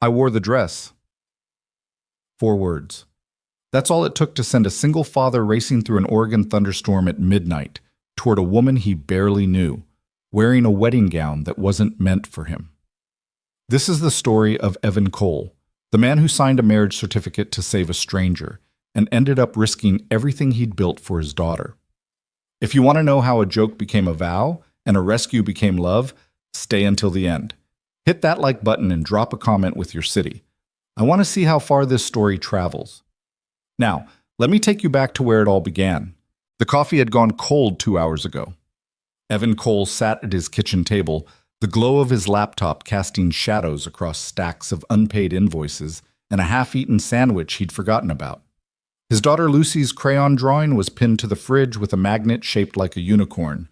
I wore the dress. 4 words. That's all it took to send a single father racing through an Oregon thunderstorm at midnight toward a woman he barely knew, wearing a wedding gown that wasn't meant for him. This is the story of Evan Cole, the man who signed a marriage certificate to save a stranger and ended up risking everything he'd built for his daughter. If you want to know how a joke became a vow and a rescue became love, stay until the end. Hit that like button and drop a comment with your city. I want to see how far this story travels. Now, let me take you back to where it all began. The coffee had gone cold 2 hours ago. Evan Cole sat at his kitchen table, the glow of his laptop casting shadows across stacks of unpaid invoices and a half-eaten sandwich he'd forgotten about. His daughter Lucy's crayon drawing was pinned to the fridge with a magnet shaped like a unicorn.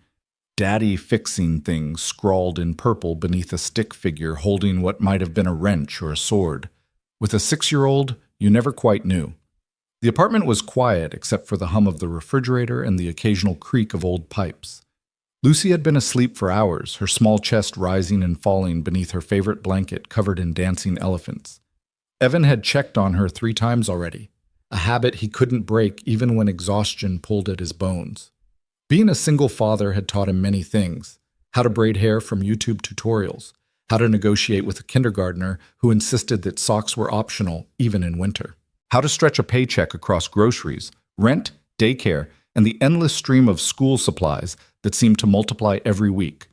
Daddy fixing things scrawled in purple beneath a stick figure holding what might have been a wrench or a sword. With a 6-year-old, you never quite knew. The apartment was quiet except for the hum of the refrigerator and the occasional creak of old pipes. Lucy had been asleep for hours, her small chest rising and falling beneath her favorite blanket covered in dancing elephants. Evan had checked on her 3 times already, a habit he couldn't break even when exhaustion pulled at his bones. Being a single father had taught him many things: how to braid hair from YouTube tutorials, how to negotiate with a kindergartner who insisted that socks were optional even in winter, how to stretch a paycheck across groceries, rent, daycare, and the endless stream of school supplies that seemed to multiply every week.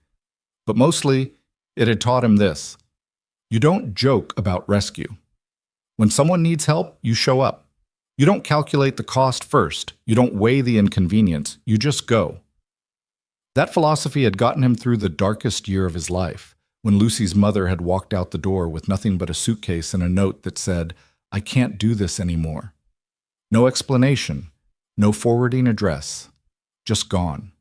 But mostly, it had taught him this: you don't joke about rescue. When someone needs help, you show up. You don't calculate the cost first. You don't weigh the inconvenience. You just go. That philosophy had gotten him through the darkest year of his life, when Lucy's mother had walked out the door with nothing but a suitcase and a note that said, "I can't do this anymore." No explanation, no forwarding address, just gone.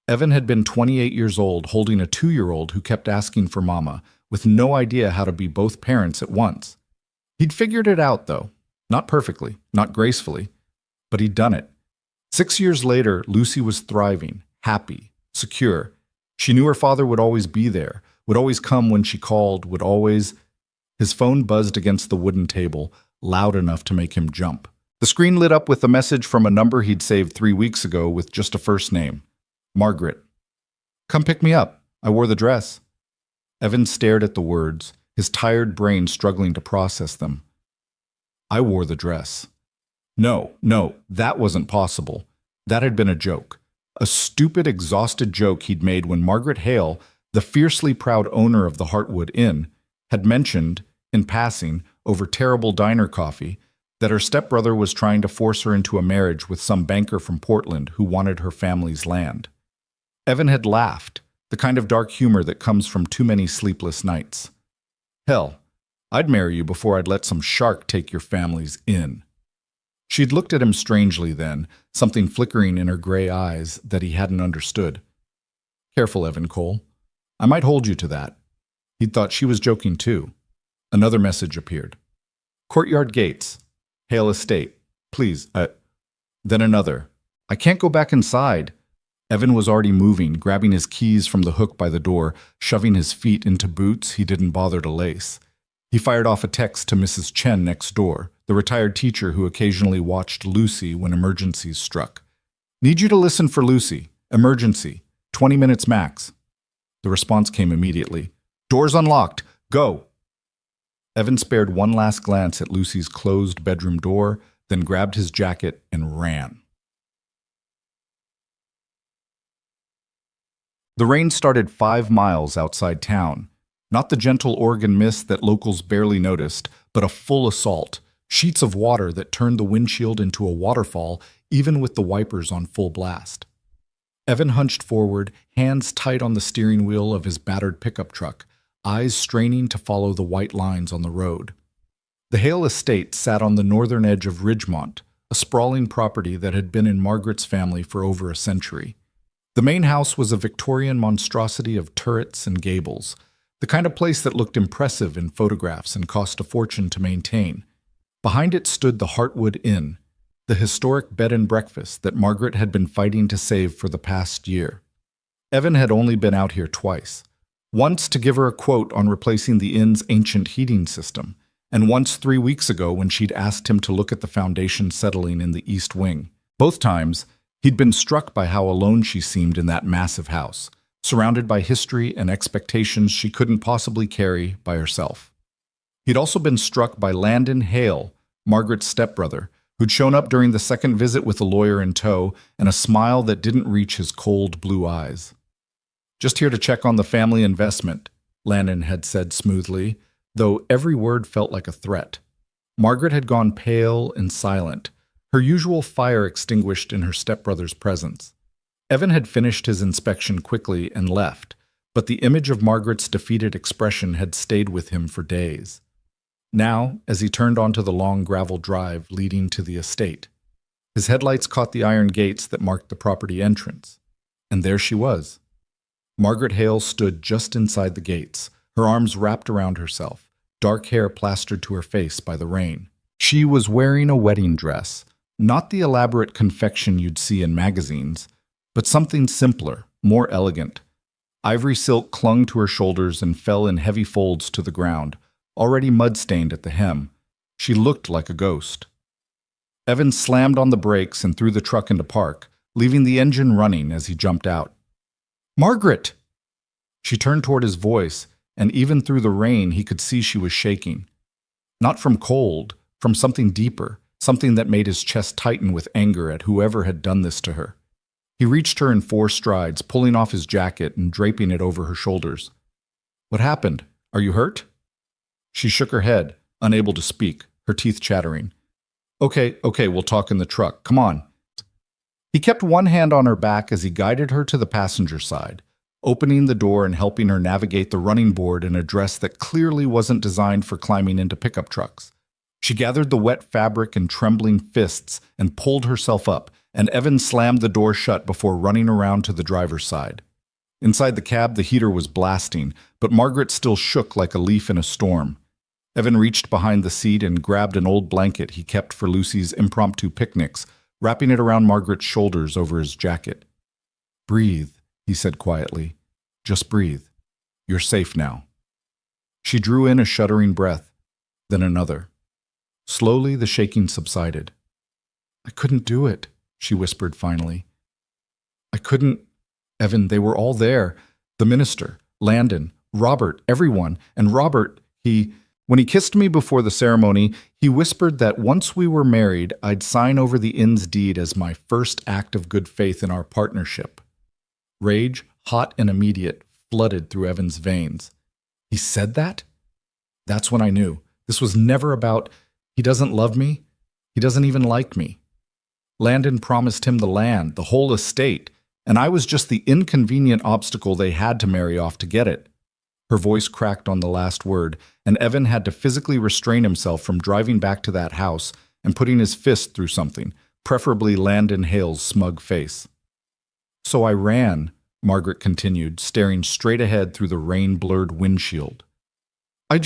Evan had been 28 years old, holding a 2-year-old who kept asking for mama, with no idea how to be both parents at once. He'd figured it out, though. Not perfectly, not gracefully, but he'd done it. 6 years later, Lucy was thriving, happy, secure. She knew her father would always be there, would always come when she called, would always... His phone buzzed against the wooden table, loud enough to make him jump. The screen lit up with a message from a number he'd saved 3 weeks ago with just a first name: Margaret. "Come pick me up. I wore the dress." Evan stared at the words, his tired brain struggling to process them. I wore the dress. No, that wasn't possible. That had been a joke. A stupid, exhausted joke he'd made when Margaret Hale, the fiercely proud owner of the Heartwood Inn, had mentioned, in passing, over terrible diner coffee, that her stepbrother was trying to force her into a marriage with some banker from Portland who wanted her family's land. Evan had laughed, the kind of dark humor that comes from too many sleepless nights. Hell, I'd marry you before I'd let some shark take your family's inn. She'd looked at him strangely then, something flickering in her gray eyes that he hadn't understood. Careful, Evan Cole. I might hold you to that. He'd thought she was joking too. Another message appeared. Courtyard Gates. Hale Estate. Please, Then another. I can't go back inside. Evan was already moving, grabbing his keys from the hook by the door, shoving his feet into boots he didn't bother to lace. He fired off a text to Mrs. Chen next door, the retired teacher who occasionally watched Lucy when emergencies struck. Need you to listen for Lucy. Emergency. 20 minutes max. The response came immediately. Doors unlocked. Go. Evan spared one last glance at Lucy's closed bedroom door, then grabbed his jacket and ran. The rain started 5 miles outside town. Not the gentle Oregon mist that locals barely noticed, but a full assault. Sheets of water that turned the windshield into a waterfall, even with the wipers on full blast. Evan hunched forward, hands tight on the steering wheel of his battered pickup truck, eyes straining to follow the white lines on the road. The Hale Estate sat on the northern edge of Ridgemont, a sprawling property that had been in Margaret's family for over a century. The main house was a Victorian monstrosity of turrets and gables, the kind of place that looked impressive in photographs and cost a fortune to maintain. Behind it stood the Heartwood Inn, the historic bed and breakfast that Margaret had been fighting to save for the past year. Evan had only been out here twice. Once to give her a quote on replacing the inn's ancient heating system, and once 3 weeks ago when she'd asked him to look at the foundation settling in the east wing. Both times, he'd been struck by how alone she seemed in that massive house, surrounded by history and expectations she couldn't possibly carry by herself. He'd also been struck by Landon Hale, Margaret's stepbrother, who'd shown up during the second visit with a lawyer in tow and a smile that didn't reach his cold blue eyes. "Just here to check on the family investment," Landon had said smoothly, though every word felt like a threat. Margaret had gone pale and silent, her usual fire extinguished in her stepbrother's presence. Evan had finished his inspection quickly and left, but the image of Margaret's defeated expression had stayed with him for days. Now, as he turned onto the long gravel drive leading to the estate, his headlights caught the iron gates that marked the property entrance. And there she was. Margaret Hale stood just inside the gates, her arms wrapped around herself, dark hair plastered to her face by the rain. She was wearing a wedding dress, not the elaborate confection you'd see in magazines, but something simpler, more elegant. Ivory silk clung to her shoulders and fell in heavy folds to the ground, already mud-stained at the hem. She looked like a ghost. Evan slammed on the brakes and threw the truck into park, leaving the engine running as he jumped out. "Margaret!" She turned toward his voice, and even through the rain he could see she was shaking. Not from cold, from something deeper, something that made his chest tighten with anger at whoever had done this to her. He reached her in 4 strides, pulling off his jacket and draping it over her shoulders. "What happened? Are you hurt?" She shook her head, unable to speak, her teeth chattering. Okay, we'll talk in the truck. Come on." He kept one hand on her back as he guided her to the passenger side, opening the door and helping her navigate the running board in a dress that clearly wasn't designed for climbing into pickup trucks. She gathered the wet fabric in trembling fists and pulled herself up, and Evan slammed the door shut before running around to the driver's side. Inside the cab, the heater was blasting, but Margaret still shook like a leaf in a storm. Evan reached behind the seat and grabbed an old blanket he kept for Lucy's impromptu picnics, wrapping it around Margaret's shoulders over his jacket. "Breathe," he said quietly. "Just breathe. You're safe now." She drew in a shuddering breath, then another. Slowly, the shaking subsided. "I couldn't do it," she whispered finally. "I couldn't. Evan, they were all there. The minister, Landon, Robert, everyone. And Robert, when he kissed me before the ceremony, he whispered that once we were married, I'd sign over the inn's deed as my first act of good faith in our partnership." Rage, hot and immediate, flooded through Evan's veins. "He said that?" That's when I knew. This was never about, he doesn't love me, he doesn't even like me. Landon promised him the land, the whole estate, and I was just the inconvenient obstacle they had to marry off to get it. Her voice cracked on the last word, and Evan had to physically restrain himself from driving back to that house and putting his fist through something, preferably Landon Hale's smug face. "So I ran," Margaret continued, staring straight ahead through the rain-blurred windshield. I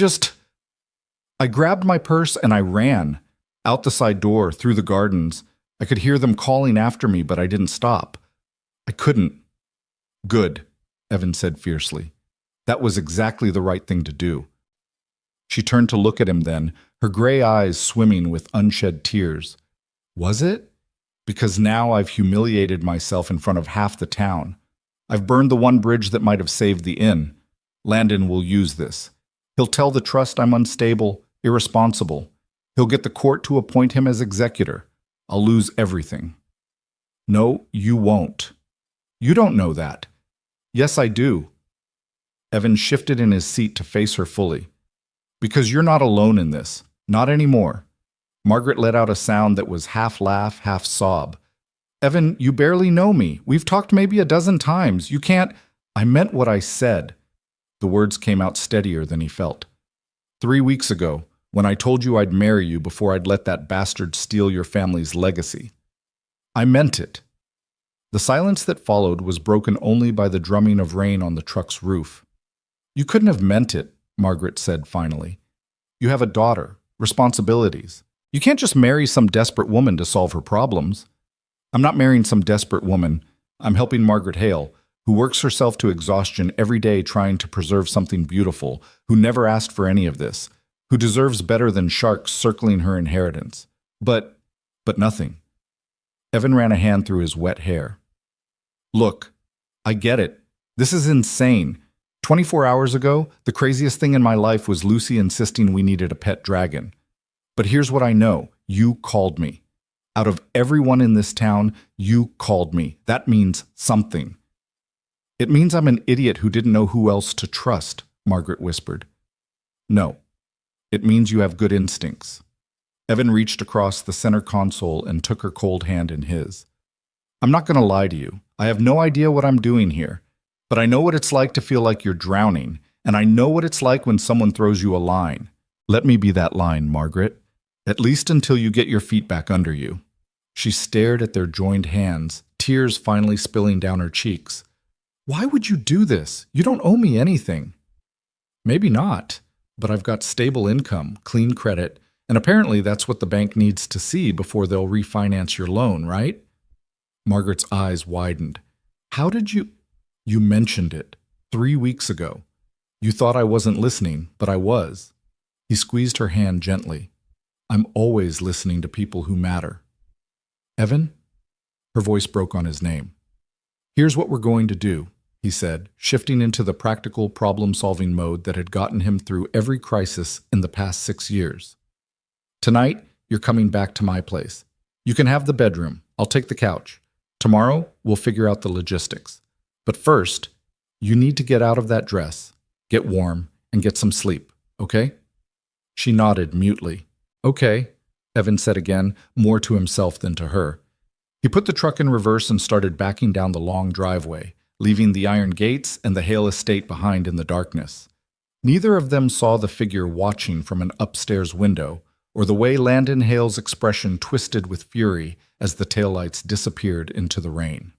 grabbed my purse and I ran, out the side door, through the gardens. I could hear them calling after me, but I didn't stop. I couldn't." "Good," Evan said fiercely. That was exactly the right thing to do. She turned to look at him then, her gray eyes swimming with unshed tears. "Was it? Because now I've humiliated myself in front of half the town. I've burned the one bridge that might have saved the inn. Landon will use this. He'll tell the trust I'm unstable, irresponsible. He'll get the court to appoint him as executor. I'll lose everything." "No, you won't." "You don't know that." "Yes, I do." Evan shifted in his seat to face her fully. "Because you're not alone in this. Not anymore." Margaret let out a sound that was half laugh, half sob. "Evan, you barely know me. We've talked maybe a dozen times. You can't—" "I meant what I said." The words came out steadier than he felt. 3 weeks ago, when I told you I'd marry you before I'd let that bastard steal your family's legacy. I meant it." The silence that followed was broken only by the drumming of rain on the truck's roof. "You couldn't have meant it," Margaret said finally. "You have a daughter, responsibilities. You can't just marry some desperate woman to solve her problems." "I'm not marrying some desperate woman. I'm helping Margaret Hale, who works herself to exhaustion every day trying to preserve something beautiful, who never asked for any of this, who deserves better than sharks circling her inheritance. But nothing. Evan ran a hand through his wet hair. Look, I get it. This is insane. 24 hours ago, the craziest thing in my life was Lucy insisting we needed a pet dragon. But here's what I know. You called me. Out of everyone in this town, you called me. That means something. It means I'm an idiot who didn't know who else to trust, Margaret whispered. No. It means you have good instincts. Evan reached across the center console and took her cold hand in his. I'm not going to lie to you. I have no idea what I'm doing here. But I know what it's like to feel like you're drowning, and I know what it's like when someone throws you a line. Let me be that line, Margaret. At least until you get your feet back under you. She stared at their joined hands, tears finally spilling down her cheeks. Why would you do this? You don't owe me anything. Maybe not, but I've got stable income, clean credit, and apparently that's what the bank needs to see before they'll refinance your loan, right? Margaret's eyes widened. How did you... You mentioned it 3 weeks ago. You thought I wasn't listening, but I was. He squeezed her hand gently. I'm always listening to people who matter. Evan? Her voice broke on his name. Here's what we're going to do, he said, shifting into the practical problem-solving mode that had gotten him through every crisis in the past 6 years. Tonight, you're coming back to my place. You can have the bedroom. I'll take the couch. Tomorrow, we'll figure out the logistics. But first, you need to get out of that dress, get warm, and get some sleep, okay? She nodded mutely. Okay, Evan said again, more to himself than to her. He put the truck in reverse and started backing down the long driveway, leaving the iron gates and the Hale estate behind in the darkness. Neither of them saw the figure watching from an upstairs window, or the way Landon Hale's expression twisted with fury as the taillights disappeared into the rain.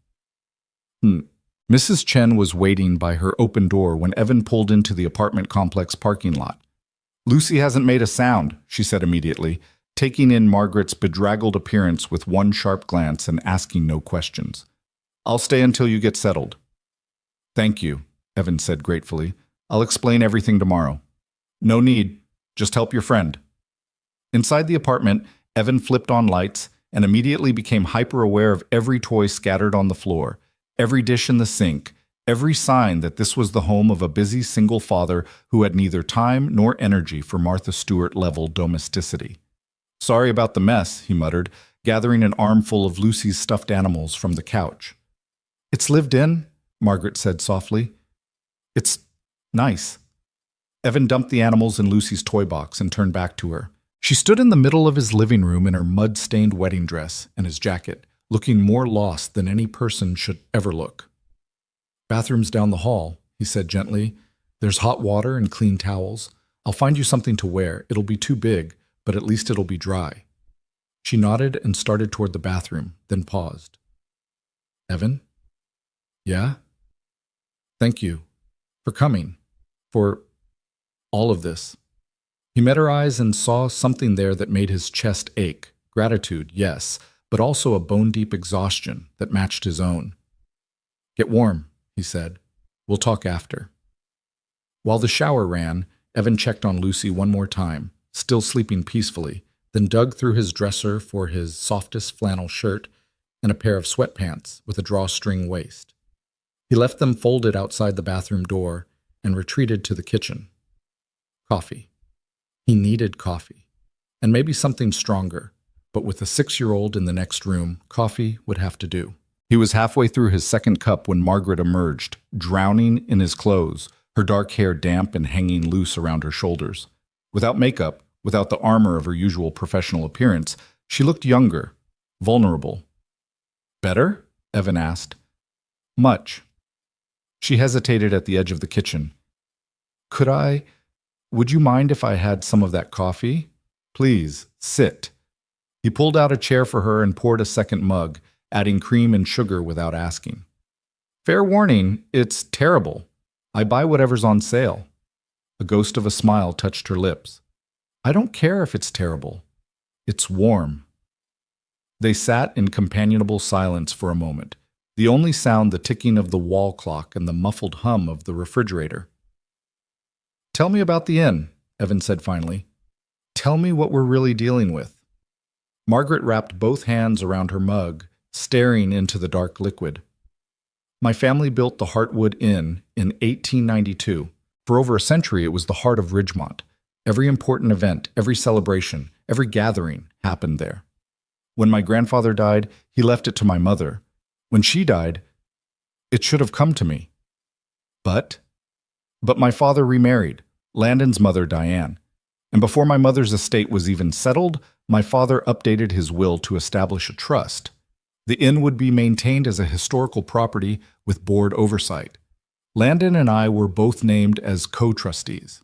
Mrs. Chen was waiting by her open door when Evan pulled into the apartment complex parking lot. Lucy hasn't made a sound, she said immediately, taking in Margaret's bedraggled appearance with one sharp glance and asking no questions. I'll stay until you get settled. Thank you, Evan said gratefully. I'll explain everything tomorrow. No need. Just help your friend. Inside the apartment, Evan flipped on lights and immediately became hyper-aware of every toy scattered on the floor, every dish in the sink, every sign that this was the home of a busy single father who had neither time nor energy for Martha Stewart-level domesticity. Sorry about the mess, he muttered, gathering an armful of Lucy's stuffed animals from the couch. It's lived in, Margaret said softly. It's nice. Evan dumped the animals in Lucy's toy box and turned back to her. She stood in the middle of his living room in her mud-stained wedding dress and his jacket, looking more lost than any person should ever look. Bathroom's down the hall, he said gently. There's hot water and clean towels. I'll find you something to wear. It'll be too big, but at least it'll be dry. She nodded and started toward the bathroom, then paused. Evan? Yeah? Thank you. For coming. For all of this. He met her eyes and saw something there that made his chest ache. Gratitude, yes, but also a bone-deep exhaustion that matched his own. Get warm, he said. We'll talk after. While the shower ran, Evan checked on Lucy one more time, still sleeping peacefully, then dug through his dresser for his softest flannel shirt and a pair of sweatpants with a drawstring waist. He left them folded outside the bathroom door and retreated to the kitchen. Coffee. He needed coffee, and maybe something stronger, but with a 6-year-old in the next room, coffee would have to do. He was halfway through his second cup when Margaret emerged, drowning in his clothes, her dark hair damp and hanging loose around her shoulders. Without makeup, without the armor of her usual professional appearance, she looked younger, vulnerable. Better? Evan asked. Much. She hesitated at the edge of the kitchen. Would you mind if I had some of that coffee? Please, sit. He pulled out a chair for her and poured a second mug, adding cream and sugar without asking. Fair warning, it's terrible. I buy whatever's on sale. A ghost of a smile touched her lips. I don't care if it's terrible. It's warm. They sat in companionable silence for a moment, the only sound the ticking of the wall clock and the muffled hum of the refrigerator. "Tell me about the inn," Evan said finally. "Tell me what we're really dealing with." Margaret wrapped both hands around her mug, staring into the dark liquid. "My family built the Heartwood Inn in 1892. For over a century, it was the heart of Ridgemont. Every important event, every celebration, every gathering happened there. When my grandfather died, he left it to my mother. When she died, it should have come to me. But my father remarried, Landon's mother, Diane. And before my mother's estate was even settled, my father updated his will to establish a trust. The inn would be maintained as a historical property with board oversight. Landon and I were both named as co-trustees."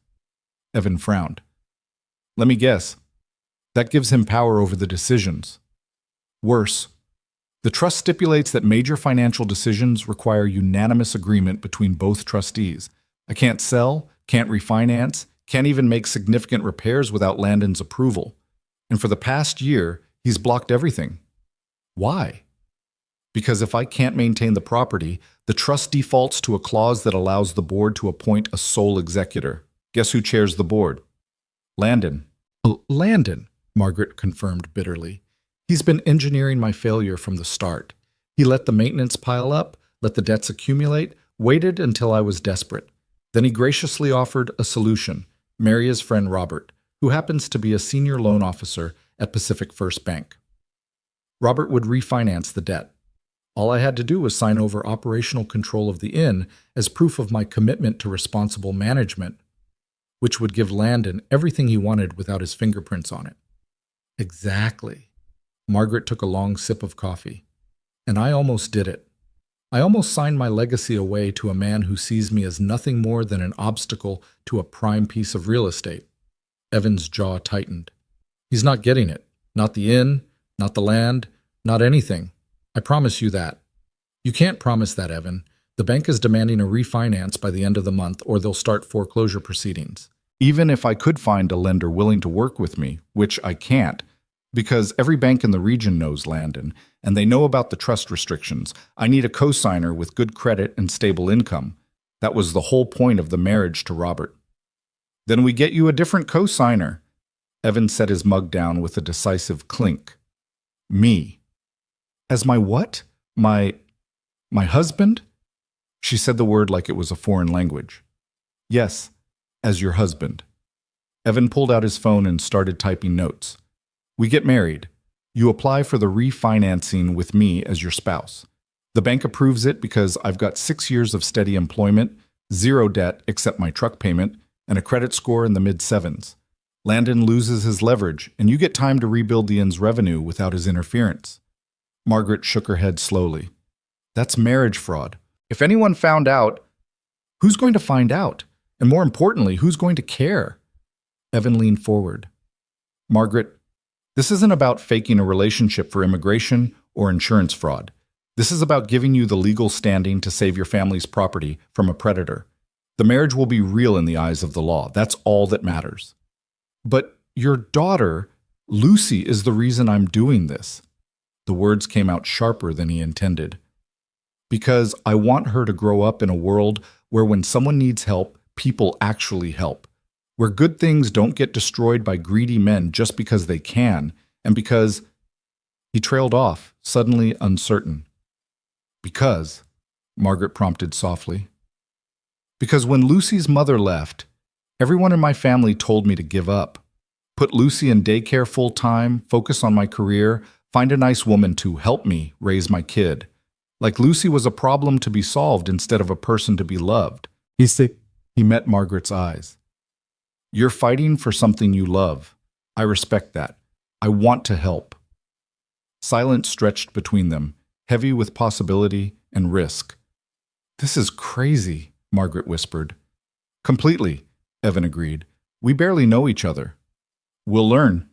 Evan frowned. "Let me guess. That gives him power over the decisions." "Worse. The trust stipulates that major financial decisions require unanimous agreement between both trustees. I can't sell, can't refinance, can't even make significant repairs without Landon's approval. And for the past year, he's blocked everything. Why? Because if I can't maintain the property, the trust defaults to a clause that allows the board to appoint a sole executor. Guess who chairs the board? Landon." "Oh, Landon," Margaret confirmed bitterly. "He's been engineering my failure from the start. He let the maintenance pile up, let the debts accumulate, waited until I was desperate. Then he graciously offered a solution, marry his friend Robert, who happens to be a senior loan officer at Pacific First Bank. Robert would refinance the debt. All I had to do was sign over operational control of the inn as proof of my commitment to responsible management, which would give Landon everything he wanted without his fingerprints on it." "Exactly." Margaret took a long sip of coffee. "And I almost did it. I almost signed my legacy away to a man who sees me as nothing more than an obstacle to a prime piece of real estate." Evan's jaw tightened. "He's not getting it. Not the inn, not the land, not anything. I promise you that." "You can't promise that, Evan. The bank is demanding a refinance by the end of the month, or they'll start foreclosure proceedings." "Even if I could find a lender willing to work with me, which I can't, because every bank in the region knows Landon, and they know about the trust restrictions. I need a co-signer with good credit and stable income. That was the whole point of the marriage to Robert." "Then we get you a different co-signer." Evan set his mug down with a decisive clink. "Me." "As my what? My husband?" She said the word like it was a foreign language. "Yes, as your husband." Evan pulled out his phone and started typing notes. "We get married. You apply for the refinancing with me as your spouse. The bank approves it because I've got 6 years of steady employment, 0 debt except my truck payment, and a credit score in the mid-sevens. Landon loses his leverage, and you get time to rebuild the inn's revenue without his interference." Margaret shook her head slowly. "That's marriage fraud. If anyone found out, who's going to find out? And more importantly, who's going to care?" Evan leaned forward. "Margaret, this isn't about faking a relationship for immigration or insurance fraud. This is about giving you the legal standing to save your family's property from a predator. The marriage will be real in the eyes of the law. That's all that matters." "But your daughter, Lucy, is the reason I'm doing this." The words came out sharper than he intended. "Because I want her to grow up in a world where when someone needs help, people actually help. Where good things don't get destroyed by greedy men just because they can, and because—" He trailed off, suddenly uncertain. "Because," Margaret prompted softly. "Because when Lucy's mother left, everyone in my family told me to give up. Put Lucy in daycare full-time, focus on my career, find a nice woman to help me raise my kid. Like Lucy was a problem to be solved instead of a person to be loved." He met Margaret's eyes. "You're fighting for something you love. I respect that. I want to help." Silence stretched between them, heavy with possibility and risk. "This is crazy," Margaret whispered. "Completely," Evan agreed. "We barely know each other. We'll learn.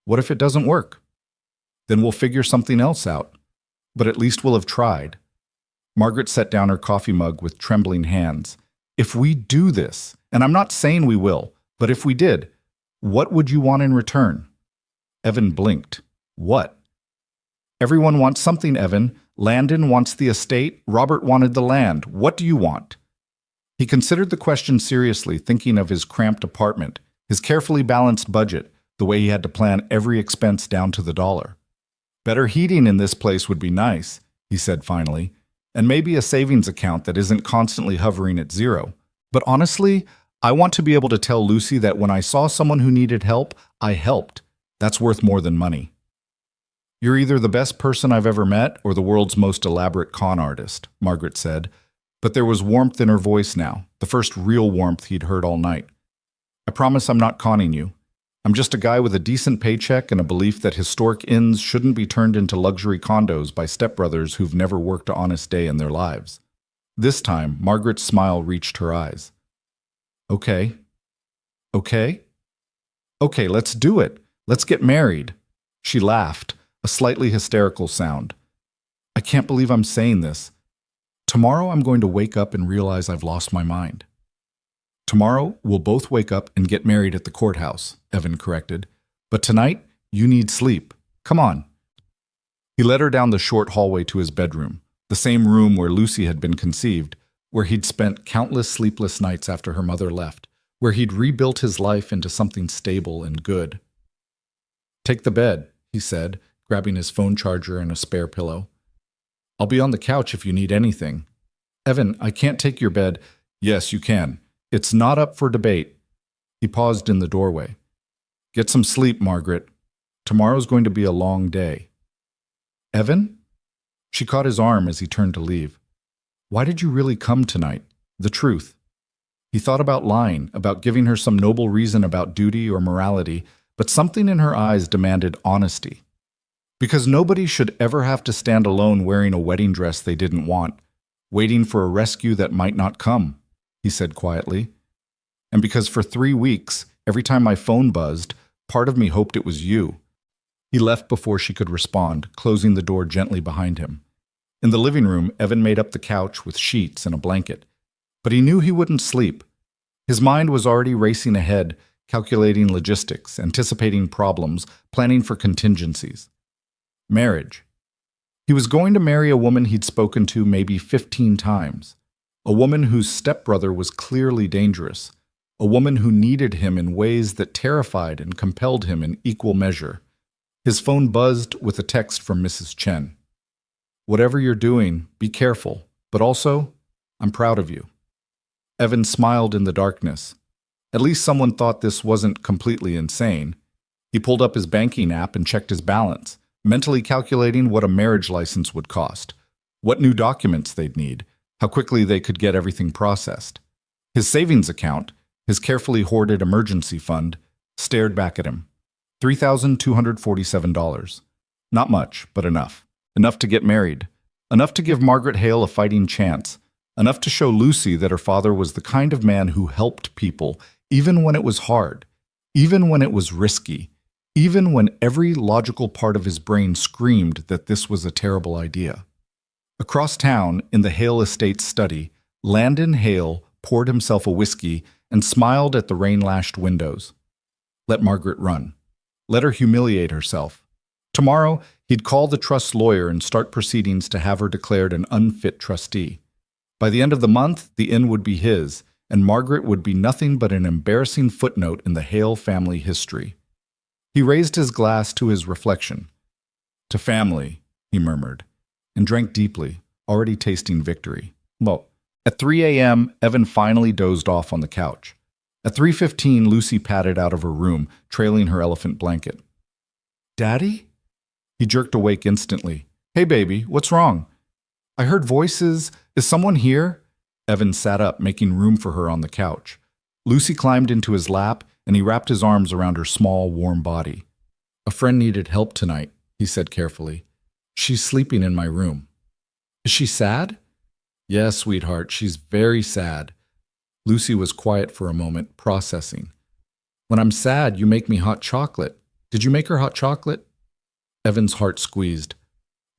What if it doesn't work? Then we'll figure something else out. But at least we'll have tried." Margaret set down her coffee mug with trembling hands. "If we do this, and I'm not saying we will, but if we did, what would you want in return?" Evan blinked. "What?" "Everyone wants something, Evan. Landon wants the estate. Robert wanted the land. What do you want? He considered the question seriously, thinking of his cramped apartment, his carefully balanced budget, the way he had to plan every expense down to the dollar. Better heating in this place would be nice, he said finally, and maybe a savings account that isn't constantly hovering at zero. But honestly, I want to be able to tell Lucy that when I saw someone who needed help, I helped. That's worth more than money. You're either the best person I've ever met or the world's most elaborate con artist, Margaret said, but there was warmth in her voice now, the first real warmth he'd heard all night. I promise I'm not conning you. I'm just a guy with a decent paycheck and a belief that historic inns shouldn't be turned into luxury condos by stepbrothers who've never worked an honest day in their lives. This time, Margaret's smile reached her eyes. Okay. Okay? Okay, let's do it. Let's get married. She laughed, a slightly hysterical sound. I can't believe I'm saying this. Tomorrow I'm going to wake up and realize I've lost my mind. Tomorrow we'll both wake up and get married at the courthouse, Evan corrected. But tonight, you need sleep. Come on. He led her down the short hallway to his bedroom, the same room where Lucy had been conceived, where he'd spent countless sleepless nights after her mother left, where he'd rebuilt his life into something stable and good. Take the bed, he said, grabbing his phone charger and a spare pillow. I'll be on the couch if you need anything. Evan, I can't take your bed. Yes, you can. It's not up for debate. He paused in the doorway. Get some sleep, Margaret. Tomorrow's going to be a long day. Evan? She caught his arm as he turned to leave. Why did you really come tonight? The truth. He thought about lying, about giving her some noble reason about duty or morality, but something in her eyes demanded honesty. Because nobody should ever have to stand alone wearing a wedding dress they didn't want, waiting for a rescue that might not come, he said quietly. And because for 3 weeks, every time my phone buzzed, part of me hoped it was you. He left before she could respond, closing the door gently behind him. In the living room, Evan made up the couch with sheets and a blanket. But he knew he wouldn't sleep. His mind was already racing ahead, calculating logistics, anticipating problems, planning for contingencies. Marriage. He was going to marry a woman he'd spoken to maybe 15 times. A woman whose stepbrother was clearly dangerous. A woman who needed him in ways that terrified and compelled him in equal measure. His phone buzzed with a text from Mrs. Chen. Whatever you're doing, be careful, but also, I'm proud of you. Evan smiled in the darkness. At least someone thought this wasn't completely insane. He pulled up his banking app and checked his balance, mentally calculating what a marriage license would cost, what new documents they'd need, how quickly they could get everything processed. His savings account, his carefully hoarded emergency fund, stared back at him. $3,247. Not much, but enough. Enough to get married. Enough to give Margaret Hale a fighting chance. Enough to show Lucy that her father was the kind of man who helped people, even when it was hard, even when it was risky, even when every logical part of his brain screamed that this was a terrible idea. Across town, in the Hale Estates study, Landon Hale poured himself a whiskey and smiled at the rain-lashed windows. Let Margaret run. Let her humiliate herself. Tomorrow, he'd call the trust lawyer and start proceedings to have her declared an unfit trustee. By the end of the month, the inn would be his, and Margaret would be nothing but an embarrassing footnote in the Hale family history. He raised his glass to his reflection. To family, he murmured, and drank deeply, already tasting victory. Well, at 3 a.m., Evan finally dozed off on the couch. At 3:15, Lucy padded out of her room, trailing her elephant blanket. Daddy? He jerked awake instantly. Hey, baby, what's wrong? I heard voices. Is someone here? Evan sat up, making room for her on the couch. Lucy climbed into his lap, and he wrapped his arms around her small, warm body. A friend needed help tonight, he said carefully. She's sleeping in my room. Is she sad? Yes, sweetheart, she's very sad. Lucy was quiet for a moment, processing. When I'm sad, you make me hot chocolate. Did you make her hot chocolate? Evan's heart squeezed.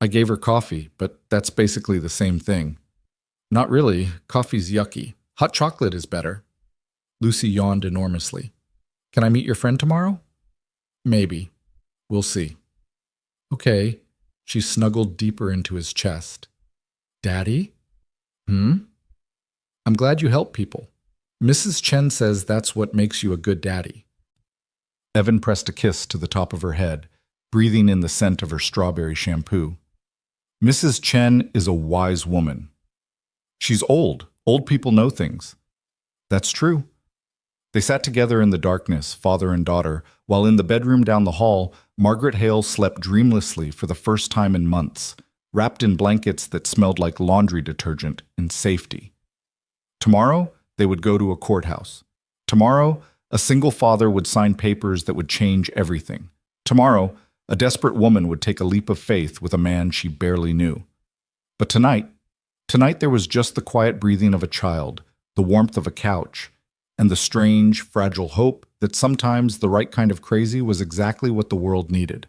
I gave her coffee, but that's basically the same thing. Not really. Coffee's yucky. Hot chocolate is better. Lucy yawned enormously. Can I meet your friend tomorrow? Maybe. We'll see. Okay. She snuggled deeper into his chest. Daddy? Hmm? I'm glad you help people. Mrs. Chen says that's what makes you a good daddy. Evan pressed a kiss to the top of her head, breathing in the scent of her strawberry shampoo. Mrs. Chen is a wise woman. She's old. Old people know things. That's true. They sat together in the darkness, father and daughter, while in the bedroom down the hall, Margaret Hale slept dreamlessly for the first time in months, wrapped in blankets that smelled like laundry detergent in safety. Tomorrow, they would go to a courthouse. Tomorrow, a single father would sign papers that would change everything. Tomorrow, a desperate woman would take a leap of faith with a man she barely knew. But tonight there was just the quiet breathing of a child, the warmth of a couch, and the strange, fragile hope that sometimes the right kind of crazy was exactly what the world needed.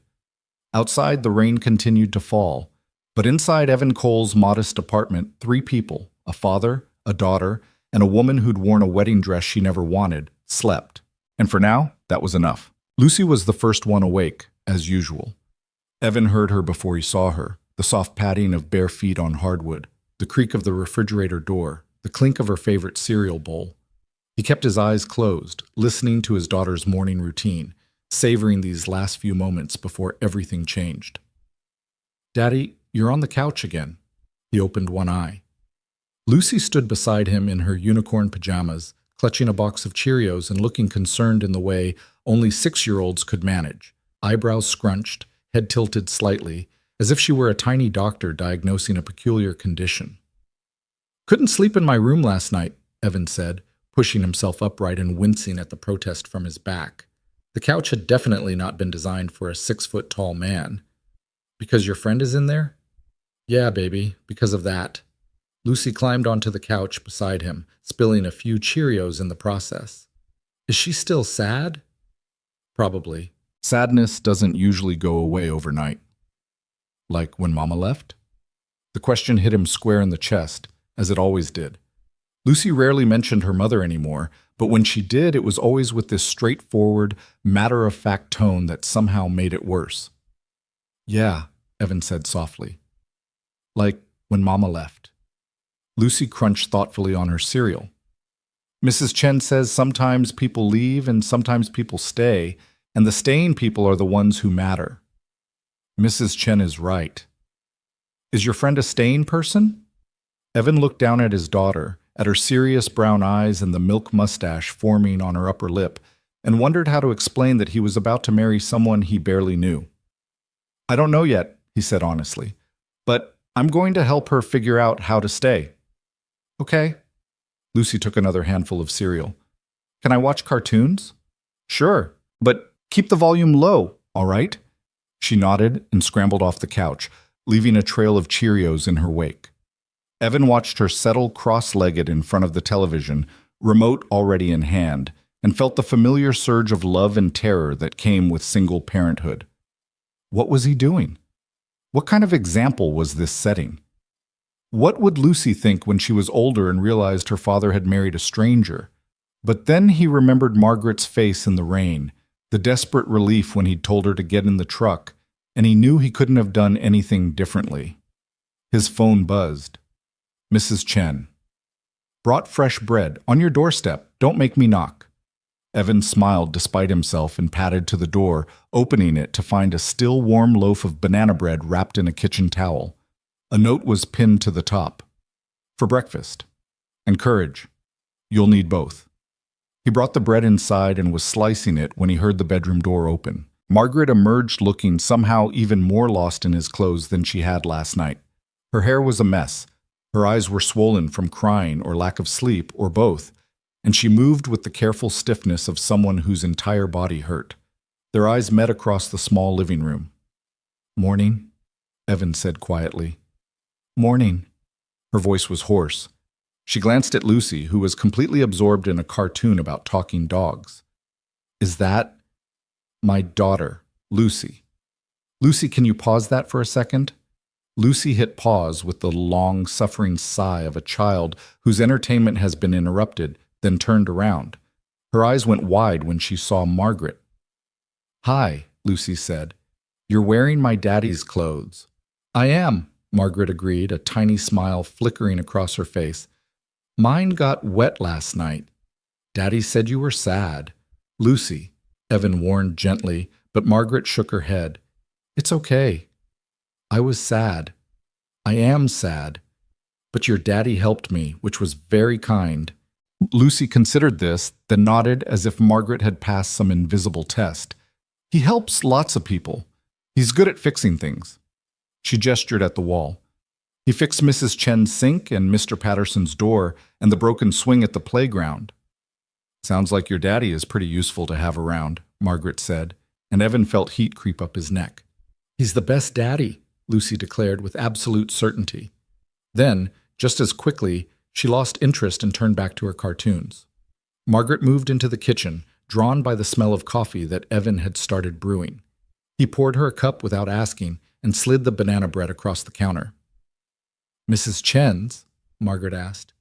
Outside, the rain continued to fall, but inside Evan Cole's modest apartment, 3 people, a father, a daughter, and a woman who'd worn a wedding dress she never wanted, slept. And for now, that was enough. Lucy was the first one awake, as usual. Evan heard her before he saw her, the soft padding of bare feet on hardwood, the creak of the refrigerator door, the clink of her favorite cereal bowl. He kept his eyes closed, listening to his daughter's morning routine, savoring these last few moments before everything changed. Daddy, you're on the couch again. He opened one eye. Lucy stood beside him in her unicorn pajamas, clutching a box of Cheerios and looking concerned in the way only 6-year-olds could manage, eyebrows scrunched, head tilted slightly, as if she were a tiny doctor diagnosing a peculiar condition. Couldn't sleep in my room last night, Evan said, pushing himself upright and wincing at the protest from his back. The couch had definitely not been designed for a 6-foot-tall man. Because your friend is in there? Yeah, baby, because of that. Lucy climbed onto the couch beside him, spilling a few Cheerios in the process. Is she still sad? Probably. Sadness doesn't usually go away overnight. Like when Mama left? The question hit him square in the chest, as it always did. Lucy rarely mentioned her mother anymore, but when she did, it was always with this straightforward, matter-of-fact tone that somehow made it worse. Yeah, Evan said softly. Like when Mama left. Lucy crunched thoughtfully on her cereal. Mrs. Chen says sometimes people leave and sometimes people stay, and the staying people are the ones who matter. Mrs. Chen is right. Is your friend a staying person? Evan looked down at his daughter, at her serious brown eyes and the milk mustache forming on her upper lip, and wondered how to explain that he was about to marry someone he barely knew. I don't know yet, he said honestly, but I'm going to help her figure out how to stay. Okay. Lucy took another handful of cereal. Can I watch cartoons? Sure, but keep the volume low, all right? She nodded and scrambled off the couch, leaving a trail of Cheerios in her wake. Evan watched her settle cross-legged in front of the television, remote already in hand, and felt the familiar surge of love and terror that came with single parenthood. What was he doing? What kind of example was this setting? What would Lucy think when she was older and realized her father had married a stranger? But then he remembered Margaret's face in the rain, the desperate relief when he'd told her to get in the truck, and he knew he couldn't have done anything differently. His phone buzzed. Mrs. Chen. Brought fresh bread, on your doorstep, don't make me knock. Evan smiled despite himself and padded to the door, opening it to find a still warm loaf of banana bread wrapped in a kitchen towel. A note was pinned to the top. For breakfast. And courage. You'll need both. He brought the bread inside and was slicing it when he heard the bedroom door open. Margaret emerged looking somehow even more lost in his clothes than she had last night. Her hair was a mess. Her eyes were swollen from crying or lack of sleep, or both, and she moved with the careful stiffness of someone whose entire body hurt. Their eyes met across the small living room. Morning, Evan said quietly. Morning. Her voice was hoarse. She glanced at Lucy, who was completely absorbed in a cartoon about talking dogs. Is that my daughter, Lucy? Lucy, can you pause that for a second? Lucy hit pause with the long, suffering sigh of a child whose entertainment has been interrupted, then turned around. Her eyes went wide when she saw Margaret. Hi, Lucy said. You're wearing my daddy's clothes. I am, Margaret agreed, a tiny smile flickering across her face. Mine got wet last night. Daddy said you were sad. Lucy, Evan warned gently, but Margaret shook her head. It's okay. I was sad. I am sad. But your daddy helped me, which was very kind. Lucy considered this, then nodded as if Margaret had passed some invisible test. He helps lots of people. He's good at fixing things. She gestured at the wall. He fixed Mrs. Chen's sink and Mr. Patterson's door and the broken swing at the playground. Sounds like your daddy is pretty useful to have around, Margaret said, and Evan felt heat creep up his neck. He's the best daddy, Lucy declared with absolute certainty. Then, just as quickly, she lost interest and turned back to her cartoons. Margaret moved into the kitchen, drawn by the smell of coffee that Evan had started brewing. He poured her a cup without asking and slid the banana bread across the counter. Mrs. Chen's? Margaret asked.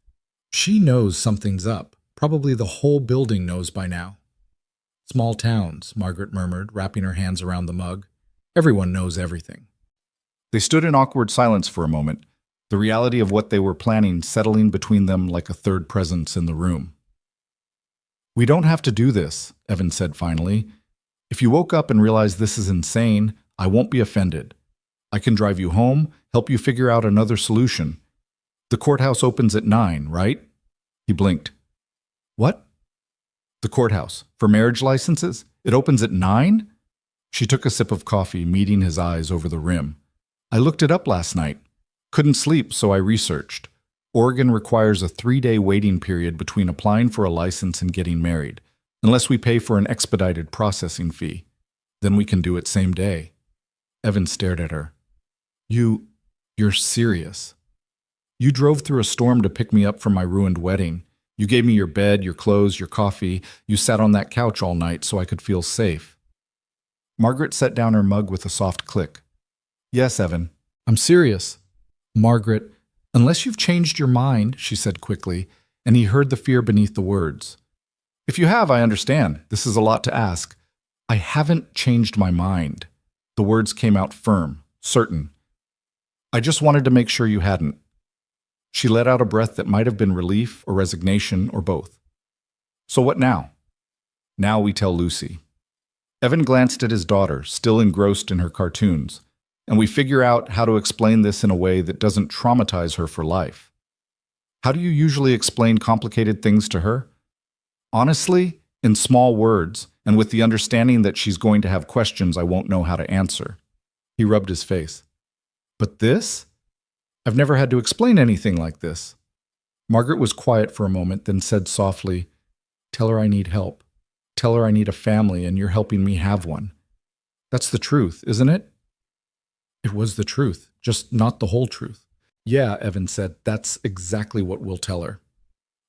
She knows something's up. Probably the whole building knows by now. Small towns, Margaret murmured, wrapping her hands around the mug. Everyone knows everything. They stood in awkward silence for a moment, the reality of what they were planning settling between them like a third presence in the room. We don't have to do this, Evan said finally. If you woke up and realized this is insane, I won't be offended. I can drive you home, help you figure out another solution. The courthouse opens at 9, right? He blinked. What? The courthouse. For marriage licenses? It opens at 9? She took a sip of coffee, meeting his eyes over the rim. I looked it up last night. Couldn't sleep, so I researched. Oregon requires a 3-day waiting period between applying for a license and getting married, unless we pay for an expedited processing fee. Then we can do it same day. Evan stared at her. You're serious. You drove through a storm to pick me up from my ruined wedding. You gave me your bed, your clothes, your coffee. You sat on that couch all night so I could feel safe. Margaret set down her mug with a soft click. Yes, Evan, I'm serious. Margaret, unless you've changed your mind, she said quickly, and he heard the fear beneath the words. If you have, I understand. This is a lot to ask. I haven't changed my mind. The words came out firm, certain. I just wanted to make sure you hadn't. She let out a breath that might have been relief or resignation or both. So what now? Now we tell Lucy. Evan glanced at his daughter, still engrossed in her cartoons, and we figure out how to explain this in a way that doesn't traumatize her for life. How do you usually explain complicated things to her? Honestly, in small words, and with the understanding that she's going to have questions I won't know how to answer. He rubbed his face. But this? I've never had to explain anything like this. Margaret was quiet for a moment, then said softly, Tell her I need help. Tell her I need a family and you're helping me have one. That's the truth, isn't it? It was the truth, just not the whole truth. Yeah, Evan said, that's exactly what we'll tell her.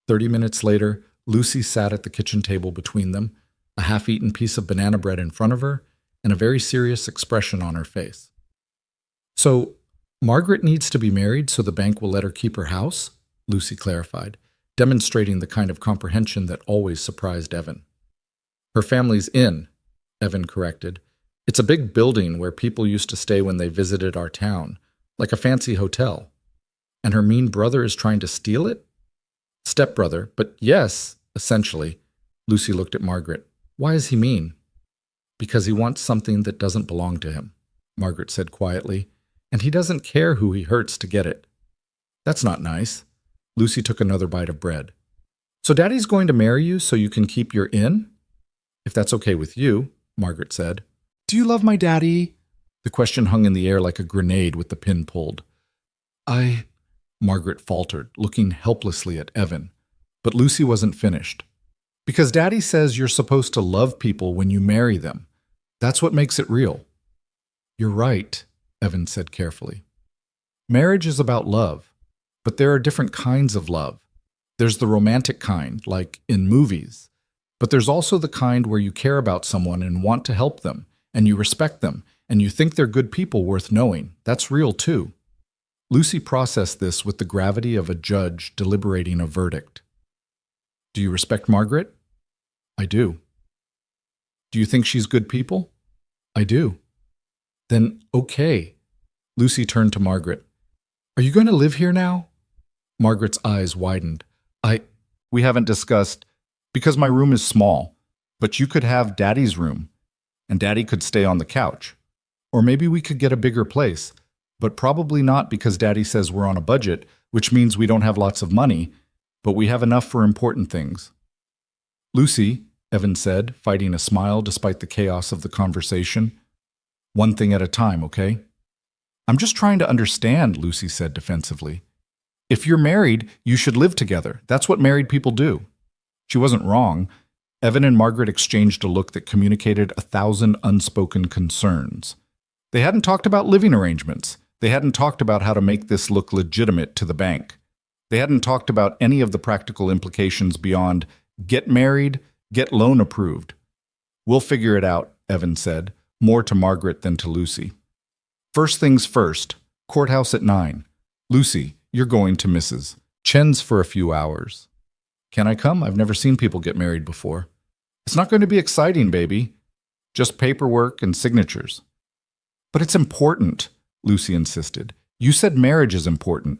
30 minutes later, Lucy sat at the kitchen table between them, a half-eaten piece of banana bread in front of her, and a very serious expression on her face. So, Margaret needs to be married so the bank will let her keep her house? Lucy clarified, demonstrating the kind of comprehension that always surprised Evan. Her family's in, Evan corrected. It's a big building where people used to stay when they visited our town, like a fancy hotel. And her mean brother is trying to steal it? Stepbrother, but yes, essentially. Lucy looked at Margaret. Why is he mean? Because he wants something that doesn't belong to him, Margaret said quietly, and he doesn't care who he hurts to get it. That's not nice. Lucy took another bite of bread. So Daddy's going to marry you so you can keep your in? If that's okay with you, Margaret said. Do you love my daddy? The question hung in the air like a grenade with the pin pulled. Margaret faltered, looking helplessly at Evan. But Lucy wasn't finished. Because Daddy says you're supposed to love people when you marry them. That's what makes it real. You're right, Evan said carefully. Marriage is about love, but there are different kinds of love. There's the romantic kind, like in movies. But there's also the kind where you care about someone and want to help them, and you respect them, and you think they're good people worth knowing. That's real too. Lucy processed this with the gravity of a judge deliberating a verdict. Do you respect Margaret? I do. Do you think she's good people? I do. Then okay. Lucy turned to Margaret. Are you going to live here now? Margaret's eyes widened. We haven't discussed, because my room is small, but you could have Daddy's room, and Daddy could stay on the couch. Or maybe we could get a bigger place, but probably not because Daddy says we're on a budget, which means we don't have lots of money, but we have enough for important things. Lucy, Evan said, fighting a smile despite the chaos of the conversation. One thing at a time, okay? I'm just trying to understand, Lucy said defensively. If you're married, you should live together. That's what married people do. She wasn't wrong. Evan and Margaret exchanged a look that communicated 1,000 unspoken concerns. They hadn't talked about living arrangements. They hadn't talked about how to make this look legitimate to the bank. They hadn't talked about any of the practical implications beyond get married, get loan approved. We'll figure it out, Evan said, more to Margaret than to Lucy. First things first, courthouse at 9. Lucy, you're going to Mrs. Chen's for a few hours. Can I come? I've never seen people get married before. It's not going to be exciting, baby. Just paperwork and signatures. But it's important, Lucy insisted. You said marriage is important.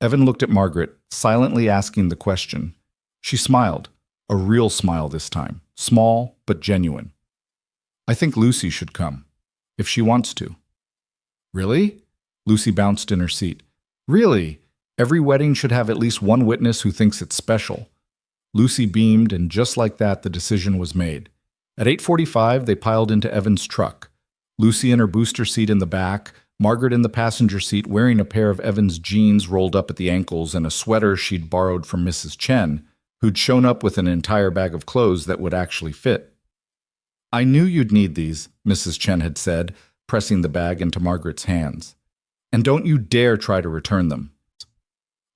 Evan looked at Margaret, silently asking the question. She smiled, a real smile this time, small but genuine. I think Lucy should come, if she wants to. Really? Lucy bounced in her seat. Really? Every wedding should have at least one witness who thinks it's special. Lucy beamed, and just like that, the decision was made. At 8:45, they piled into Evan's truck. Lucy in her booster seat in the back, Margaret in the passenger seat wearing a pair of Evan's jeans rolled up at the ankles and a sweater she'd borrowed from Mrs. Chen, who'd shown up with an entire bag of clothes that would actually fit. I knew you'd need these, Mrs. Chen had said, pressing the bag into Margaret's hands. And don't you dare try to return them.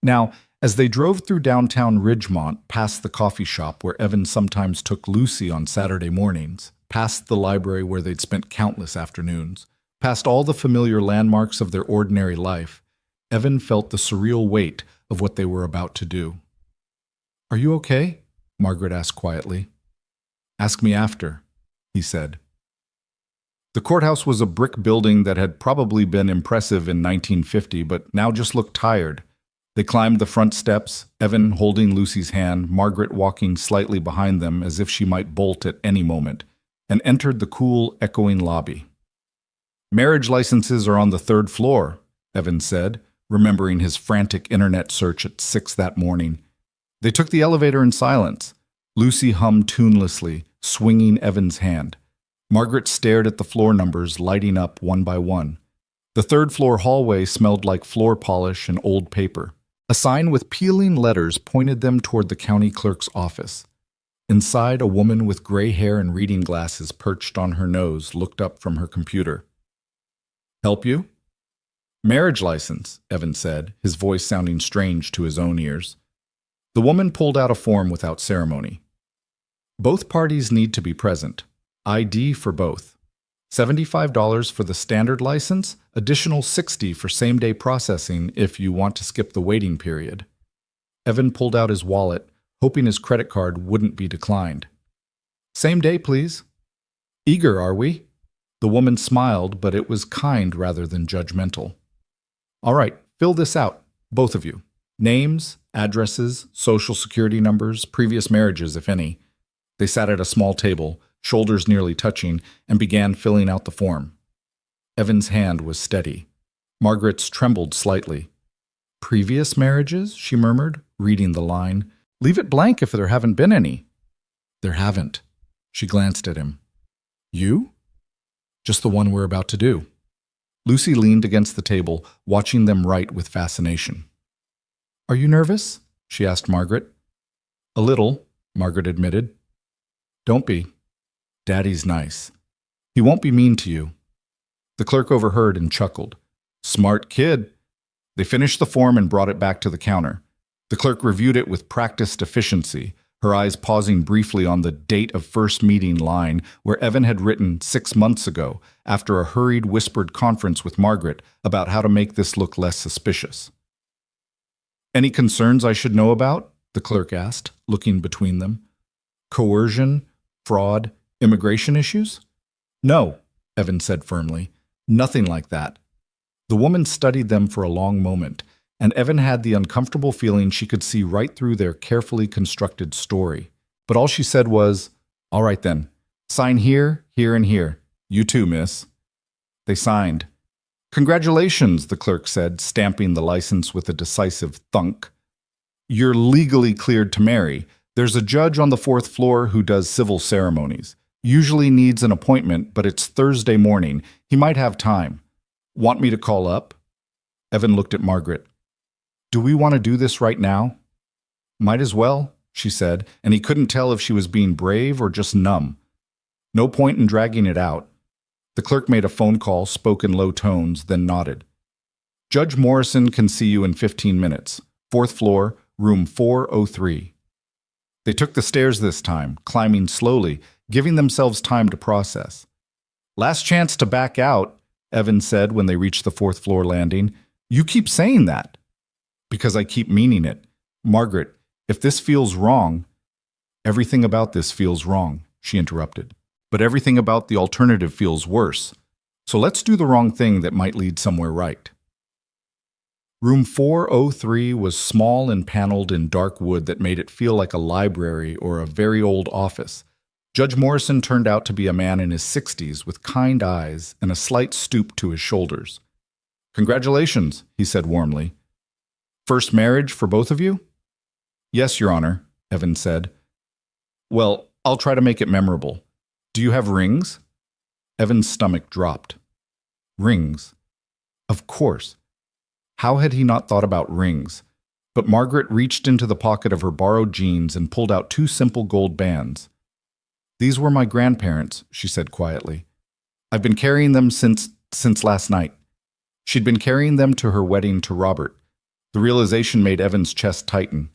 Now, as they drove through downtown Ridgemont, past the coffee shop where Evan sometimes took Lucy on Saturday mornings, past the library where they'd spent countless afternoons, past all the familiar landmarks of their ordinary life, Evan felt the surreal weight of what they were about to do. Are you okay? Margaret asked quietly. Ask me after, he said. The courthouse was a brick building that had probably been impressive in 1950, but now just looked tired. They climbed the front steps, Evan holding Lucy's hand, Margaret walking slightly behind them as if she might bolt at any moment, and entered the cool, echoing lobby. Marriage licenses are on the 3rd floor, Evan said, remembering his frantic internet search at 6 that morning. They took the elevator in silence. Lucy hummed tunelessly, swinging Evan's hand. Margaret stared at the floor numbers lighting up one by one. The 3rd floor hallway smelled like floor polish and old paper. A sign with peeling letters pointed them toward the county clerk's office. Inside, a woman with gray hair and reading glasses perched on her nose looked up from her computer. Help you? Marriage license, Evan said, his voice sounding strange to his own ears. The woman pulled out a form without ceremony. Both parties need to be present. ID for both. $75 for the standard license, additional $60 for same-day processing if you want to skip the waiting period. Evan pulled out his wallet, hoping his credit card wouldn't be declined. Same day, please. Eager, are we? The woman smiled, but it was kind rather than judgmental. All right, fill this out, both of you. Names, addresses, social security numbers, previous marriages, if any. They sat at a small table, shoulders nearly touching, and began filling out the form. Evan's hand was steady. Margaret's trembled slightly. Previous marriages, she murmured, reading the line. Leave it blank if there haven't been any. There haven't. She glanced at him. You? Just the one we're about to do. Lucy leaned against the table, watching them write with fascination. Are you nervous? She asked Margaret. A little, Margaret admitted. Don't be. Daddy's nice. He won't be mean to you. The clerk overheard and chuckled. Smart kid. They finished the form and brought it back to the counter. The clerk reviewed it with practiced efficiency, her eyes pausing briefly on the date of first meeting line where Evan had written 6 months ago after a hurried, whispered conference with Margaret about how to make this look less suspicious. Any concerns I should know about? The clerk asked, looking between them. Coercion, fraud, immigration issues? No, Evan said firmly. Nothing like that. The woman studied them for a long moment, and Evan had the uncomfortable feeling she could see right through their carefully constructed story. But all she said was, "All right then, sign here, here, and here. You too, miss." They signed. "Congratulations," the clerk said, stamping the license with a decisive thunk. "You're legally cleared to marry. There's a judge on the 4th floor who does civil ceremonies. Usually needs an appointment, but it's Thursday morning. He might have time. Want me to call up?" Evan looked at Margaret. "Do we want to do this right now?" "Might as well," she said, and he couldn't tell if she was being brave or just numb. "No point in dragging it out." The clerk made a phone call, spoke in low tones, then nodded. "Judge Morrison can see you in 15 minutes. 4th floor, room 403. They took the stairs this time, climbing slowly, giving themselves time to process. "Last chance to back out," Evan said when they reached the 4th floor landing. "You keep saying that." "Because I keep meaning it. Margaret, if this feels wrong—" "Everything about this feels wrong," she interrupted. "But everything about the alternative feels worse. So let's do the wrong thing that might lead somewhere right." Room 403 was small and paneled in dark wood that made it feel like a library or a very old office. Judge Morrison turned out to be a man in his 60s with kind eyes and a slight stoop to his shoulders. "Congratulations," he said warmly. "First marriage for both of you?" "Yes, Your Honor," Evan said. "Well, I'll try to make it memorable. Do you have rings?" Evan's stomach dropped. Rings. Of course. How had he not thought about rings? But Margaret reached into the pocket of her borrowed jeans and pulled out 2 simple gold bands. "These were my grandparents," she said quietly. "I've been carrying them since last night." She'd been carrying them to her wedding to Robert. The realization made Evan's chest tighten.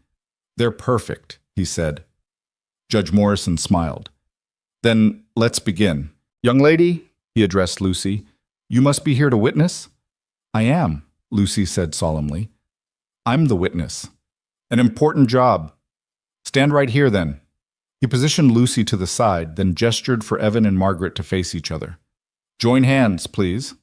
"They're perfect," he said. Judge Morrison smiled. "Then let's begin. Young lady," he addressed Lucy, "you must be here to witness?" "I am," Lucy said solemnly. "I'm the witness. An important job. Stand right here, then." He positioned Lucy to the side, then gestured for Evan and Margaret to face each other. "Join hands, please."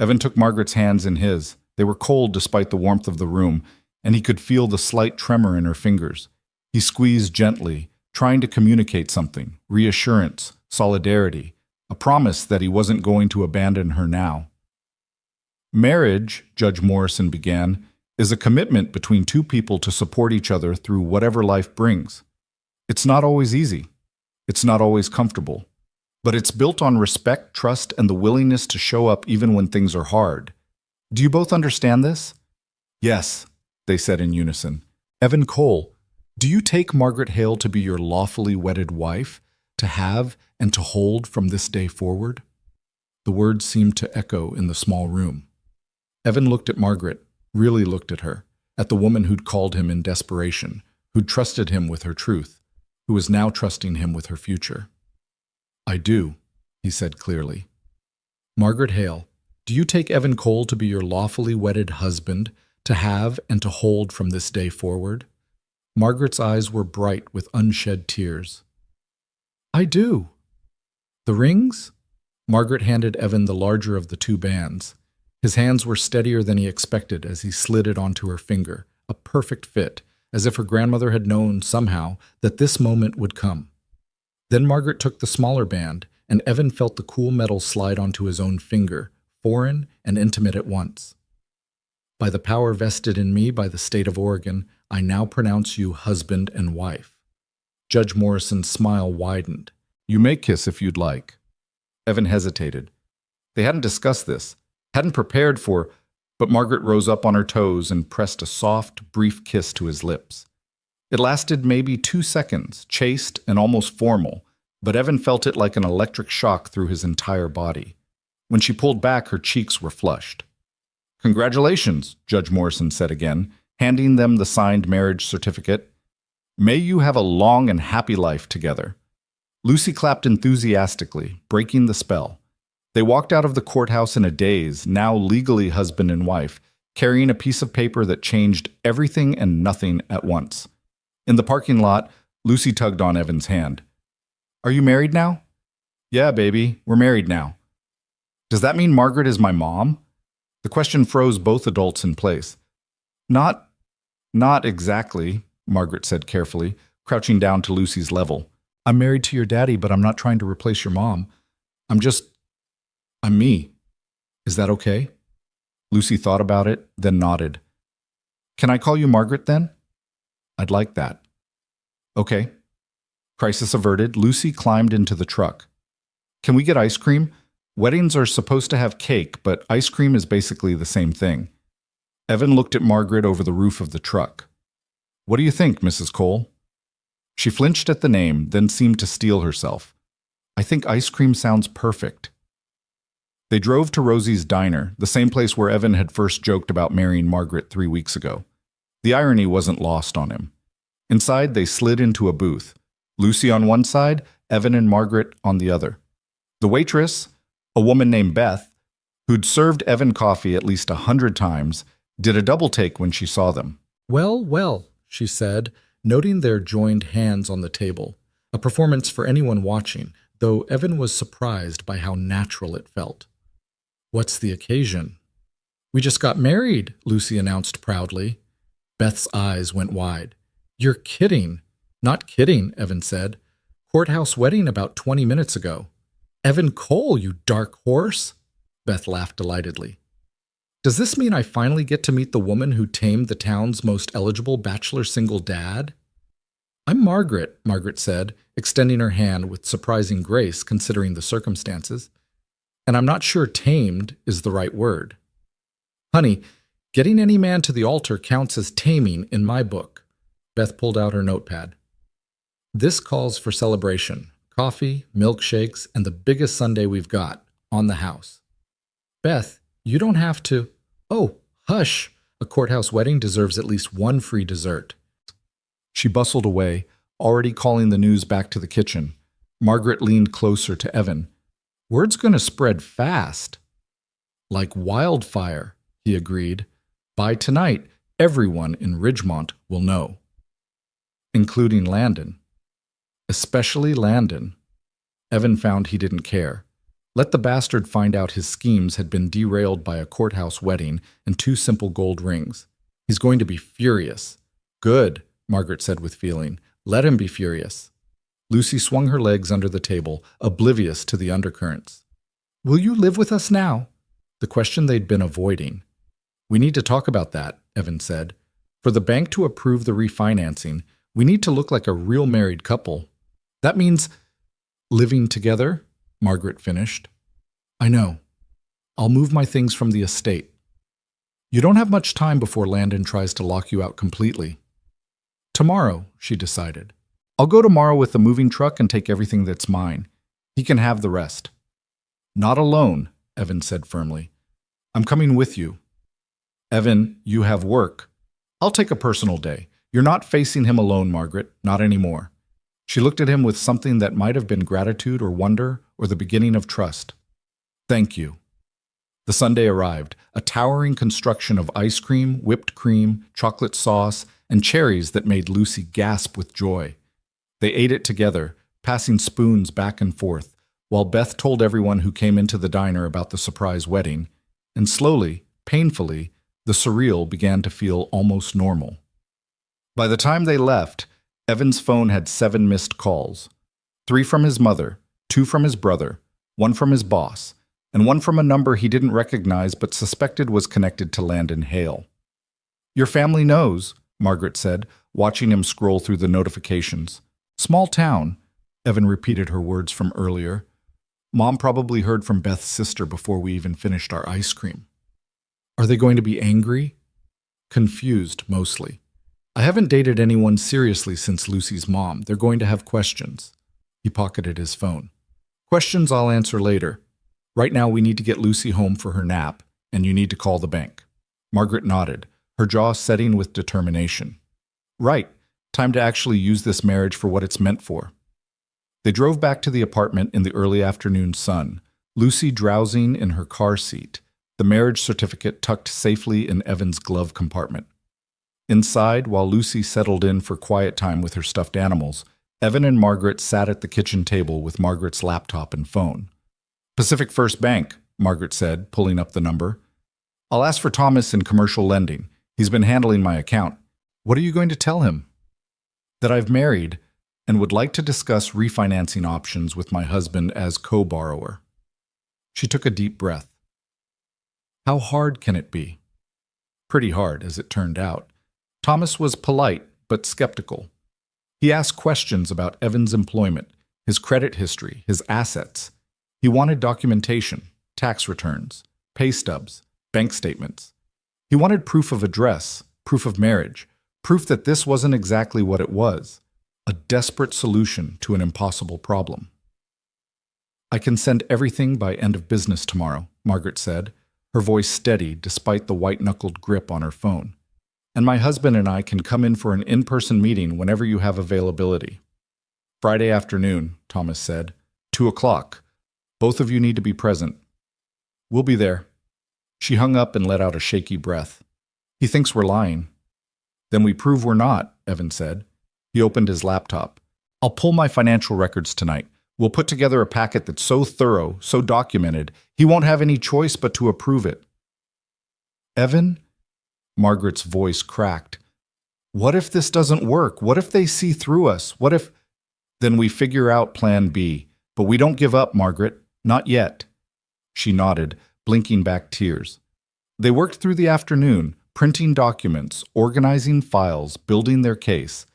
Evan took Margaret's hands in his. They were cold despite the warmth of the room, and he could feel the slight tremor in her fingers. He squeezed gently, trying to communicate something, reassurance, solidarity, a promise that he wasn't going to abandon her now. "Marriage," Judge Morrison began, "is a commitment between 2 people to support each other through whatever life brings. It's not always easy. It's not always comfortable. But it's built on respect, trust, and the willingness to show up even when things are hard. Do you both understand this?" "Yes," they said in unison. "Evan Cole, do you take Margaret Hale to be your lawfully wedded wife, to have and to hold from this day forward?" The words seemed to echo in the small room. Evan looked at Margaret, really looked at her, at the woman who'd called him in desperation, who'd trusted him with her truth, who was now trusting him with her future. "I do," he said clearly. "Margaret Hale, do you take Evan Cole to be your lawfully wedded husband, to have and to hold from this day forward?" Margaret's eyes were bright with unshed tears. "I do." "The rings?" Margaret handed Evan the larger of the 2 bands. His hands were steadier than he expected as he slid it onto her finger, a perfect fit, as if her grandmother had known somehow that this moment would come. Then Margaret took the smaller band, and Evan felt the cool metal slide onto his own finger, foreign and intimate at once. "By the power vested in me by the state of Oregon, I now pronounce you husband and wife." Judge Morrison's smile widened. "You may kiss if you'd like." Evan hesitated. They hadn't discussed this, hadn't prepared for, but Margaret rose up on her toes and pressed a soft, brief kiss to his lips. It lasted maybe 2 seconds, chaste and almost formal, but Evan felt it like an electric shock through his entire body. When she pulled back, her cheeks were flushed. "Congratulations," Judge Morrison said again, handing them the signed marriage certificate. "May you have a long and happy life together." Lucy clapped enthusiastically, breaking the spell. They walked out of the courthouse in a daze, now legally husband and wife, carrying a piece of paper that changed everything and nothing at once. In the parking lot, Lucy tugged on Evan's hand. "Are you married now?" "Yeah, baby, we're married now." "Does that mean Margaret is my mom?" The question froze both adults in place. Not, not exactly, Margaret said carefully, crouching down to Lucy's level. I'm married to your daddy, but I'm not trying to replace your mom. I'm me. Is that okay? Lucy thought about it, then nodded. Can I call you Margaret then? I'd like that. Okay. Crisis averted, Lucy climbed into the truck. Can we get ice cream? Weddings are supposed to have cake, but ice cream is basically the same thing. Evan looked at Margaret over the roof of the truck. What do you think, Mrs. Cole? She flinched at the name, then seemed to steel herself. I think ice cream sounds perfect. They drove to Rosie's Diner, the same place where Evan had first joked about marrying Margaret 3 weeks ago. The irony wasn't lost on him. Inside, they slid into a booth. Lucy on one side, Evan and Margaret on the other. The waitress, a woman named Beth, who'd served Evan coffee at least 100 times, did a double take when she saw them. Well, well, she said, noting their joined hands on the table, a performance for anyone watching, though Evan was surprised by how natural it felt. What's the occasion? We just got married, Lucy announced proudly. Beth's eyes went wide. You're kidding. Not kidding, Evan said. Courthouse wedding about 20 minutes ago. Evan Cole, you dark horse. Beth laughed delightedly. Does this mean I finally get to meet the woman who tamed the town's most eligible bachelor single dad? I'm Margaret, Margaret said, extending her hand with surprising grace considering the circumstances. And I'm not sure tamed is the right word. Honey, getting any man to the altar counts as taming in my book. Beth pulled out her notepad. This calls for celebration. Coffee, milkshakes, and the biggest sundae we've got, on the house. Beth, you don't have to. Oh, hush. A courthouse wedding deserves at least one free dessert. She bustled away, already calling the news back to the kitchen. Margaret leaned closer to Evan. Word's gonna spread fast. Like wildfire, he agreed. By tonight, everyone in Ridgemont will know. Including Landon. Especially Landon. Evan found he didn't care. Let the bastard find out his schemes had been derailed by a courthouse wedding and 2 simple gold rings. He's going to be furious. Good, Margaret said with feeling. Let him be furious. Lucy swung her legs under the table, oblivious to the undercurrents. Will you live with us now? The question they'd been avoiding. We need to talk about that, Evan said. For the bank to approve the refinancing, we need to look like a real married couple. That means living together, Margaret finished. I know. I'll move my things from the estate. You don't have much time before Landon tries to lock you out completely. Tomorrow, she decided. I'll go tomorrow with the moving truck and take everything that's mine. He can have the rest. Not alone, Evan said firmly. I'm coming with you. Evan, you have work. I'll take a personal day. You're not facing him alone, Margaret, not anymore. She looked at him with something that might have been gratitude or wonder or the beginning of trust. Thank you. The Sunday arrived, a towering construction of ice cream, whipped cream, chocolate sauce, and cherries that made Lucy gasp with joy. They ate it together, passing spoons back and forth, while Beth told everyone who came into the diner about the surprise wedding, and slowly, painfully, the surreal began to feel almost normal. By the time they left, Evan's phone had 7 missed calls. 3 from his mother, 2 from his brother, 1 from his boss, and 1 from a number he didn't recognize but suspected was connected to Landon Hale. Your family knows, Margaret said, watching him scroll through the notifications. Small town, Evan repeated her words from earlier. Mom probably heard from Beth's sister before we even finished our ice cream. Are they going to be angry? Confused, mostly. I haven't dated anyone seriously since Lucy's mom. They're going to have questions. He pocketed his phone. Questions I'll answer later. Right now we need to get Lucy home for her nap, and you need to call the bank. Margaret nodded, her jaw setting with determination. Right. Time to actually use this marriage for what it's meant for. They drove back to the apartment in the early afternoon sun, Lucy drowsing in her car seat, the marriage certificate tucked safely in Evan's glove compartment. Inside, while Lucy settled in for quiet time with her stuffed animals, Evan and Margaret sat at the kitchen table with Margaret's laptop and phone. Pacific First Bank, Margaret said, pulling up the number. I'll ask for Thomas in commercial lending. He's been handling my account. What are you going to tell him? That I've married and would like to discuss refinancing options with my husband as co-borrower. She took a deep breath. How hard can it be? Pretty hard, as it turned out. Thomas was polite, but skeptical. He asked questions about Evan's employment, his credit history, his assets. He wanted documentation, tax returns, pay stubs, bank statements. He wanted proof of address, proof of marriage, proof that this wasn't exactly what it was, a desperate solution to an impossible problem. I can send everything by end of business tomorrow, Margaret said, her voice steady despite the white-knuckled grip on her phone. And my husband and I can come in for an in-person meeting whenever you have availability. Friday afternoon, Thomas said. 2:00. Both of you need to be present. We'll be there. She hung up and let out a shaky breath. He thinks we're lying. Then we prove we're not, Evan said. He opened his laptop. I'll pull my financial records tonight. We'll put together a packet that's so thorough, so documented, he won't have any choice but to approve it. Evan? Margaret's voice cracked. What if this doesn't work? What if they see through us? What if... Then we figure out plan B. But we don't give up, Margaret. Not yet. She nodded, blinking back tears. They worked through the afternoon, printing documents, organizing files, building their case.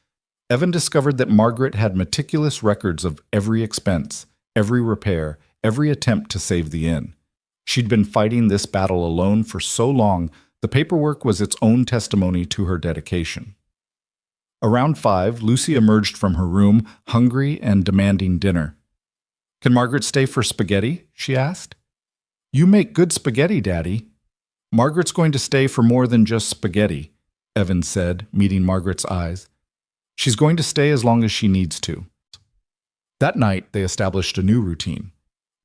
Evan discovered that Margaret had meticulous records of every expense, every repair, every attempt to save the inn. She'd been fighting this battle alone for so long, the paperwork was its own testimony to her dedication. Around 5, Lucy emerged from her room, hungry and demanding dinner. Can Margaret stay for spaghetti? She asked. You make good spaghetti, Daddy. Margaret's going to stay for more than just spaghetti, Evan said, meeting Margaret's eyes. She's going to stay as long as she needs to. That night, they established a new routine.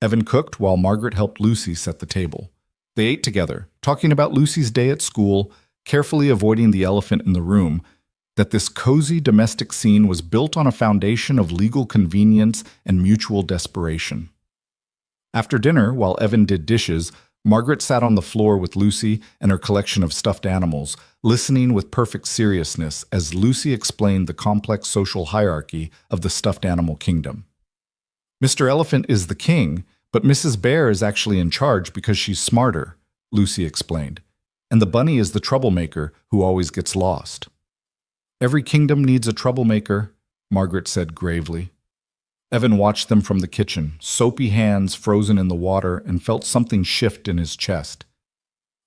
Evan cooked while Margaret helped Lucy set the table. They ate together, talking about Lucy's day at school, carefully avoiding the elephant in the room, that this cozy domestic scene was built on a foundation of legal convenience and mutual desperation. After dinner, while Evan did dishes, Margaret sat on the floor with Lucy and her collection of stuffed animals, listening with perfect seriousness as Lucy explained the complex social hierarchy of the stuffed animal kingdom. Mr. Elephant is the king, but Mrs. Bear is actually in charge because she's smarter, Lucy explained, and the bunny is the troublemaker who always gets lost. Every kingdom needs a troublemaker, Margaret said gravely. Evan watched them from the kitchen, soapy hands frozen in the water, and felt something shift in his chest.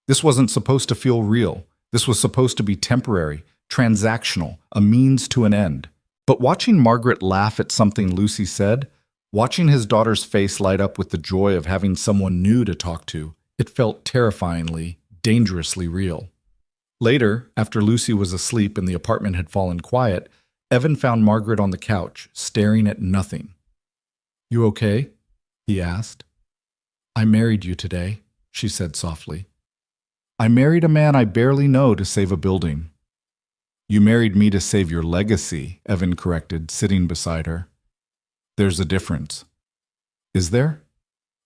This wasn't supposed to feel real. This was supposed to be temporary, transactional, a means to an end. But watching Margaret laugh at something Lucy said, watching his daughter's face light up with the joy of having someone new to talk to, it felt terrifyingly, dangerously real. Later, after Lucy was asleep and the apartment had fallen quiet, Evan found Margaret on the couch, staring at nothing. You okay? He asked. I married you today, she said softly. I married a man I barely know to save a building. You married me to save your legacy, Evan corrected, sitting beside her. There's a difference. Is there?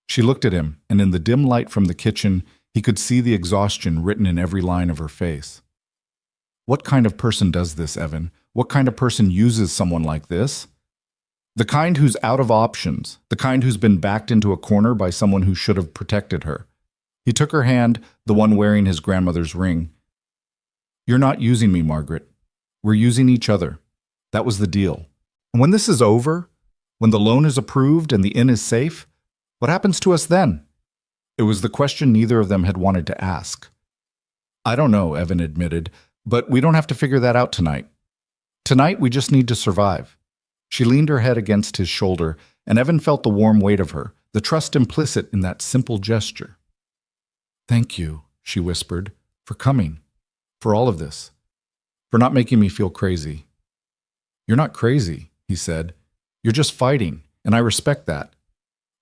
She looked at him, and in the dim light from the kitchen, he could see the exhaustion written in every line of her face. What kind of person does this, Evan? What kind of person uses someone like this? The kind who's out of options, the kind who's been backed into a corner by someone who should have protected her. He took her hand, the one wearing his grandmother's ring. You're not using me, Margaret. We're using each other. That was the deal. And when this is over, when the loan is approved and the inn is safe, what happens to us then? It was the question neither of them had wanted to ask. I don't know, Evan admitted, but we don't have to figure that out tonight. Tonight, we just need to survive. She leaned her head against his shoulder, and Evan felt the warm weight of her, the trust implicit in that simple gesture. Thank you, she whispered, for coming, for all of this, for not making me feel crazy. You're not crazy, he said. You're just fighting, and I respect that.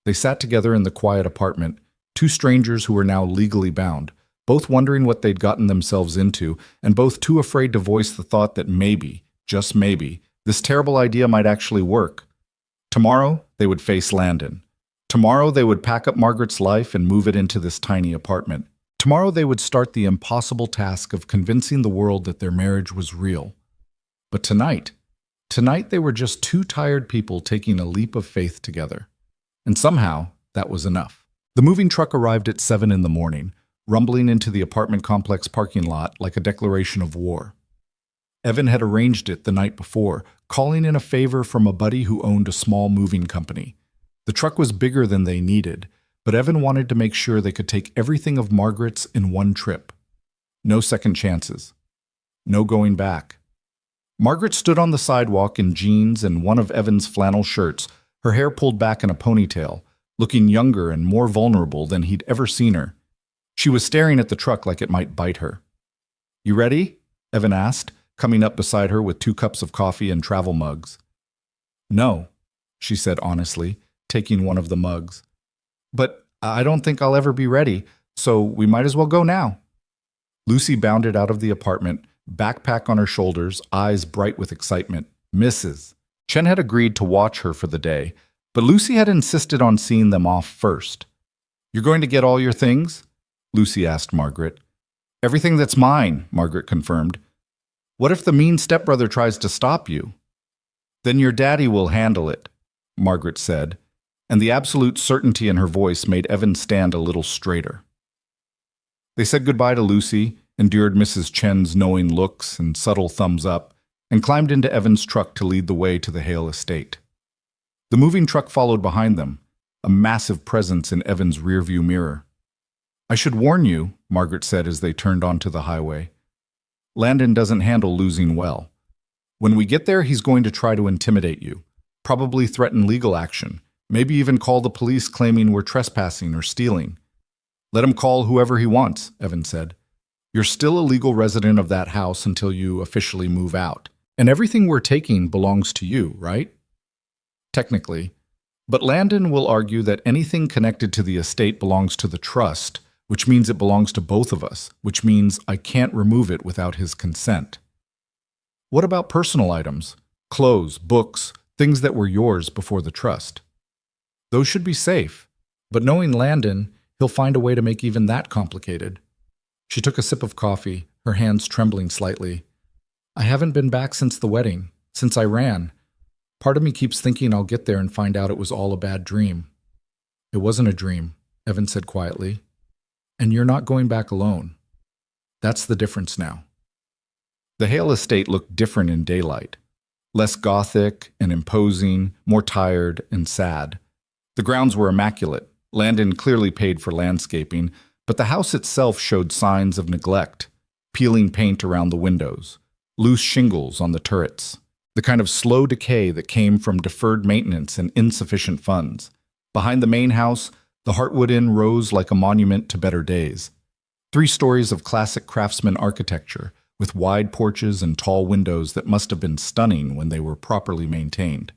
They sat together in the quiet apartment, two strangers who were now legally bound, both wondering what they'd gotten themselves into, and both too afraid to voice the thought that maybe, just maybe, this terrible idea might actually work. Tomorrow, they would face Landon. Tomorrow, they would pack up Margaret's life and move it into this tiny apartment. Tomorrow they would start the impossible task of convincing the world that their marriage was real. But tonight they were just two tired people taking a leap of faith together. And somehow, that was enough. The moving truck arrived at 7 in the morning, rumbling into the apartment complex parking lot like a declaration of war. Evan had arranged it the night before, calling in a favor from a buddy who owned a small moving company. The truck was bigger than they needed, but Evan wanted to make sure they could take everything of Margaret's in one trip. No second chances. No going back. Margaret stood on the sidewalk in jeans and one of Evan's flannel shirts, her hair pulled back in a ponytail, looking younger and more vulnerable than he'd ever seen her. She was staring at the truck like it might bite her. "You ready?" Evan asked, coming up beside her with 2 cups of coffee and travel mugs. "No," she said honestly, taking one of the mugs. "But I don't think I'll ever be ready, so we might as well go now." Lucy bounded out of the apartment, backpack on her shoulders, eyes bright with excitement. Mrs. Chen had agreed to watch her for the day, but Lucy had insisted on seeing them off first. "You're going to get all your things?" Lucy asked Margaret. "Everything that's mine," Margaret confirmed. "What if the mean stepbrother tries to stop you?" "Then your daddy will handle it," Margaret said, and the absolute certainty in her voice made Evan stand a little straighter. They said goodbye to Lucy, endured Mrs. Chen's knowing looks and subtle thumbs up, and climbed into Evan's truck to lead the way to the Hale estate. The moving truck followed behind them, a massive presence in Evan's rearview mirror. "I should warn you," Margaret said as they turned onto the highway. "Landon doesn't handle losing well. When we get there, he's going to try to intimidate you, probably threaten legal action, maybe even call the police claiming we're trespassing or stealing." "Let him call whoever he wants," Evan said. "You're still a legal resident of that house until you officially move out. And everything we're taking belongs to you, right?" "Technically. But Landon will argue that anything connected to the estate belongs to the trust, which means it belongs to both of us, which means I can't remove it without his consent." "What about personal items? Clothes, books, things that were yours before the trust?" "Those should be safe. But knowing Landon, he'll find a way to make even that complicated." She took a sip of coffee, her hands trembling slightly. "I haven't been back since the wedding, since I ran. Part of me keeps thinking I'll get there and find out it was all a bad dream." "It wasn't a dream," Evan said quietly. "And you're not going back alone. That's the difference now." The Hale estate looked different in daylight. Less gothic and imposing, more tired and sad. The grounds were immaculate. Landon clearly paid for landscaping, but the house itself showed signs of neglect. Peeling paint around the windows, loose shingles on the turrets, the kind of slow decay that came from deferred maintenance and insufficient funds. Behind the main house, the Heartwood Inn rose like a monument to better days. 3 stories of classic craftsman architecture, with wide porches and tall windows that must have been stunning when they were properly maintained.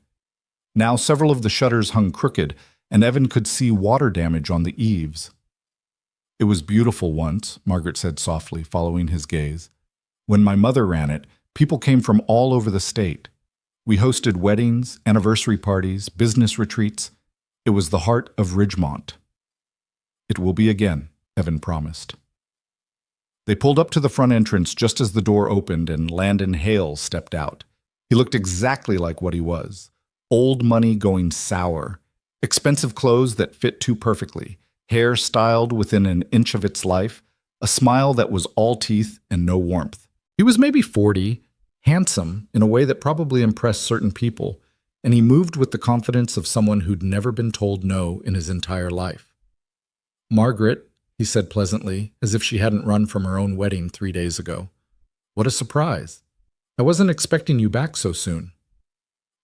Now several of the shutters hung crooked, and Evan could see water damage on the eaves. "It was beautiful once," Margaret said softly, following his gaze. "When my mother ran it, people came from all over the state. We hosted weddings, anniversary parties, business retreats. It was the heart of Ridgemont." "It will be again," Evan promised. They pulled up to the front entrance just as the door opened and Landon Hale stepped out. He looked exactly like what he was. Old money going sour. Expensive clothes that fit too perfectly. Hair styled within an inch of its life. A smile that was all teeth and no warmth. He was maybe 40, handsome in a way that probably impressed certain people, and he moved with the confidence of someone who'd never been told no in his entire life. "Margaret," he said pleasantly, as if she hadn't run from her own wedding 3 days ago. "What a surprise. I wasn't expecting you back so soon."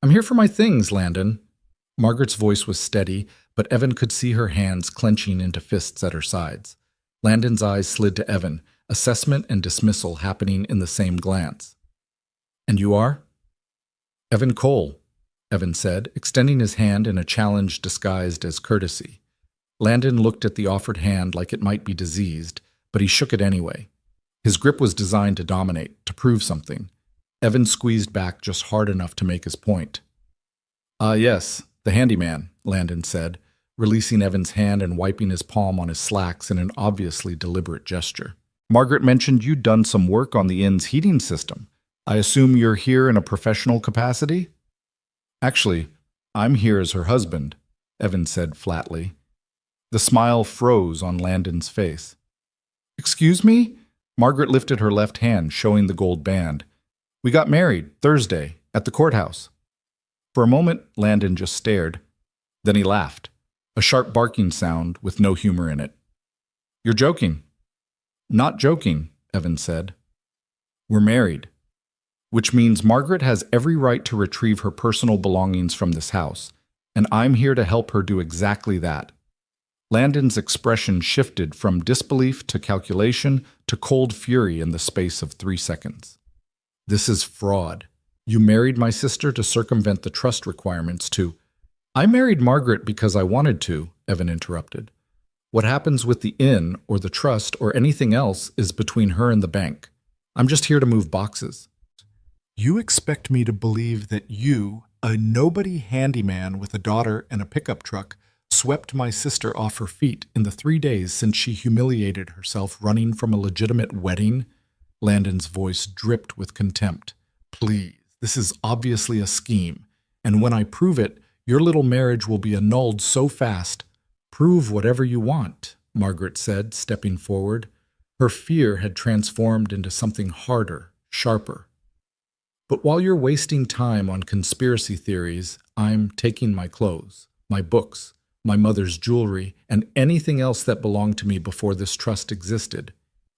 "I'm here for my things, Landon." Margaret's voice was steady, but Evan could see her hands clenching into fists at her sides. Landon's eyes slid to Evan, assessment and dismissal happening in the same glance. "And you are?" "Evan Cole," Evan said, extending his hand in a challenge disguised as courtesy. Landon looked at the offered hand like it might be diseased, but he shook it anyway. His grip was designed to dominate, to prove something. Evan squeezed back just hard enough to make his point. "Ah, yes, the handyman," Landon said, releasing Evan's hand and wiping his palm on his slacks in an obviously deliberate gesture. Margaret mentioned you'd done some work on the inn's heating system. I assume you're here in a professional capacity? Actually, I'm here as her husband, Evan said flatly. The smile froze on Landon's face. Excuse me? Margaret lifted her left hand, showing the gold band. We got married Thursday at the courthouse. For a moment, Landon just stared. Then he laughed, a sharp barking sound with no humor in it. You're joking. Not joking, Evan said. We're married. Which means Margaret has every right to retrieve her personal belongings from this house, and I'm here to help her do exactly that. Landon's expression shifted from disbelief to calculation to cold fury in the space of 3 seconds. This is fraud. You married my sister to circumvent the trust requirements to— I married Margaret because I wanted to, Evan interrupted. What happens with the inn or the trust or anything else is between her and the bank. I'm just here to move boxes. You expect me to believe that you, a nobody handyman with a daughter and a pickup truck, swept my sister off her feet in the 3 days since she humiliated herself running from a legitimate wedding? Landon's voice dripped with contempt. Please, this is obviously a scheme, and when I prove it, your little marriage will be annulled so fast. Prove whatever you want, Margaret said, stepping forward. Her fear had transformed into something harder, sharper. But while you're wasting time on conspiracy theories, I'm taking my clothes, my books, my mother's jewelry, and anything else that belonged to me before this trust existed.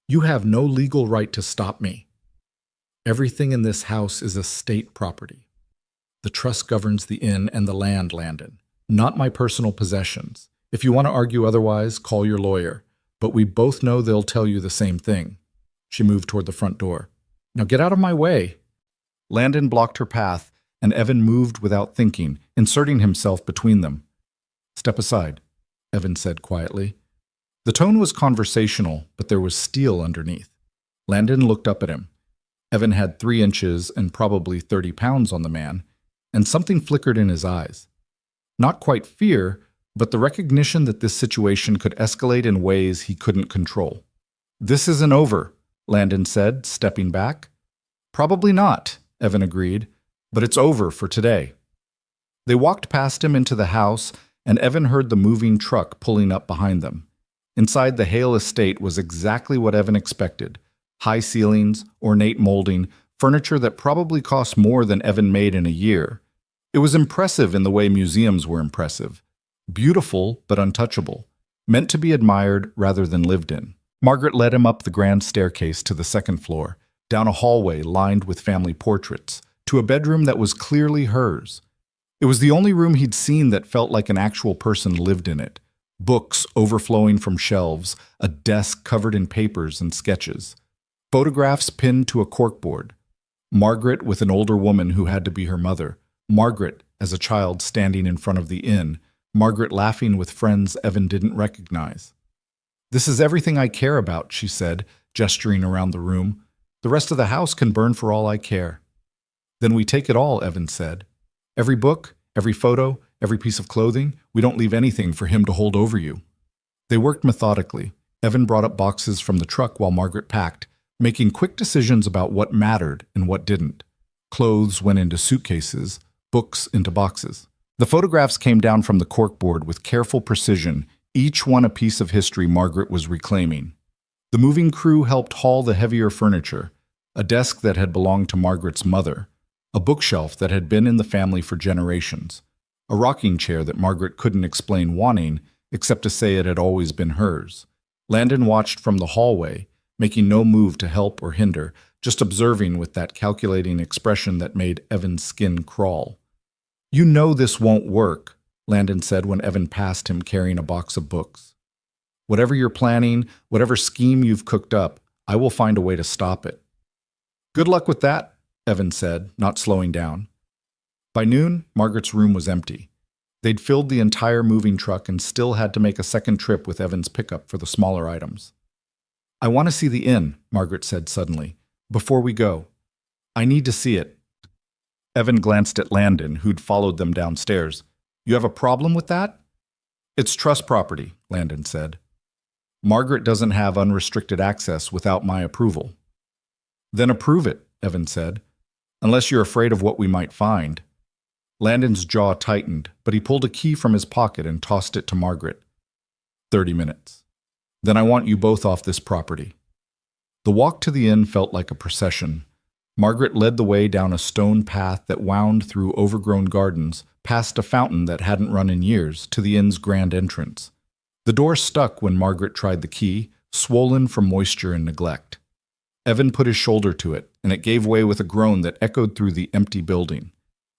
You have no legal right to stop me. Everything in this house is estate property. The trust governs the inn and the land, Landon, not my personal possessions. If you want to argue otherwise, call your lawyer, but we both know they'll tell you the same thing. She moved toward the front door. Now get out of my way. Landon blocked her path, and Evan moved without thinking, inserting himself between them. Step aside, Evan said quietly. The tone was conversational, but there was steel underneath. Landon looked up at him. Evan had 3 inches and probably 30 pounds on the man, and something flickered in his eyes. Not quite fear, but the recognition that this situation could escalate in ways he couldn't control. This isn't over, Landon said, stepping back. Probably not, Evan agreed, but it's over for today. They walked past him into the house, and Evan heard the moving truck pulling up behind them. Inside the Hale estate was exactly what Evan expected. High ceilings, ornate molding, furniture that probably cost more than Evan made in a year. It was impressive in the way museums were impressive. Beautiful but untouchable, meant to be admired rather than lived in. Margaret led him up the grand staircase to the 2nd floor, down a hallway lined with family portraits, to a bedroom that was clearly hers. It was the only room he'd seen that felt like an actual person lived in it. Books overflowing from shelves, a desk covered in papers and sketches. Photographs pinned to a corkboard. Margaret with an older woman who had to be her mother. Margaret as a child standing in front of the inn. Margaret laughing with friends Evan didn't recognize. This is everything I care about, she said, gesturing around the room. The rest of the house can burn for all I care. Then we take it all, Evan said. Every book, every photo, every piece of clothing, we don't leave anything for him to hold over you. They worked methodically. Evan brought up boxes from the truck while Margaret packed, making quick decisions about what mattered and what didn't. Clothes went into suitcases, books into boxes. The photographs came down from the corkboard with careful precision, each one a piece of history Margaret was reclaiming. The moving crew helped haul the heavier furniture, a desk that had belonged to Margaret's mother, a bookshelf that had been in the family for generations, a rocking chair that Margaret couldn't explain wanting, except to say it had always been hers. Landon watched from the hallway, making no move to help or hinder, just observing with that calculating expression that made Evan's skin crawl. You know this won't work, Landon said when Evan passed him carrying a box of books. Whatever you're planning, whatever scheme you've cooked up, I will find a way to stop it. Good luck with that, Evan said, not slowing down. By noon, Margaret's room was empty. They'd filled the entire moving truck and still had to make a second trip with Evan's pickup for the smaller items. I want to see the inn, Margaret said suddenly. Before we go. I need to see it. Evan glanced at Landon, who'd followed them downstairs. You have a problem with that? It's trust property, Landon said. Margaret doesn't have unrestricted access without my approval. Then approve it, Evan said, unless you're afraid of what we might find. Landon's jaw tightened, but he pulled a key from his pocket and tossed it to Margaret. 30 minutes. Then I want you both off this property. The walk to the inn felt like a procession. Margaret led the way down a stone path that wound through overgrown gardens, past a fountain that hadn't run in years, to the inn's grand entrance. The door stuck when Margaret tried the key, swollen from moisture and neglect. Evan put his shoulder to it, and it gave way with a groan that echoed through the empty building.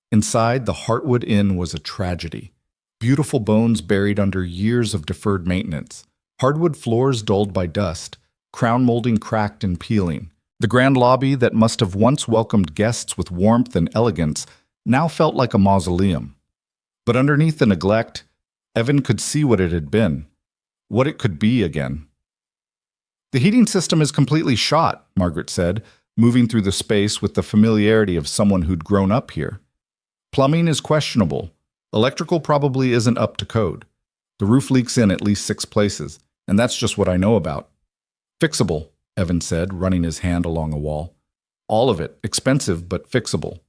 Inside, the Heartwood Inn was a tragedy. Beautiful bones buried under years of deferred maintenance, hardwood floors dulled by dust, crown molding cracked and peeling. The grand lobby that must have once welcomed guests with warmth and elegance now felt like a mausoleum. But underneath the neglect, Evan could see what it had been, what it could be again. The heating system is completely shot, Margaret said, moving through the space with the familiarity of someone who'd grown up here. Plumbing is questionable. Electrical probably isn't up to code. The roof leaks in at least 6 places, and that's just what I know about. Fixable, Evan said, running his hand along a wall. All of it, expensive but fixable.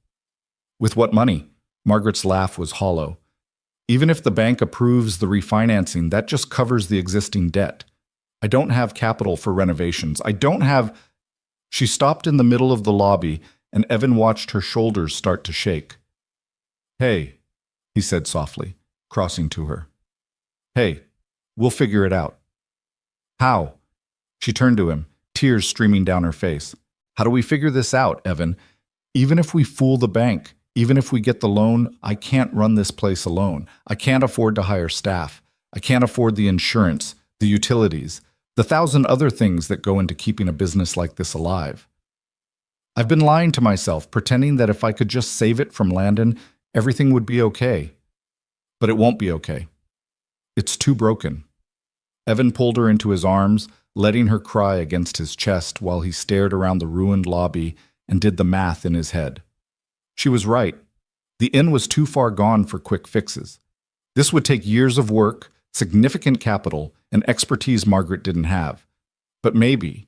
With what money? Margaret's laugh was hollow. Even if the bank approves the refinancing, that just covers the existing debt. I don't have capital for renovations. I don't have... She stopped in the middle of the lobby, and Evan watched her shoulders start to shake. Hey, he said softly, crossing to her. Hey, we'll figure it out. How? She turned to him, tears streaming down her face. How do we figure this out, Evan? Even if we fool the bank, even if we get the loan, I can't run this place alone. I can't afford to hire staff. I can't afford the insurance, the utilities, the 1,000 other things that go into keeping a business like this alive. I've been lying to myself, pretending that if I could just save it from Landon, everything would be okay. But it won't be okay. It's too broken. Evan pulled her into his arms, letting her cry against his chest while he stared around the ruined lobby and did the math in his head. She was right. The inn was too far gone for quick fixes. This would take years of work, significant capital, and expertise Margaret didn't have. But maybe,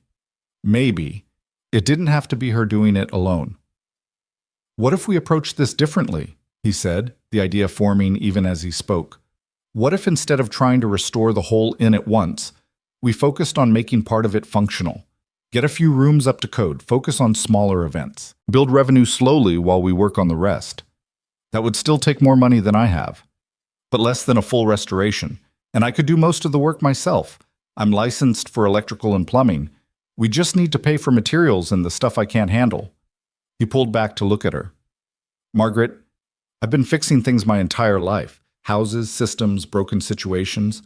it didn't have to be her doing it alone. What if we approached this differently? He said, the idea forming even as he spoke. What if instead of trying to restore the whole inn at once, we focused on making part of it functional? Get a few rooms up to code, focus on smaller events, build revenue slowly while we work on the rest. That would still take more money than I have, but less than a full restoration, and I could do most of the work myself. I'm licensed for electrical and plumbing. We just need to pay for materials and the stuff I can't handle. He pulled back to look at her. Margaret, I've been fixing things my entire life. Houses, systems, broken situations.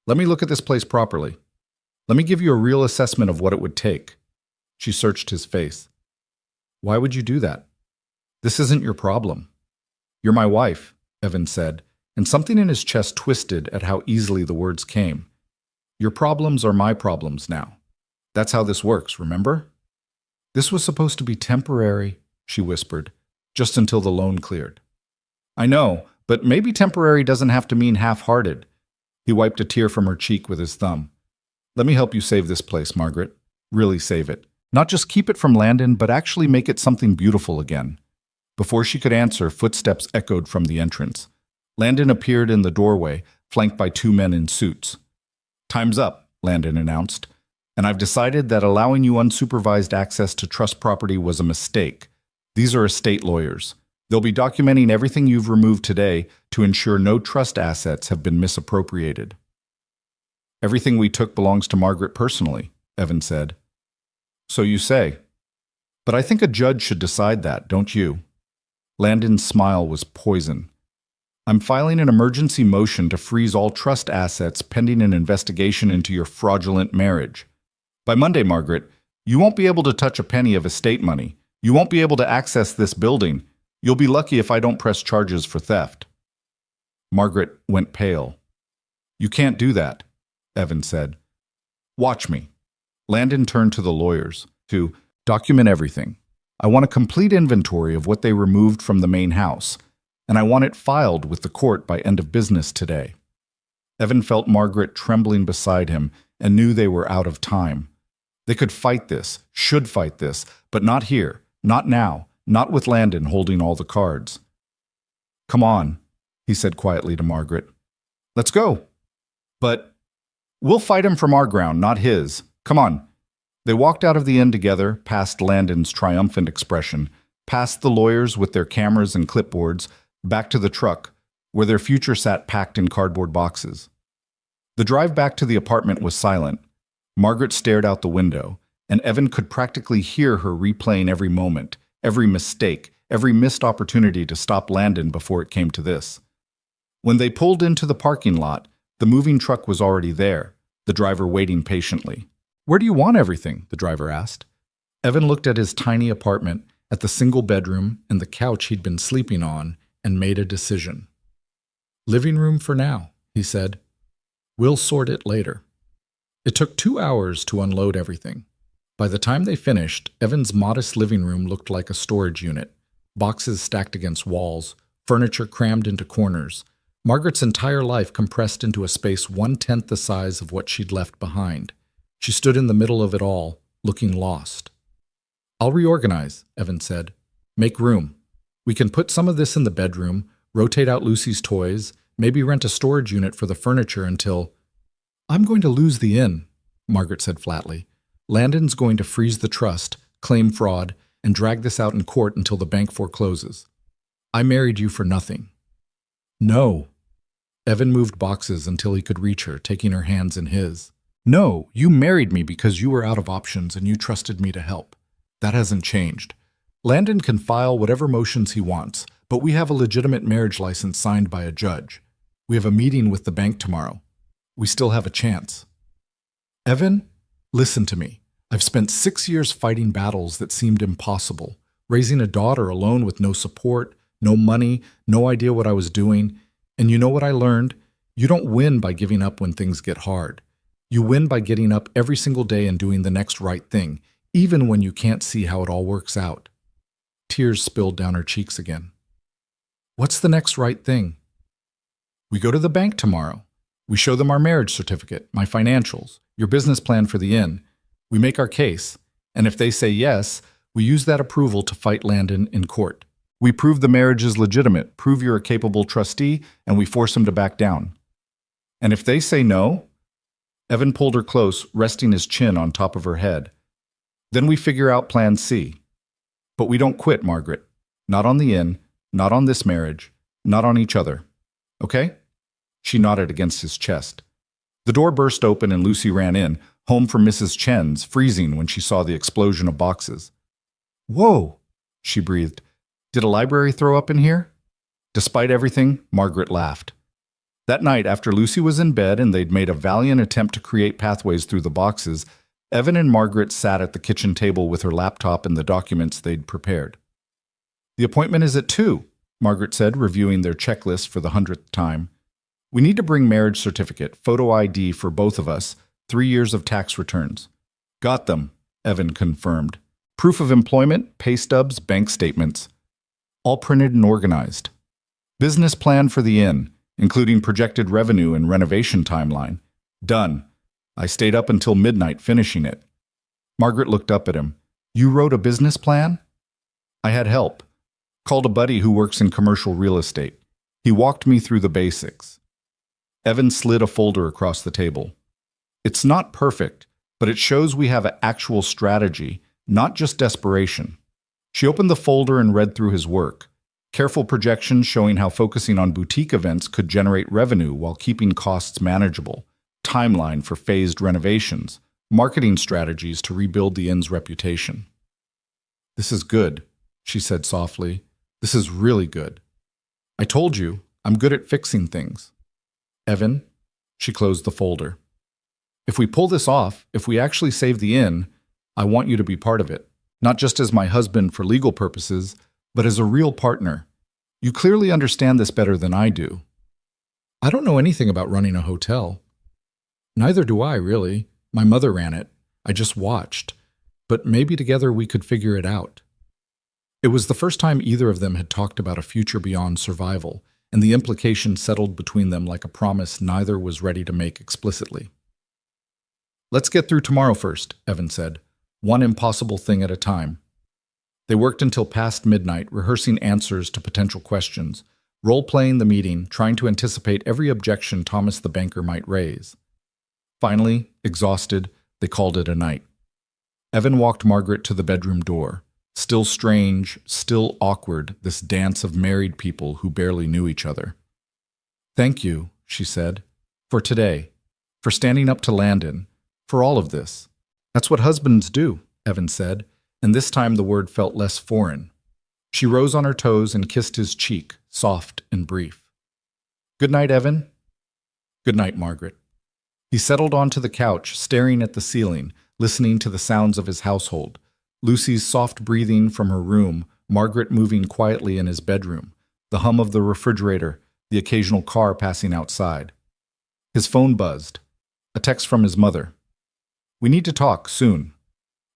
Let me look at this place properly. Let me give you a real assessment of what it would take. She searched his face. Why would you do that? This isn't your problem. You're my wife, Evan said, and something in his chest twisted at how easily the words came. Your problems are my problems now. That's how this works, remember? This was supposed to be temporary, she whispered, just until the loan cleared. I know, but maybe temporary doesn't have to mean half-hearted. He wiped a tear from her cheek with his thumb. Let me help you save this place, Margaret. Really save it. Not just keep it from Landon, but actually make it something beautiful again. Before she could answer, footsteps echoed from the entrance. Landon appeared in the doorway, flanked by 2 men in suits. Time's up, Landon announced, and I've decided that allowing you unsupervised access to trust property was a mistake. These are estate lawyers. They'll be documenting everything you've removed today to ensure no trust assets have been misappropriated. Everything we took belongs to Margaret personally, Evan said. So you say. But I think a judge should decide that, don't you? Landon's smile was poison. I'm filing an emergency motion to freeze all trust assets pending an investigation into your fraudulent marriage. By Monday, Margaret, you won't be able to touch a penny of estate money. You won't be able to access this building. You'll be lucky if I don't press charges for theft. Margaret went pale. You can't do that, Evan said. Watch me. Landon turned to the lawyers to document everything. I want a complete inventory of what they removed from the main house, and I want it filed with the court by end of business today. Evan felt Margaret trembling beside him and knew they were out of time. They could fight this, should fight this, but not here, not now, not with Landon holding all the cards. "Come on," he said quietly to Margaret. "Let's go." "But we'll fight him from our ground, not his. Come on." They walked out of the inn together, past Landon's triumphant expression, past the lawyers with their cameras and clipboards, back to the truck, where their future sat packed in cardboard boxes. The drive back to the apartment was silent. Margaret stared out the window, and Evan could practically hear her replaying every moment, every mistake, every missed opportunity to stop Landon before it came to this. When they pulled into the parking lot, the moving truck was already there, the driver waiting patiently. "Where do you want everything?" the driver asked. Evan looked at his tiny apartment, at the single bedroom and the couch he'd been sleeping on, and made a decision. "Living room for now," he said. "We'll sort it later." It took 2 hours to unload everything. By the time they finished, Evan's modest living room looked like a storage unit. Boxes stacked against walls, furniture crammed into corners. Margaret's entire life compressed into a space 1/10 the size of what she'd left behind. She stood in the middle of it all, looking lost. "I'll reorganize," Evan said. "Make room. We can put some of this in the bedroom, rotate out Lucy's toys, maybe rent a storage unit for the furniture until—" "I'm going to lose the inn," Margaret said flatly. "Landon's going to freeze the trust, claim fraud, and drag this out in court until the bank forecloses. I married you for nothing." "No." Evan moved boxes until he could reach her, taking her hands in his. "No, you married me because you were out of options and you trusted me to help. That hasn't changed. Landon can file whatever motions he wants, but we have a legitimate marriage license signed by a judge. We have a meeting with the bank tomorrow. We still have a chance." "Evan, listen to me. I've spent 6 years fighting battles that seemed impossible, raising a daughter alone with no support, no money, no idea what I was doing. And you know what I learned? You don't win by giving up when things get hard. You win by getting up every single day and doing the next right thing, even when you can't see how it all works out." Tears spilled down her cheeks again. "What's the next right thing?" "We go to the bank tomorrow. We show them our marriage certificate, my financials, your business plan for the inn. We make our case, and if they say yes, we use that approval to fight Landon in court. We prove the marriage is legitimate, prove you're a capable trustee, and we force him to back down. And if they say no," Evan pulled her close, resting his chin on top of her head, "then we figure out plan C. But we don't quit, Margaret. Not on the inn, not on this marriage, not on each other. Okay?" She nodded against his chest. The door burst open and Lucy ran in, home from Mrs. Chen's, freezing when she saw the explosion of boxes. "Whoa," she breathed. "Did a library throw up in here?" Despite everything, Margaret laughed. That night, after Lucy was in bed and they'd made a valiant attempt to create pathways through the boxes, Evan and Margaret sat at the kitchen table with her laptop and the documents they'd prepared. "The appointment is at 2, Margaret said, reviewing their checklist for the 100th time. "We need to bring marriage certificate, photo ID for both of us, 3 years of tax returns." "Got them," Evan confirmed. "Proof of employment, pay stubs, bank statements. All printed and organized. Business plan for the inn, including projected revenue and renovation timeline. Done. I stayed up until midnight finishing it." Margaret looked up at him. "You wrote a business plan?" "I had help. Called a buddy who works in commercial real estate. He walked me through the basics." Evan slid a folder across the table. "It's not perfect, but it shows we have an actual strategy, not just desperation." She opened the folder and read through his work. Careful projections showing how focusing on boutique events could generate revenue while keeping costs manageable. Timeline for phased renovations. Marketing strategies to rebuild the inn's reputation. "This is good," she said softly. "This is really good. I told you, I'm good at fixing things." "Evan," she closed the folder. "If we pull this off, if we actually save the inn, I want you to be part of it. Not just as my husband for legal purposes, but as a real partner. You clearly understand this better than I do." "I don't know anything about running a hotel." "Neither do I, really. My mother ran it. I just watched. But maybe together we could figure it out." It was the first time either of them had talked about a future beyond survival, and the implication settled between them like a promise neither was ready to make explicitly. "Let's get through tomorrow first," Evan said, "one impossible thing at a time." They worked until past midnight, rehearsing answers to potential questions, role-playing the meeting, trying to anticipate every objection Thomas the banker might raise. Finally, exhausted, they called it a night. Evan walked Margaret to the bedroom door. Still strange, still awkward, this dance of married people who barely knew each other. "Thank you," she said, "for today, for standing up to Landon, for all of this." "That's what husbands do," Evan said, and this time the word felt less foreign. She rose on her toes and kissed his cheek, soft and brief. "Good night, Evan." "Good night, Margaret." He settled onto the couch, staring at the ceiling, listening to the sounds of his household. Lucy's soft breathing from her room, Margaret moving quietly in his bedroom, the hum of the refrigerator, the occasional car passing outside. His phone buzzed. A text from his mother. "We need to talk, soon."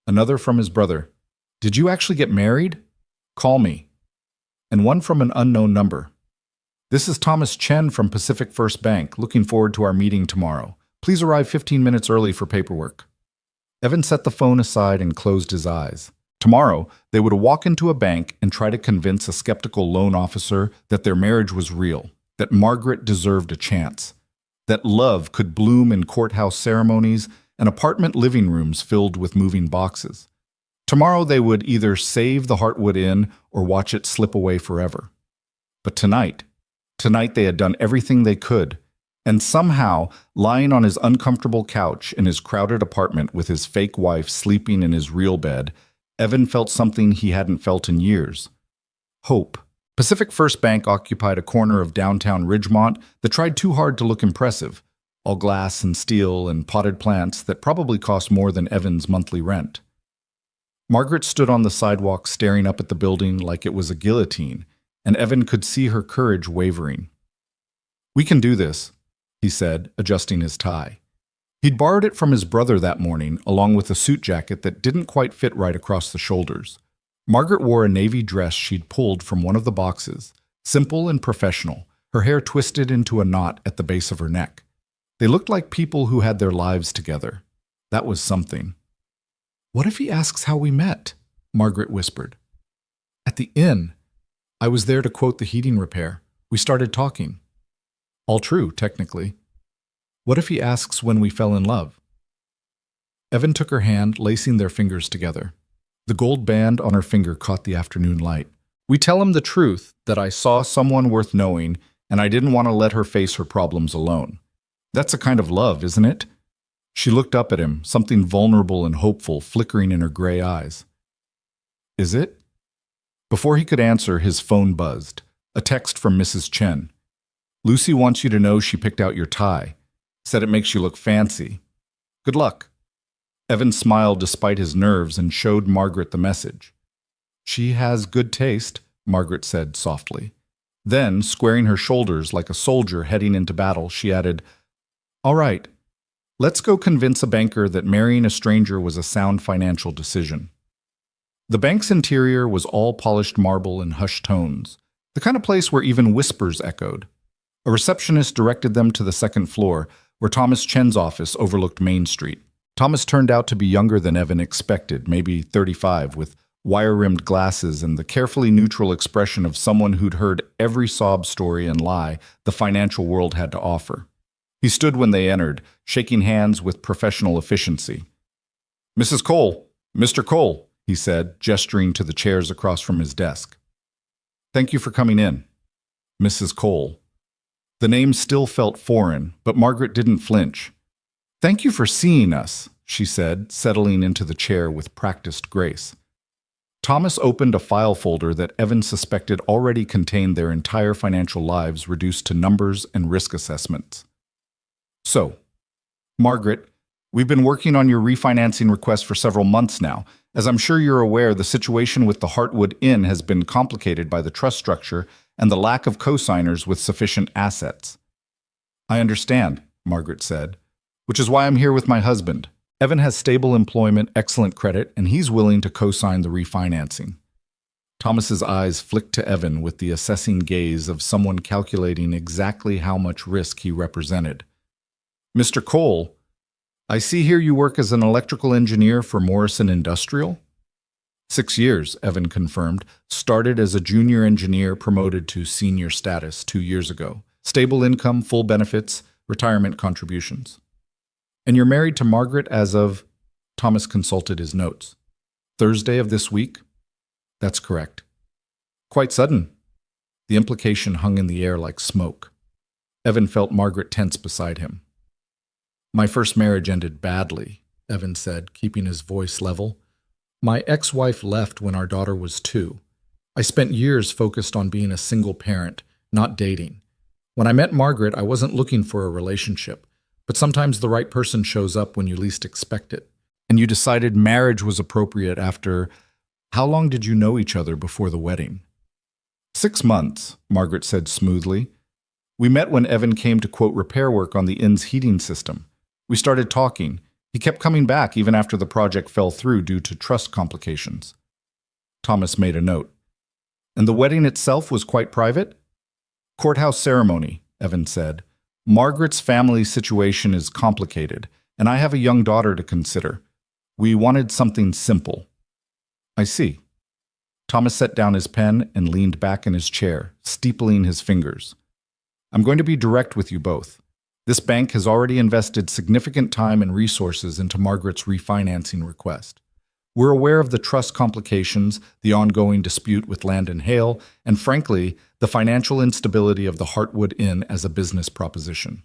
Another from his brother. "Did you actually get married? Call me." And one from an unknown number. "This is Thomas Chen from Pacific First Bank, looking forward to our meeting tomorrow. Please arrive 15 minutes early for paperwork." Evan set the phone aside and closed his eyes. Tomorrow, they would walk into a bank and try to convince a skeptical loan officer that their marriage was real, that Margaret deserved a chance, that love could bloom in courthouse ceremonies and apartment living rooms filled with moving boxes. Tomorrow they would either save the Heartwood Inn or watch it slip away forever. But tonight they had done everything they could, and somehow, lying on his uncomfortable couch in his crowded apartment with his fake wife sleeping in his real bed, Evan felt something he hadn't felt in years. Hope. Pacific First Bank occupied a corner of downtown Ridgemont that tried too hard to look impressive, all glass and steel and potted plants that probably cost more than Evan's monthly rent. Margaret stood on the sidewalk staring up at the building like it was a guillotine, and Evan could see her courage wavering. "We can do this," he said, adjusting his tie. He'd borrowed it from his brother that morning, along with a suit jacket that didn't quite fit right across the shoulders. Margaret wore a navy dress she'd pulled from one of the boxes, simple and professional, her hair twisted into a knot at the base of her neck. They looked like people who had their lives together. That was something. "What if he asks how we met?" Margaret whispered. "At the inn. I was there to quote the heating repair. We started talking." "All true, technically. What if he asks when we fell in love?" Evan took her hand, lacing their fingers together. The gold band on her finger caught the afternoon light. "We tell him the truth, that I saw someone worth knowing, and I didn't want to let her face her problems alone. That's a kind of love, isn't it?" She looked up at him, something vulnerable and hopeful flickering in her gray eyes. "Is it?" Before he could answer, his phone buzzed. A text from Mrs. Chen. "Lucy wants you to know she picked out your tie. Said it makes you look fancy. Good luck." Evan smiled despite his nerves and showed Margaret the message. "She has good taste," Margaret said softly. Then, squaring her shoulders like a soldier heading into battle, she added, "All right, let's go convince a banker that marrying a stranger was a sound financial decision." The bank's interior was all polished marble and hushed tones, the kind of place where even whispers echoed. A receptionist directed them to the second floor, where Thomas Chen's office overlooked Main Street. Thomas turned out to be younger than Evan expected, maybe 35, with wire-rimmed glasses and the carefully neutral expression of someone who'd heard every sob story and lie the financial world had to offer. He stood when they entered, shaking hands with professional efficiency. "Mrs. Cole, Mr. Cole," he said, gesturing to the chairs across from his desk. "Thank you for coming in." Mrs. Cole. The name still felt foreign, but Margaret didn't flinch. "Thank you for seeing us," she said, settling into the chair with practiced grace. Thomas opened a file folder that Evan suspected already contained their entire financial lives reduced to numbers and risk assessments. "So, Margaret, we've been working on your refinancing request for several months now. As I'm sure you're aware, the situation with the Heartwood Inn has been complicated by the trust structure and the lack of co-signers with sufficient assets." "I understand," Margaret said, "which is why I'm here with my husband. Evan has stable employment, excellent credit, and he's willing to co-sign the refinancing." Thomas's eyes flicked to Evan with the assessing gaze of someone calculating exactly how much risk he represented. Mr. Cole, I see here you work as an electrical engineer for Morrison Industrial? 6 years, Evan confirmed. Started as a junior engineer, promoted to senior status 2 years ago. Stable income, full benefits, retirement contributions. And you're married to Margaret as of... Thomas consulted his notes. Thursday of this week? That's correct. Quite sudden. The implication hung in the air like smoke. Evan felt Margaret tense beside him. My first marriage ended badly, Evan said, keeping his voice level. My ex-wife left when our daughter was 2. I spent years focused on being a single parent, not dating. When I met Margaret, I wasn't looking for a relationship, but sometimes the right person shows up when you least expect it. And you decided marriage was appropriate after... How long did you know each other before the wedding? 6 months, Margaret said smoothly. We met when Evan came to quote repair work on the inn's heating system. We started talking. He kept coming back even after the project fell through due to trust complications. Thomas made a note. And the wedding itself was quite private? Courthouse ceremony, Evan said. Margaret's family situation is complicated, and I have a young daughter to consider. We wanted something simple. I see. Thomas set down his pen and leaned back in his chair, steepling his fingers. I'm going to be direct with you both. This bank has already invested significant time and resources into Margaret's refinancing request. We're aware of the trust complications, the ongoing dispute with Landon Hale, and frankly, the financial instability of the Heartwood Inn as a business proposition.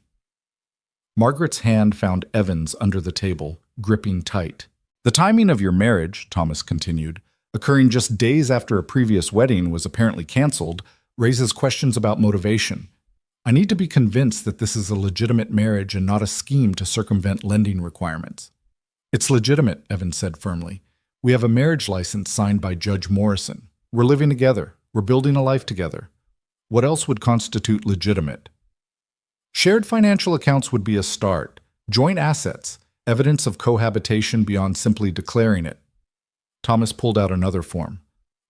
Margaret's hand found Evan's under the table, gripping tight. The timing of your marriage, Thomas continued, occurring just days after a previous wedding was apparently canceled, raises questions about motivation. I need to be convinced that this is a legitimate marriage and not a scheme to circumvent lending requirements. It's legitimate, Evan said firmly. We have a marriage license signed by Judge Morrison. We're living together. We're building a life together. What else would constitute legitimate? Shared financial accounts would be a start. Joint assets. Evidence of cohabitation beyond simply declaring it. Thomas pulled out another form.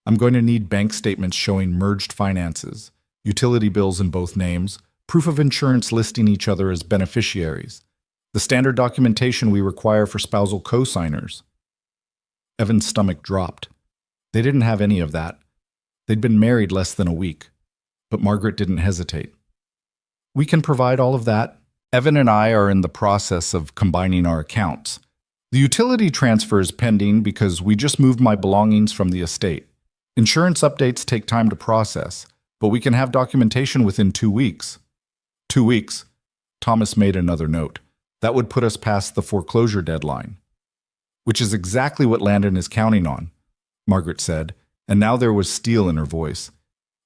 I'm going to need bank statements showing merged finances, utility bills in both names, proof of insurance listing each other as beneficiaries, the standard documentation we require for spousal co-signers. Evan's stomach dropped. They didn't have any of that. They'd been married less than a week, but Margaret didn't hesitate. We can provide all of that. Evan and I are in the process of combining our accounts. The utility transfer is pending because we just moved my belongings from the estate. Insurance updates take time to process, but we can have documentation within 2 weeks. 2 weeks. Thomas made another note. That would put us past the foreclosure deadline. Which is exactly what Landon is counting on, Margaret said, and now there was steel in her voice.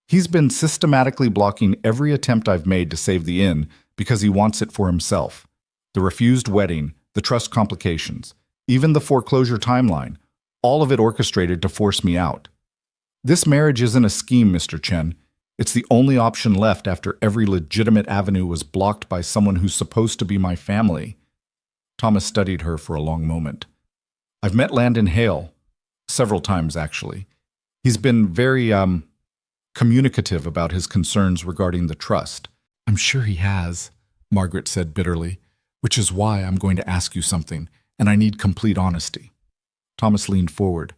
He's been systematically blocking every attempt I've made to save the inn because he wants it for himself. The refused wedding, the trust complications, even the foreclosure timeline, all of it orchestrated to force me out. This marriage isn't a scheme, Mr. Chen. It's the only option left after every legitimate avenue was blocked by someone who's supposed to be my family. Thomas studied her for a long moment. I've met Landon Hale, several times actually. He's been very, communicative about his concerns regarding the trust. I'm sure he has, Margaret said bitterly, which is why I'm going to ask you something, and I need complete honesty. Thomas leaned forward.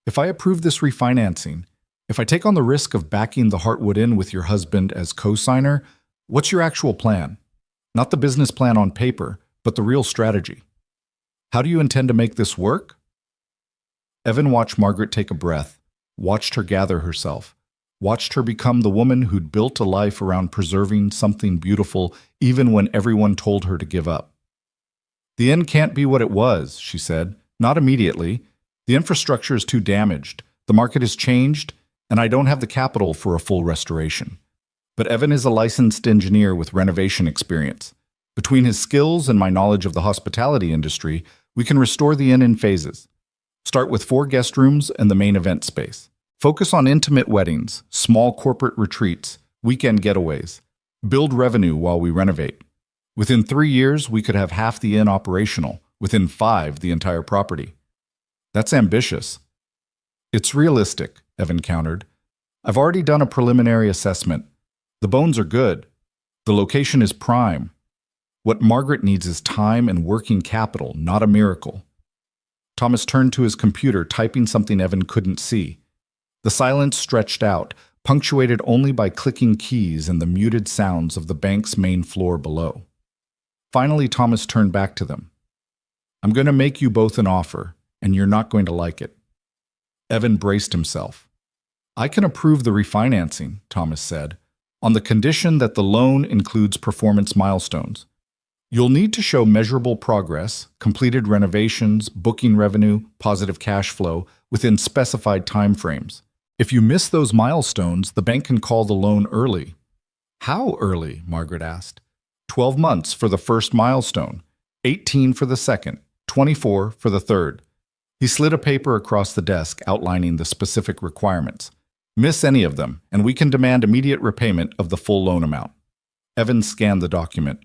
If I approve this refinancing, if I take on the risk of backing the Heartwood Inn with your husband as co-signer, what's your actual plan? Not the business plan on paper, but the real strategy. How do you intend to make this work? Evan watched Margaret take a breath, watched her gather herself, watched her become the woman who'd built a life around preserving something beautiful even when everyone told her to give up. The inn can't be what it was, she said. Not immediately. The infrastructure is too damaged. The market has changed, and I don't have the capital for a full restoration. But Evan is a licensed engineer with renovation experience. Between his skills and my knowledge of the hospitality industry, we can restore the inn in phases. Start with 4 guest rooms and the main event space. Focus on intimate weddings, small corporate retreats, weekend getaways. Build revenue while we renovate. Within 3 years, we could have half the inn operational. Within 5, the entire property. That's ambitious. It's realistic, Evan countered. I've already done a preliminary assessment. The bones are good. The location is prime. What Margaret needs is time and working capital, not a miracle. Thomas turned to his computer, typing something Evan couldn't see. The silence stretched out, punctuated only by clicking keys and the muted sounds of the bank's main floor below. Finally, Thomas turned back to them. I'm going to make you both an offer, and you're not going to like it. Evan braced himself. I can approve the refinancing, Thomas said, on the condition that the loan includes performance milestones. You'll need to show measurable progress, completed renovations, booking revenue, positive cash flow, within specified timeframes. If you miss those milestones, the bank can call the loan early. How early? Margaret asked. 12 months for the first milestone, 18 for the second, 24 for the third. He slid a paper across the desk outlining the specific requirements. Miss any of them, and we can demand immediate repayment of the full loan amount. Evans scanned the document.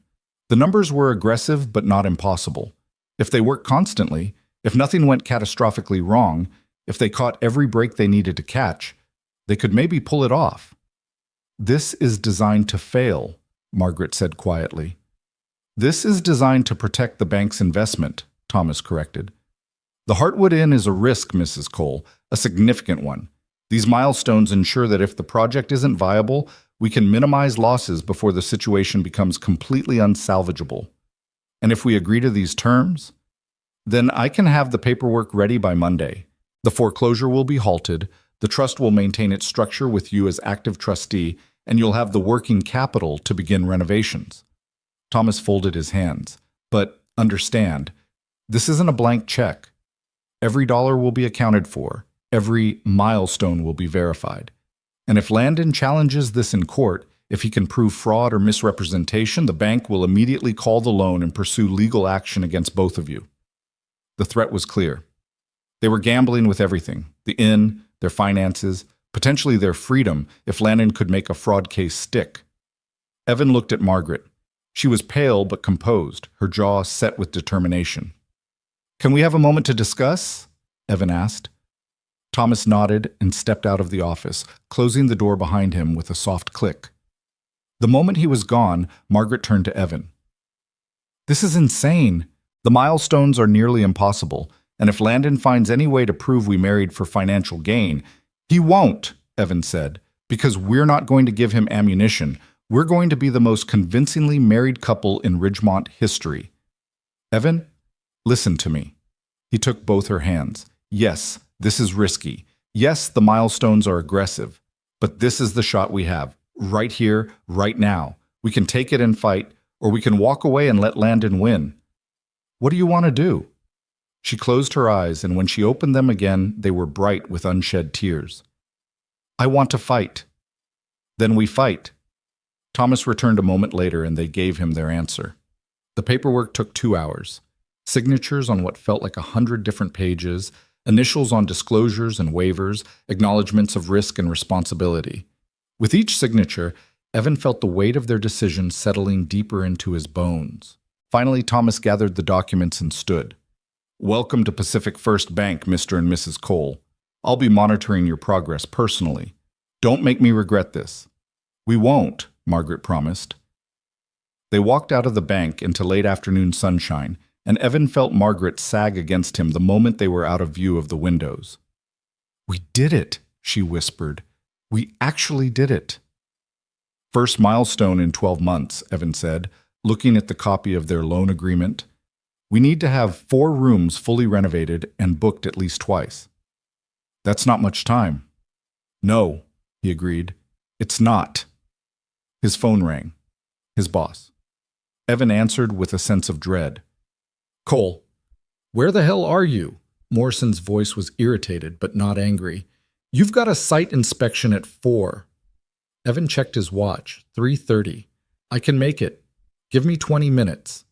The numbers were aggressive but not impossible. If they worked constantly, if nothing went catastrophically wrong, if they caught every break they needed to catch, they could maybe pull it off. This is designed to fail, Margaret said quietly. This is designed to protect the bank's investment, Thomas corrected. The Heartwood Inn is a risk, Mrs. Cole, a significant one. These milestones ensure that if the project isn't viable, we can minimize losses before the situation becomes completely unsalvageable. And if we agree to these terms, then I can have the paperwork ready by Monday. The foreclosure will be halted, the trust will maintain its structure with you as active trustee, and you'll have the working capital to begin renovations. Thomas folded his hands. But understand, this isn't a blank check. Every dollar will be accounted for. Every milestone will be verified. And if Landon challenges this in court, if he can prove fraud or misrepresentation, the bank will immediately call the loan and pursue legal action against both of you. The threat was clear. They were gambling with everything, the inn, their finances, potentially their freedom if Landon could make a fraud case stick. Evan looked at Margaret. She was pale but composed, her jaw set with determination. Can we have a moment to discuss? Evan asked. Thomas nodded and stepped out of the office, closing the door behind him with a soft click. The moment he was gone, Margaret turned to Evan. This is insane. The milestones are nearly impossible, and if Landon finds any way to prove we married for financial gain, he won't, Evan said, because we're not going to give him ammunition. We're going to be the most convincingly married couple in Ridgemont history. Evan, listen to me. He took both her hands. Yes, this is risky. Yes, the milestones are aggressive. But this is the shot we have. Right here, right now. We can take it and fight, or we can walk away and let Landon win. What do you want to do? She closed her eyes, and when she opened them again, they were bright with unshed tears. I want to fight. Then we fight. Thomas returned a moment later, and they gave him their answer. The paperwork took 2 hours. Signatures on what felt like 100 different pages, initials on disclosures and waivers, acknowledgments of risk and responsibility. With each signature, Evan felt the weight of their decision settling deeper into his bones. Finally, Thomas gathered the documents and stood. Welcome to Pacific First Bank, Mr. and Mrs. Cole. I'll be monitoring your progress personally. Don't make me regret this. We won't, Margaret promised. They walked out of the bank into late afternoon sunshine, and Evan felt Margaret sag against him the moment they were out of view of the windows. We did it, she whispered. We actually did it. First milestone in 12 months, Evan said, looking at the copy of their loan agreement. We need to have 4 rooms fully renovated and booked at least twice. That's not much time. No, he agreed. It's not. His phone rang. His boss. Evan answered with a sense of dread. Cole, where the hell are you? Morrison's voice was irritated but not angry. You've got a site inspection at 4. Evan checked his watch. 3:30. I can make it. Give me 20 minutes.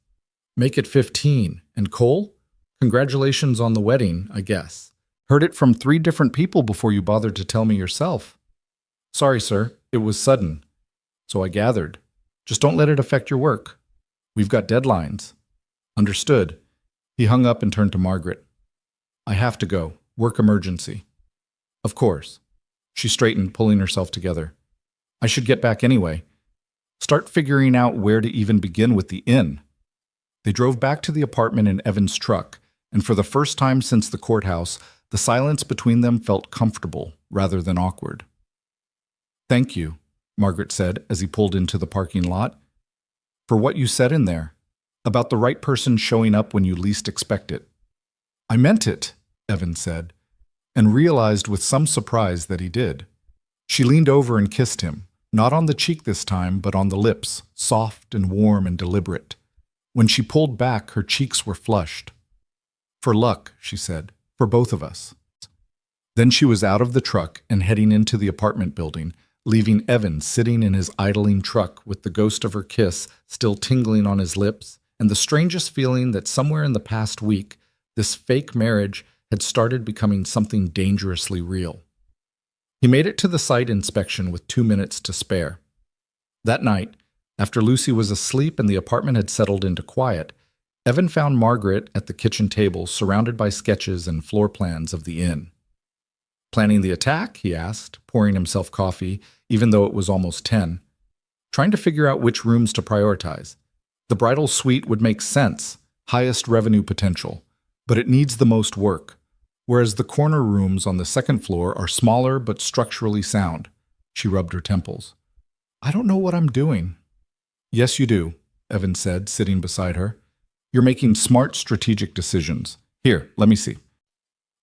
Make it 15. And Cole? Congratulations on the wedding, I guess. Heard it from 3 different people before you bothered to tell me yourself. Sorry, sir. It was sudden. So I gathered. Just don't let it affect your work. We've got deadlines. Understood. He hung up and turned to Margaret. I have to go. Work emergency. Of course. She straightened, pulling herself together. I should get back anyway. Start figuring out where to even begin with the inn. They drove back to the apartment in Evan's truck, and for the first time since the courthouse, the silence between them felt comfortable rather than awkward. Thank you, Margaret said as he pulled into the parking lot, for what you said in there, about the right person showing up when you least expect it. I meant it, Evan said, and realized with some surprise that he did. She leaned over and kissed him, not on the cheek this time, but on the lips, soft and warm and deliberate. When she pulled back, her cheeks were flushed. For luck, she said, for both of us. Then she was out of the truck and heading into the apartment building, leaving Evan sitting in his idling truck with the ghost of her kiss still tingling on his lips, and the strangest feeling that somewhere in the past week, this fake marriage had started becoming something dangerously real. He made it to the site inspection with 2 minutes to spare. That night, after Lucy was asleep and the apartment had settled into quiet, Evan found Margaret at the kitchen table surrounded by sketches and floor plans of the inn. Planning the attack, he asked, pouring himself coffee, even though it was almost 10. Trying to figure out which rooms to prioritize. The bridal suite would make sense, highest revenue potential, but it needs the most work, whereas the corner rooms on the second floor are smaller but structurally sound. She rubbed her temples. I don't know what I'm doing. Yes, you do, Evan said, sitting beside her. You're making smart strategic decisions. Here, let me see.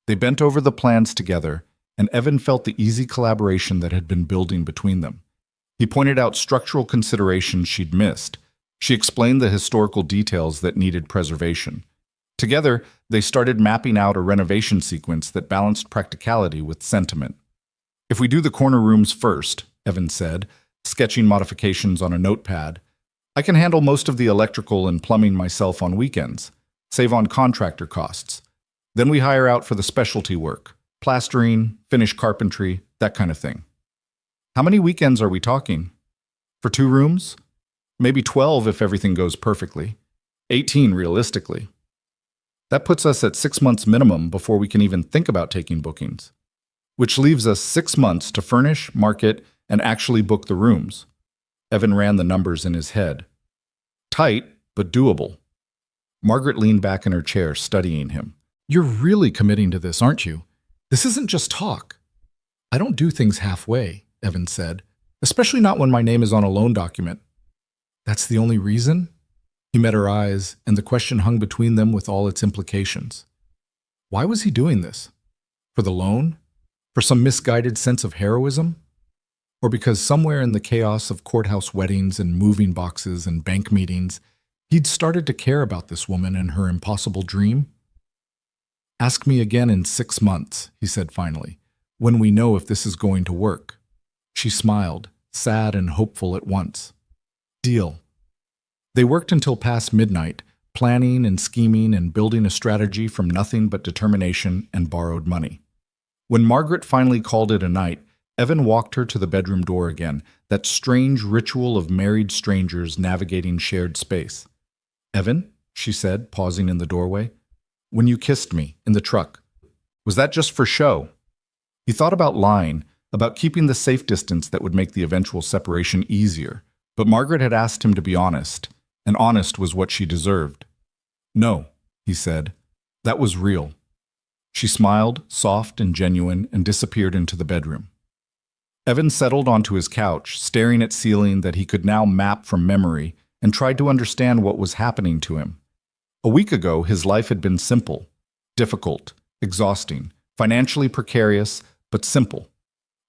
They bent over the plans together, and Evan felt the easy collaboration that had been building between them. He pointed out structural considerations she'd missed. She explained the historical details that needed preservation. Together, they started mapping out a renovation sequence that balanced practicality with sentiment. If we do the corner rooms first, Evan said, sketching modifications on a notepad, I can handle most of the electrical and plumbing myself on weekends, save on contractor costs. Then we hire out for the specialty work, plastering, finish carpentry, that kind of thing. How many weekends are we talking? For 2 rooms? Maybe 12 if everything goes perfectly. 18 realistically. That puts us at 6 months minimum before we can even think about taking bookings, which leaves us 6 months to furnish, market, and actually book the rooms. Evan ran the numbers in his head. Tight, but doable. Margaret leaned back in her chair, studying him. You're really committing to this, aren't you? This isn't just talk. I don't do things halfway, Evan said, especially not when my name is on a loan document. That's the only reason? He met her eyes, and the question hung between them with all its implications. Why was he doing this? For the loan? For some misguided sense of heroism? Or because somewhere in the chaos of courthouse weddings and moving boxes and bank meetings, he'd started to care about this woman and her impossible dream? Ask me again in 6 months, he said finally, when we know if this is going to work. She smiled, sad and hopeful at once. Deal. They worked until past midnight, planning and scheming and building a strategy from nothing but determination and borrowed money. When Margaret finally called it a night, Evan walked her to the bedroom door again, that strange ritual of married strangers navigating shared space. Evan, she said, pausing in the doorway, when you kissed me in the truck, was that just for show? He thought about lying, about keeping the safe distance that would make the eventual separation easier, but Margaret had asked him to be honest, and honest was what she deserved. No, he said, that was real. She smiled, soft and genuine, and disappeared into the bedroom. Evan settled onto his couch, staring at ceiling that he could now map from memory, and tried to understand what was happening to him. A week ago, his life had been simple, difficult, exhausting, financially precarious, but simple.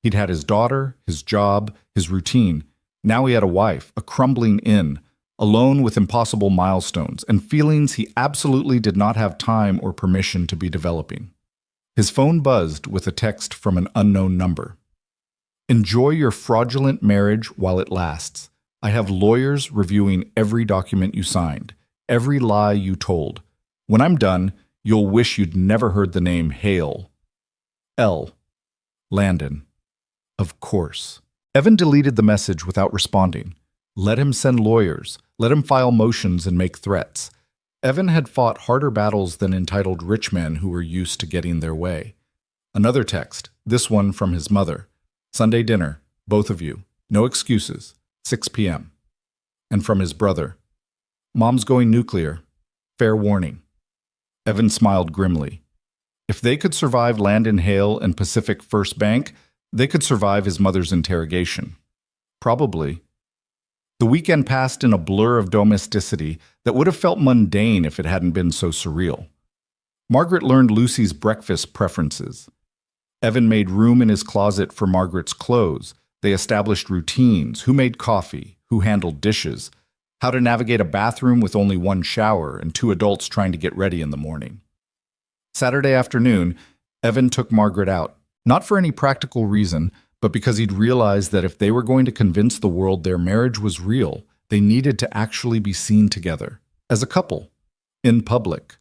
He'd had his daughter, his job, his routine. Now he had a wife, a crumbling inn, alone with impossible milestones, and feelings he absolutely did not have time or permission to be developing. His phone buzzed with a text from an unknown number. Enjoy your fraudulent marriage while it lasts. I have lawyers reviewing every document you signed, every lie you told. When I'm done, you'll wish you'd never heard the name Hale. L. Landon. Of course. Evan deleted the message without responding. Let him send lawyers. Let him file motions and make threats. Evan had fought harder battles than entitled rich men who were used to getting their way. Another text, this one from his mother. Sunday dinner, both of you. No excuses. 6 p.m. And from his brother, Mom's going nuclear. Fair warning. Evan smiled grimly. If they could survive Landon Hale and Pacific First Bank, they could survive his mother's interrogation. Probably. The weekend passed in a blur of domesticity that would have felt mundane if it hadn't been so surreal. Margaret learned Lucy's breakfast preferences. Evan made room in his closet for Margaret's clothes. They established routines: who made coffee, who handled dishes, how to navigate a bathroom with only one shower and two adults trying to get ready in the morning. Saturday afternoon, Evan took Margaret out, not for any practical reason, but because he'd realized that if they were going to convince the world their marriage was real, they needed to actually be seen together, as a couple, in public.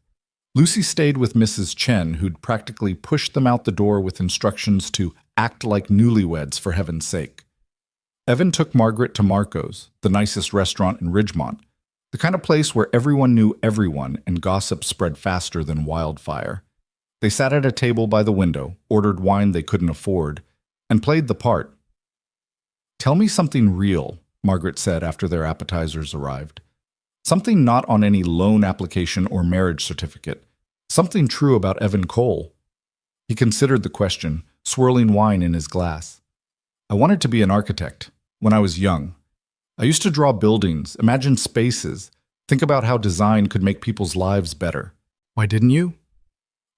Lucy stayed with Mrs. Chen, who'd practically pushed them out the door with instructions to act like newlyweds for heaven's sake. Evan took Margaret to Marco's, the nicest restaurant in Ridgemont, the kind of place where everyone knew everyone and gossip spread faster than wildfire. They sat at a table by the window, ordered wine they couldn't afford, and played the part. "Tell me something real," Margaret said after their appetizers arrived. "Something not on any loan application or marriage certificate. Something true about Evan Cole." He considered the question, swirling wine in his glass. "I wanted to be an architect when I was young. I used to draw buildings, imagine spaces, think about how design could make people's lives better." "Why didn't you?"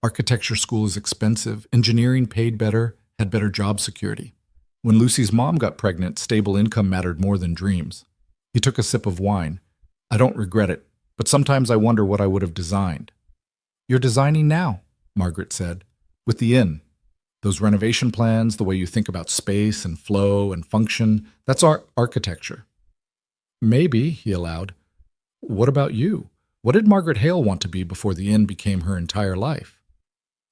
"Architecture school is expensive, engineering paid better, had better job security. When Lucy's mom got pregnant, stable income mattered more than dreams." He took a sip of wine. "I don't regret it, but sometimes I wonder what I would have designed." "You're designing now," Margaret said, "with the inn. Those renovation plans, the way you think about space and flow and function, that's architecture." "Maybe," he allowed. "What about you? What did Margaret Hale want to be before the inn became her entire life?"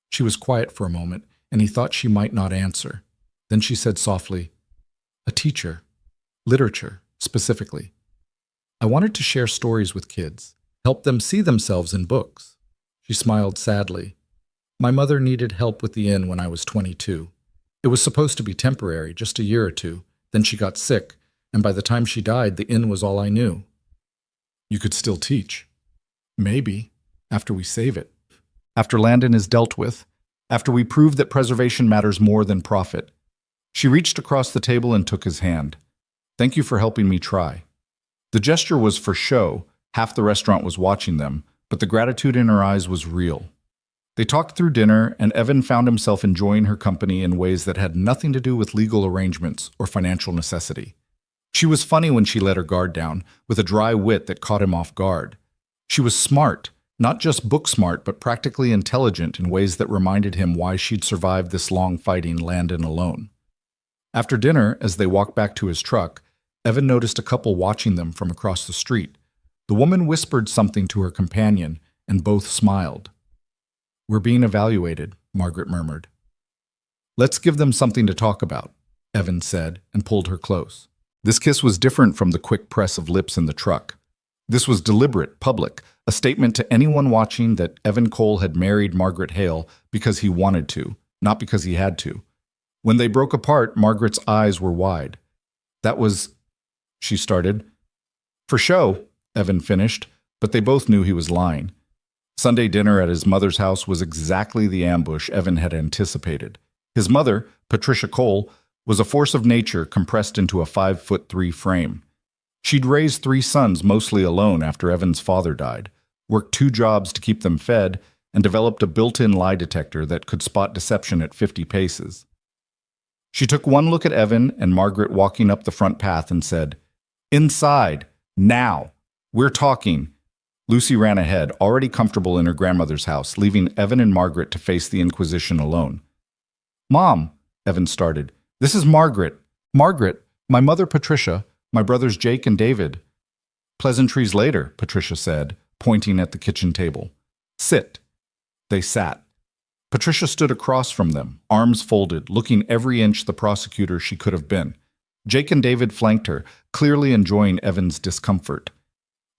She was quiet for a moment, and he thought she might not answer. Then she said softly, "A teacher. Literature, specifically. I wanted to share stories with kids, help them see themselves in books." She smiled sadly. "My mother needed help with the inn when I was 22. It was supposed to be temporary, just a year or two. Then she got sick, and by the time she died, the inn was all I knew." "You could still teach." "Maybe, after we save it. After Landon is dealt with. After we prove that preservation matters more than profit." She reached across the table and took his hand. "Thank you for helping me try." The gesture was for show. Half the restaurant was watching them, but the gratitude in her eyes was real. They talked through dinner, and Evan found himself enjoying her company in ways that had nothing to do with legal arrangements or financial necessity. She was funny when she let her guard down, with a dry wit that caught him off guard. She was smart, not just book smart, but practically intelligent in ways that reminded him why she'd survived this long fighting Landon alone. After dinner, as they walked back to his truck, Evan noticed a couple watching them from across the street. The woman whispered something to her companion, and both smiled. "We're being evaluated," Margaret murmured. "Let's give them something to talk about," Evan said, and pulled her close. This kiss was different from the quick press of lips in the truck. This was deliberate, public, a statement to anyone watching that Evan Cole had married Margaret Hale because he wanted to, not because he had to. When they broke apart, Margaret's eyes were wide. "That was," she started. "For show," Evan finished, but they both knew he was lying. Sunday dinner at his mother's house was exactly the ambush Evan had anticipated. His mother, Patricia Cole, was a force of nature compressed into a 5'3" frame. She'd raised 3 sons mostly alone after Evan's father died, worked 2 jobs to keep them fed, and developed a built-in lie detector that could spot deception at 50 paces. She took one look at Evan and Margaret walking up the front path and said, "Inside, now, we're talking." Lucy ran ahead, already comfortable in her grandmother's house, leaving Evan and Margaret to face the Inquisition alone. "Mom," Evan started, "this is Margaret. Margaret, my mother Patricia, my brothers Jake and David." "Pleasantries later," Patricia said, pointing at the kitchen table. "Sit." They sat. Patricia stood across from them, arms folded, looking every inch the prosecutor she could have been. Jake and David flanked her, clearly enjoying Evan's discomfort.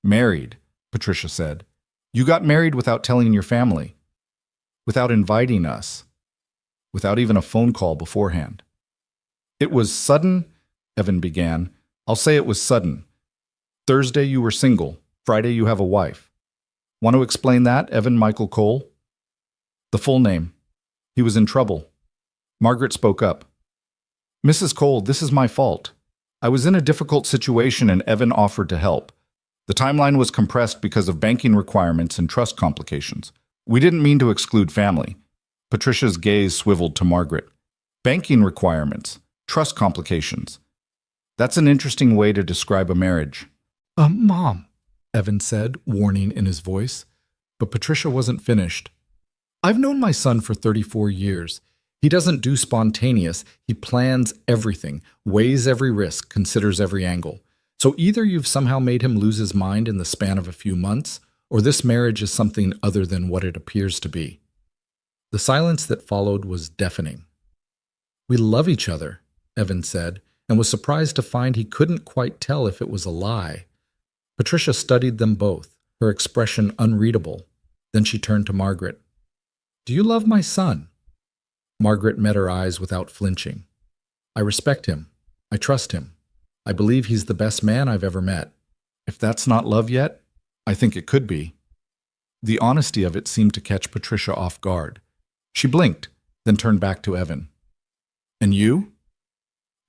"Married," Patricia said. "You got married without telling your family. Without inviting us. Without even a phone call beforehand." It was sudden, Evan began. I'll say it was sudden. Thursday you were single. Friday you have a wife. Want to explain that, Evan Michael Cole? The full name. He was in trouble. Margaret spoke up. Mrs. Cole, this is my fault. I was in a difficult situation and Evan offered to help. The timeline was compressed because of banking requirements and trust complications. We didn't mean to exclude family. Patricia's gaze swiveled to Margaret. Banking requirements, trust complications. That's an interesting way to describe a marriage. Mom, Evan said, warning in his voice. But Patricia wasn't finished. I've known my son for 34 years. He doesn't do spontaneous. He plans everything, weighs every risk, considers every angle. So either you've somehow made him lose his mind in the span of a few months, or this marriage is something other than what it appears to be. The silence that followed was deafening. We love each other, Evan said, and was surprised to find he couldn't quite tell if it was a lie. Patricia studied them both, her expression unreadable. Then she turned to Margaret. Do you love my son? Margaret met her eyes without flinching. I respect him. I trust him. I believe he's the best man I've ever met. If that's not love yet, I think it could be. The honesty of it seemed to catch Patricia off guard. She blinked, then turned back to Evan. And you?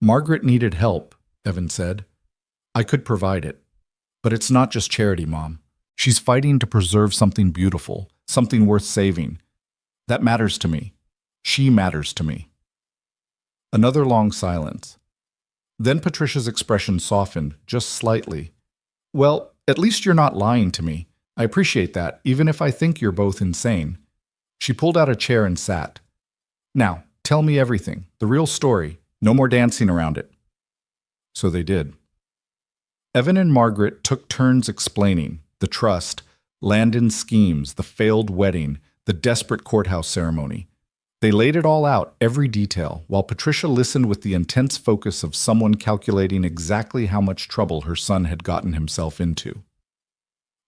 Margaret needed help, Evan said. I could provide it. But it's not just charity, Mom. She's fighting to preserve something beautiful, something worth saving. That matters to me. She matters to me. Another long silence. Then Patricia's expression softened, just slightly. Well, at least you're not lying to me. I appreciate that, even if I think you're both insane. She pulled out a chair and sat. Now, tell me everything, the real story. No more dancing around it. So they did. Evan and Margaret took turns explaining the trust, Landon's schemes, the failed wedding, the desperate courthouse ceremony. They laid it all out, every detail, while Patricia listened with the intense focus of someone calculating exactly how much trouble her son had gotten himself into.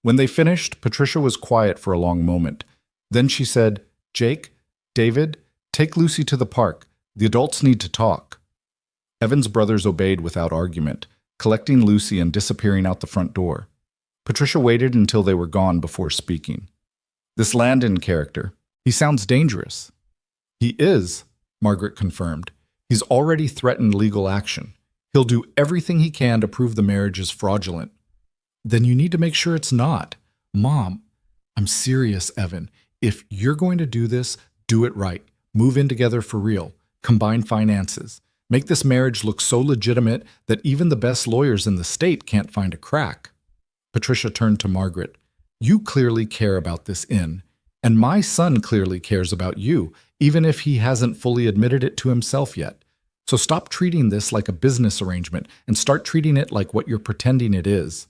When they finished, Patricia was quiet for a long moment. Then she said, Jake, David, take Lucy to the park. The adults need to talk. Evan's brothers obeyed without argument, collecting Lucy and disappearing out the front door. Patricia waited until they were gone before speaking. This Landon character, he sounds dangerous. He is, Margaret confirmed. He's already threatened legal action. He'll do everything he can to prove the marriage is fraudulent. Then you need to make sure it's not. Mom, I'm serious, Evan. If you're going to do this, do it right. Move in together for real. Combine finances. Make this marriage look so legitimate that even the best lawyers in the state can't find a crack. Patricia turned to Margaret. You clearly care about this inn, and my son clearly cares about you, even if he hasn't fully admitted it to himself yet. So stop treating this like a business arrangement and start treating it like what you're pretending it is.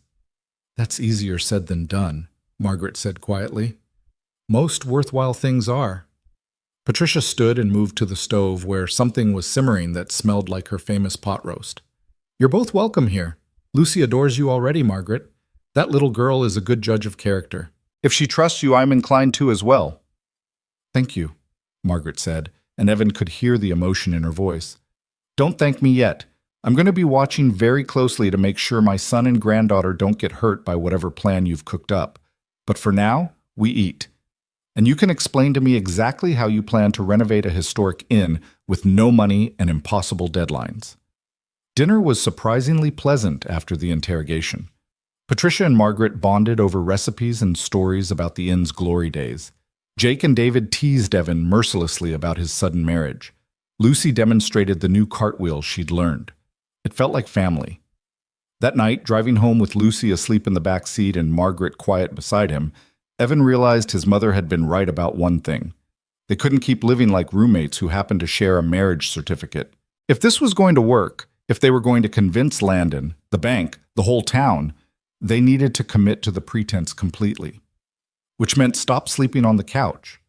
That's easier said than done, Margaret said quietly. Most worthwhile things are. Patricia stood and moved to the stove where something was simmering that smelled like her famous pot roast. You're both welcome here. Lucy adores you already, Margaret. That little girl is a good judge of character. If she trusts you, I'm inclined to as well. Thank you, Margaret said, and Evan could hear the emotion in her voice. Don't thank me yet. I'm going to be watching very closely to make sure my son and granddaughter don't get hurt by whatever plan you've cooked up. But for now, we eat. And you can explain to me exactly how you plan to renovate a historic inn with no money and impossible deadlines. Dinner was surprisingly pleasant after the interrogation. Patricia and Margaret bonded over recipes and stories about the inn's glory days. Jake and David teased Evan mercilessly about his sudden marriage. Lucy demonstrated the new cartwheel she'd learned. It felt like family. That night, driving home with Lucy asleep in the back seat and Margaret quiet beside him, Evan realized his mother had been right about one thing. They couldn't keep living like roommates who happened to share a marriage certificate. If this was going to work, if they were going to convince Landon, the bank, the whole town, they needed to commit to the pretense completely. Which meant stop sleeping on the couch.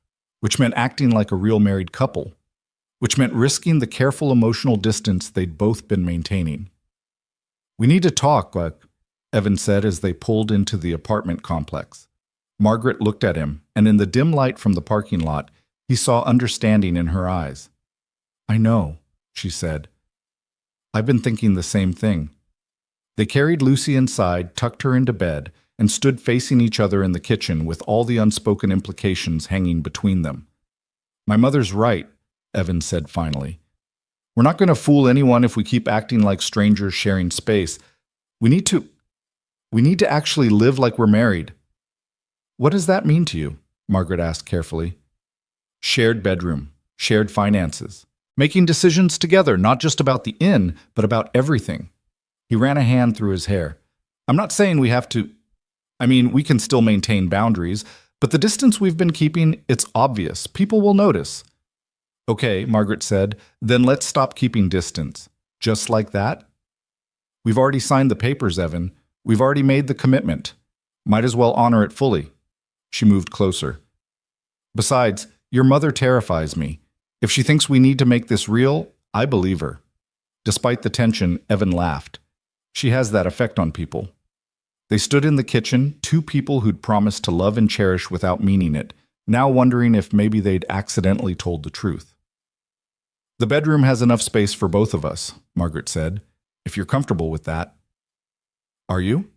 Which meant acting like a real married couple. Which meant risking the careful emotional distance they'd both been maintaining. We need to talk, Evan said as they pulled into the apartment complex. Margaret looked at him, and in the dim light from the parking lot, he saw understanding in her eyes. I know, she said. I've been thinking the same thing. They carried Lucy inside, tucked her into bed, and stood facing each other in the kitchen with all the unspoken implications hanging between them. My mother's right, Evan said finally. We're not going to fool anyone if we keep acting like strangers sharing space. We need to actually live like we're married. What does that mean to you? Margaret asked carefully. Shared bedroom, shared finances, making decisions together, not just about the inn, but about everything. He ran a hand through his hair. I'm not saying we have to. We can still maintain boundaries, but the distance we've been keeping, it's obvious. People will notice. Okay, Margaret said, then let's stop keeping distance. Just like that? We've already signed the papers, Evan. We've already made the commitment. Might as well honor it fully. She moved closer. Besides, your mother terrifies me. If she thinks we need to make this real, I believe her. Despite the tension, Evan laughed. She has that effect on people. They stood in the kitchen, two people who'd promised to love and cherish without meaning it, now wondering if maybe they'd accidentally told the truth. The bedroom has enough space for both of us, Margaret said, if you're comfortable with that. Are you?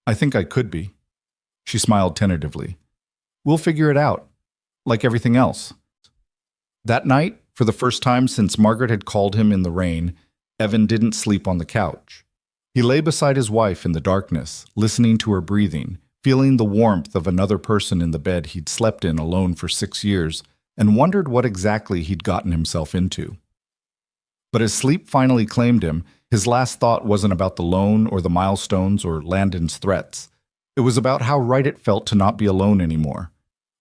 I think I could be. She smiled tentatively. We'll figure it out, like everything else. That night, for the first time since Margaret had called him in the rain, Evan didn't sleep on the couch. He lay beside his wife in the darkness, listening to her breathing, feeling the warmth of another person in the bed he'd slept in alone for 6 years, and wondered what exactly he'd gotten himself into. But as sleep finally claimed him, his last thought wasn't about the loan or the milestones or Landon's threats. It was about how right it felt to not be alone anymore,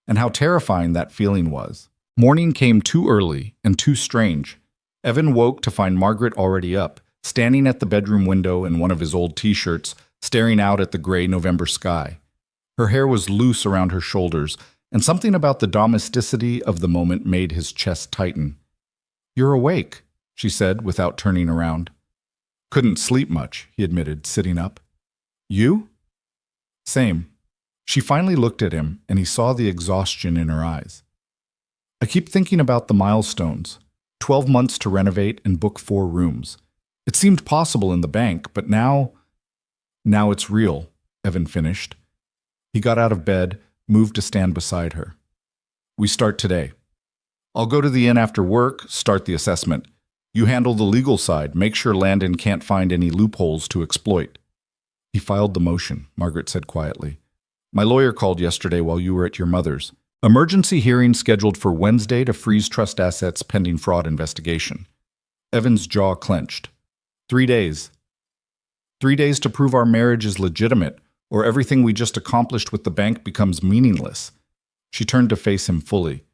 and how terrifying that feeling was. Morning came too early and too strange. Evan woke to find Margaret already up, standing at the bedroom window in one of his old t-shirts, staring out at the gray November sky. Her hair was loose around her shoulders, and something about the domesticity of the moment made his chest tighten. You're awake, she said without turning around. Couldn't sleep much, he admitted, sitting up. You? Same. She finally looked at him, and he saw the exhaustion in her eyes. I keep thinking about the milestones. 12 months to renovate and book 4 rooms. It seemed possible in the bank, but now it's real, Evan finished. He got out of bed, moved to stand beside her. We start today. I'll go to the inn after work, start the assessment. You handle the legal side, make sure Landon can't find any loopholes to exploit. He filed the motion, Margaret said quietly. My lawyer called yesterday while you were at your mother's. Emergency hearing scheduled for Wednesday to freeze trust assets pending fraud investigation. Evan's jaw clenched. 3 days. 3 days to prove our marriage is legitimate, or everything we just accomplished with the bank becomes meaningless. She turned to face him fully.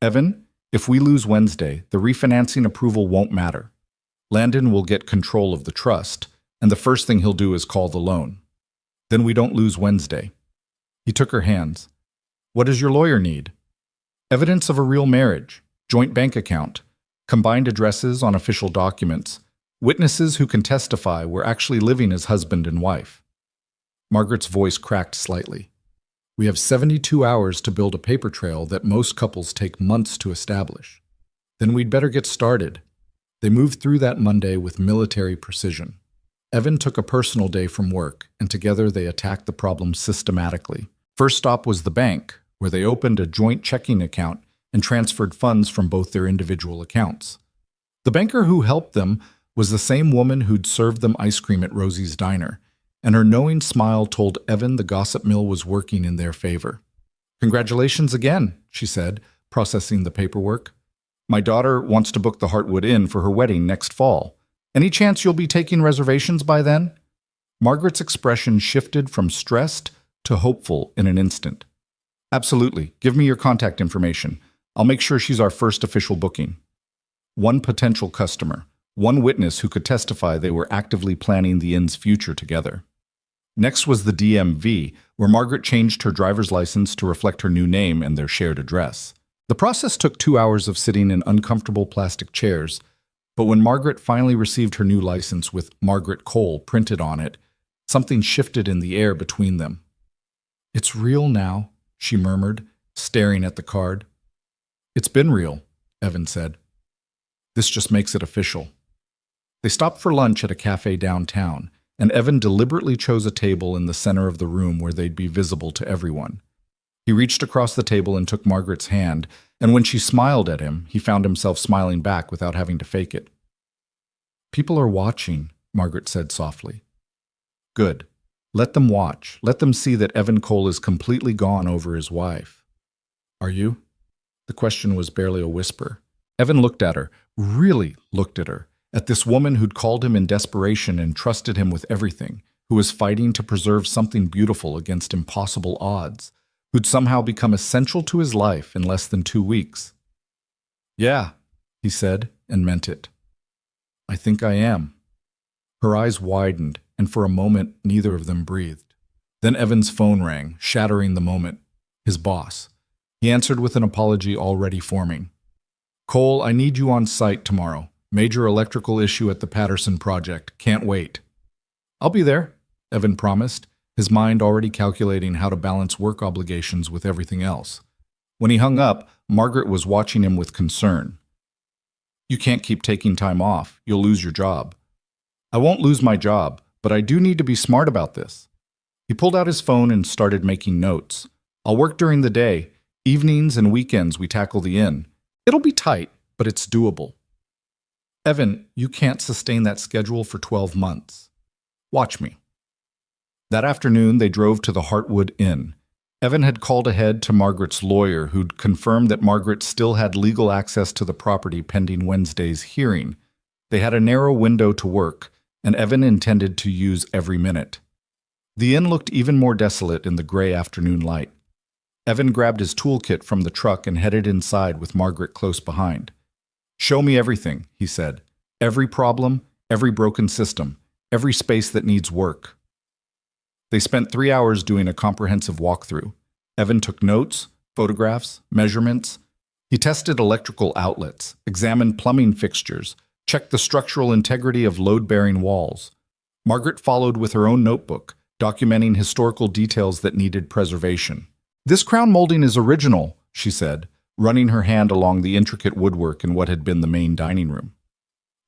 Evan, if we lose Wednesday, the refinancing approval won't matter. Landon will get control of the trust, and the first thing he'll do is call the loan. Then we don't lose Wednesday. He took her hands. What does your lawyer need? Evidence of a real marriage, joint bank account, combined addresses on official documents, witnesses who can testify we're actually living as husband and wife. Margaret's voice cracked slightly. We have 72 hours to build a paper trail that most couples take months to establish. Then we'd better get started. They moved through that Monday with military precision. Evan took a personal day from work, and together they attacked the problem systematically. First stop was the bank, where they opened a joint checking account and transferred funds from both their individual accounts. The banker who helped them was the same woman who'd served them ice cream at Rosie's Diner, and her knowing smile told Evan the gossip mill was working in their favor. Congratulations again, she said, processing the paperwork. My daughter wants to book the Heartwood Inn for her wedding next fall. Any chance you'll be taking reservations by then? Margaret's expression shifted from stressed to hopeful in an instant. Absolutely. Give me your contact information. I'll make sure she's our first official booking. One potential customer, one witness who could testify they were actively planning the inn's future together. Next was the DMV, where Margaret changed her driver's license to reflect her new name and their shared address. The process took 2 hours of sitting in uncomfortable plastic chairs, but when Margaret finally received her new license with Margaret Cole printed on it, something shifted in the air between them. It's real now, she murmured, staring at the card. It's been real, Evan said. This just makes it official. They stopped for lunch at a cafe downtown, and Evan deliberately chose a table in the center of the room where they'd be visible to everyone. He reached across the table and took Margaret's hand, and when she smiled at him, he found himself smiling back without having to fake it. "People are watching," Margaret said softly. "Good. Let them watch. Let them see that Evan Cole is completely gone over his wife." "Are you?" The question was barely a whisper. Evan looked at her, really looked at her, at this woman who'd called him in desperation and trusted him with everything, who was fighting to preserve something beautiful against impossible odds, who'd somehow become essential to his life in less than 2 weeks. "Yeah," he said, and meant it. "I think I am." Her eyes widened, and for a moment neither of them breathed. Then Evan's phone rang, shattering the moment. His boss. He answered with an apology already forming. "Cole, I need you on site tomorrow. Major electrical issue at the Patterson project. Can't wait." "I'll be there," Evan promised, his mind already calculating how to balance work obligations with everything else. When he hung up, Margaret was watching him with concern. "You can't keep taking time off. You'll lose your job." "I won't lose my job, but I do need to be smart about this." He pulled out his phone and started making notes. "I'll work during the day. Evenings and weekends we tackle the inn. It'll be tight, but it's doable." "Evan, you can't sustain that schedule for 12 months. Watch me." That afternoon, they drove to the Heartwood Inn. Evan had called ahead to Margaret's lawyer, who'd confirmed that Margaret still had legal access to the property pending Wednesday's hearing. They had a narrow window to work, and Evan intended to use every minute. The inn looked even more desolate in the gray afternoon light. Evan grabbed his toolkit from the truck and headed inside with Margaret close behind. "Show me everything," he said. "Every problem, every broken system, every space that needs work." They spent 3 hours doing a comprehensive walkthrough. Evan took notes, photographs, measurements. He tested electrical outlets, examined plumbing fixtures, checked the structural integrity of load-bearing walls. Margaret followed with her own notebook, documenting historical details that needed preservation. "This crown molding is original," she said, running her hand along the intricate woodwork in what had been the main dining room.